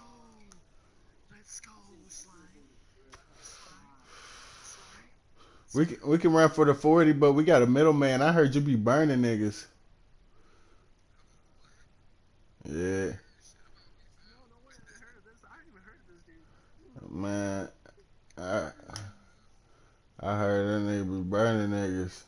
We can run for the 40, but we got a middleman. I heard you be burning niggas. Yeah. Man, I I heard that nigga be burning niggas.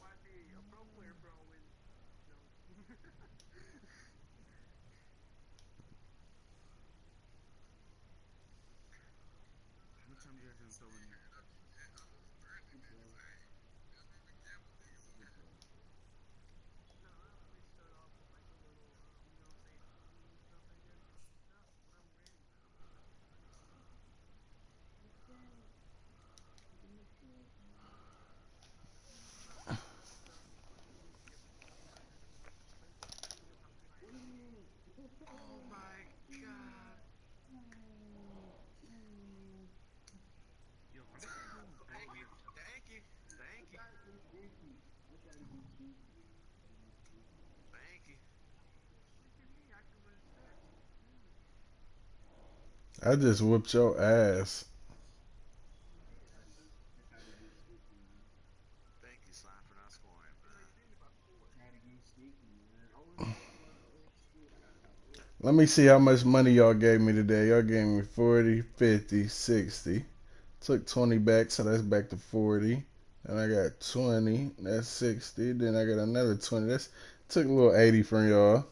I just whooped your ass. Let me see how much money y'all gave me today. Y'all gave me 40, 50, 60. Took 20 back, so that's back to 40. And I got 20, that's 60. Then I got another 20. That's took a little 80 from y'all.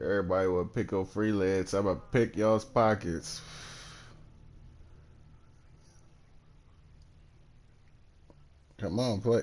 Everybody would pick up freelance. I'm gonna pick y'all's pockets. Come on, play.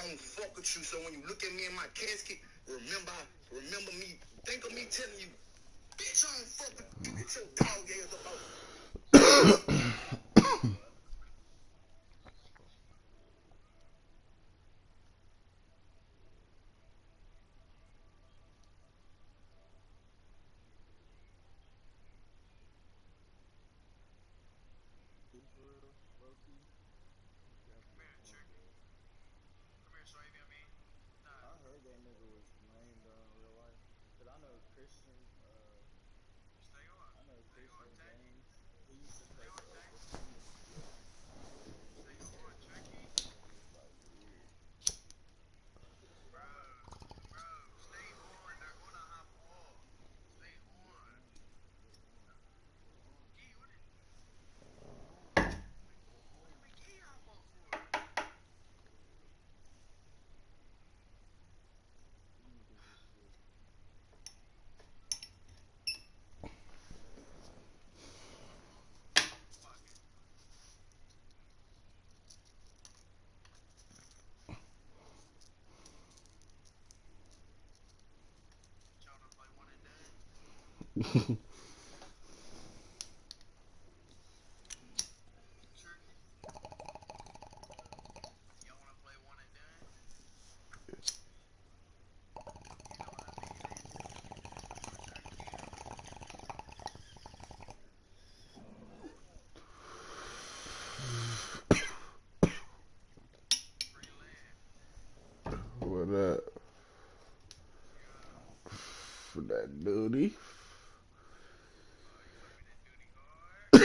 don't fuck with you. So when you look at me in my casket, remember me. Think of me telling you, bitch, I don't fuck with you. Get your dog ass up out. I heard that nigga was lame though in real life. Cause I know Christian, James. He used to play for the Phoenix. Yeah. He said that nigga was like weird.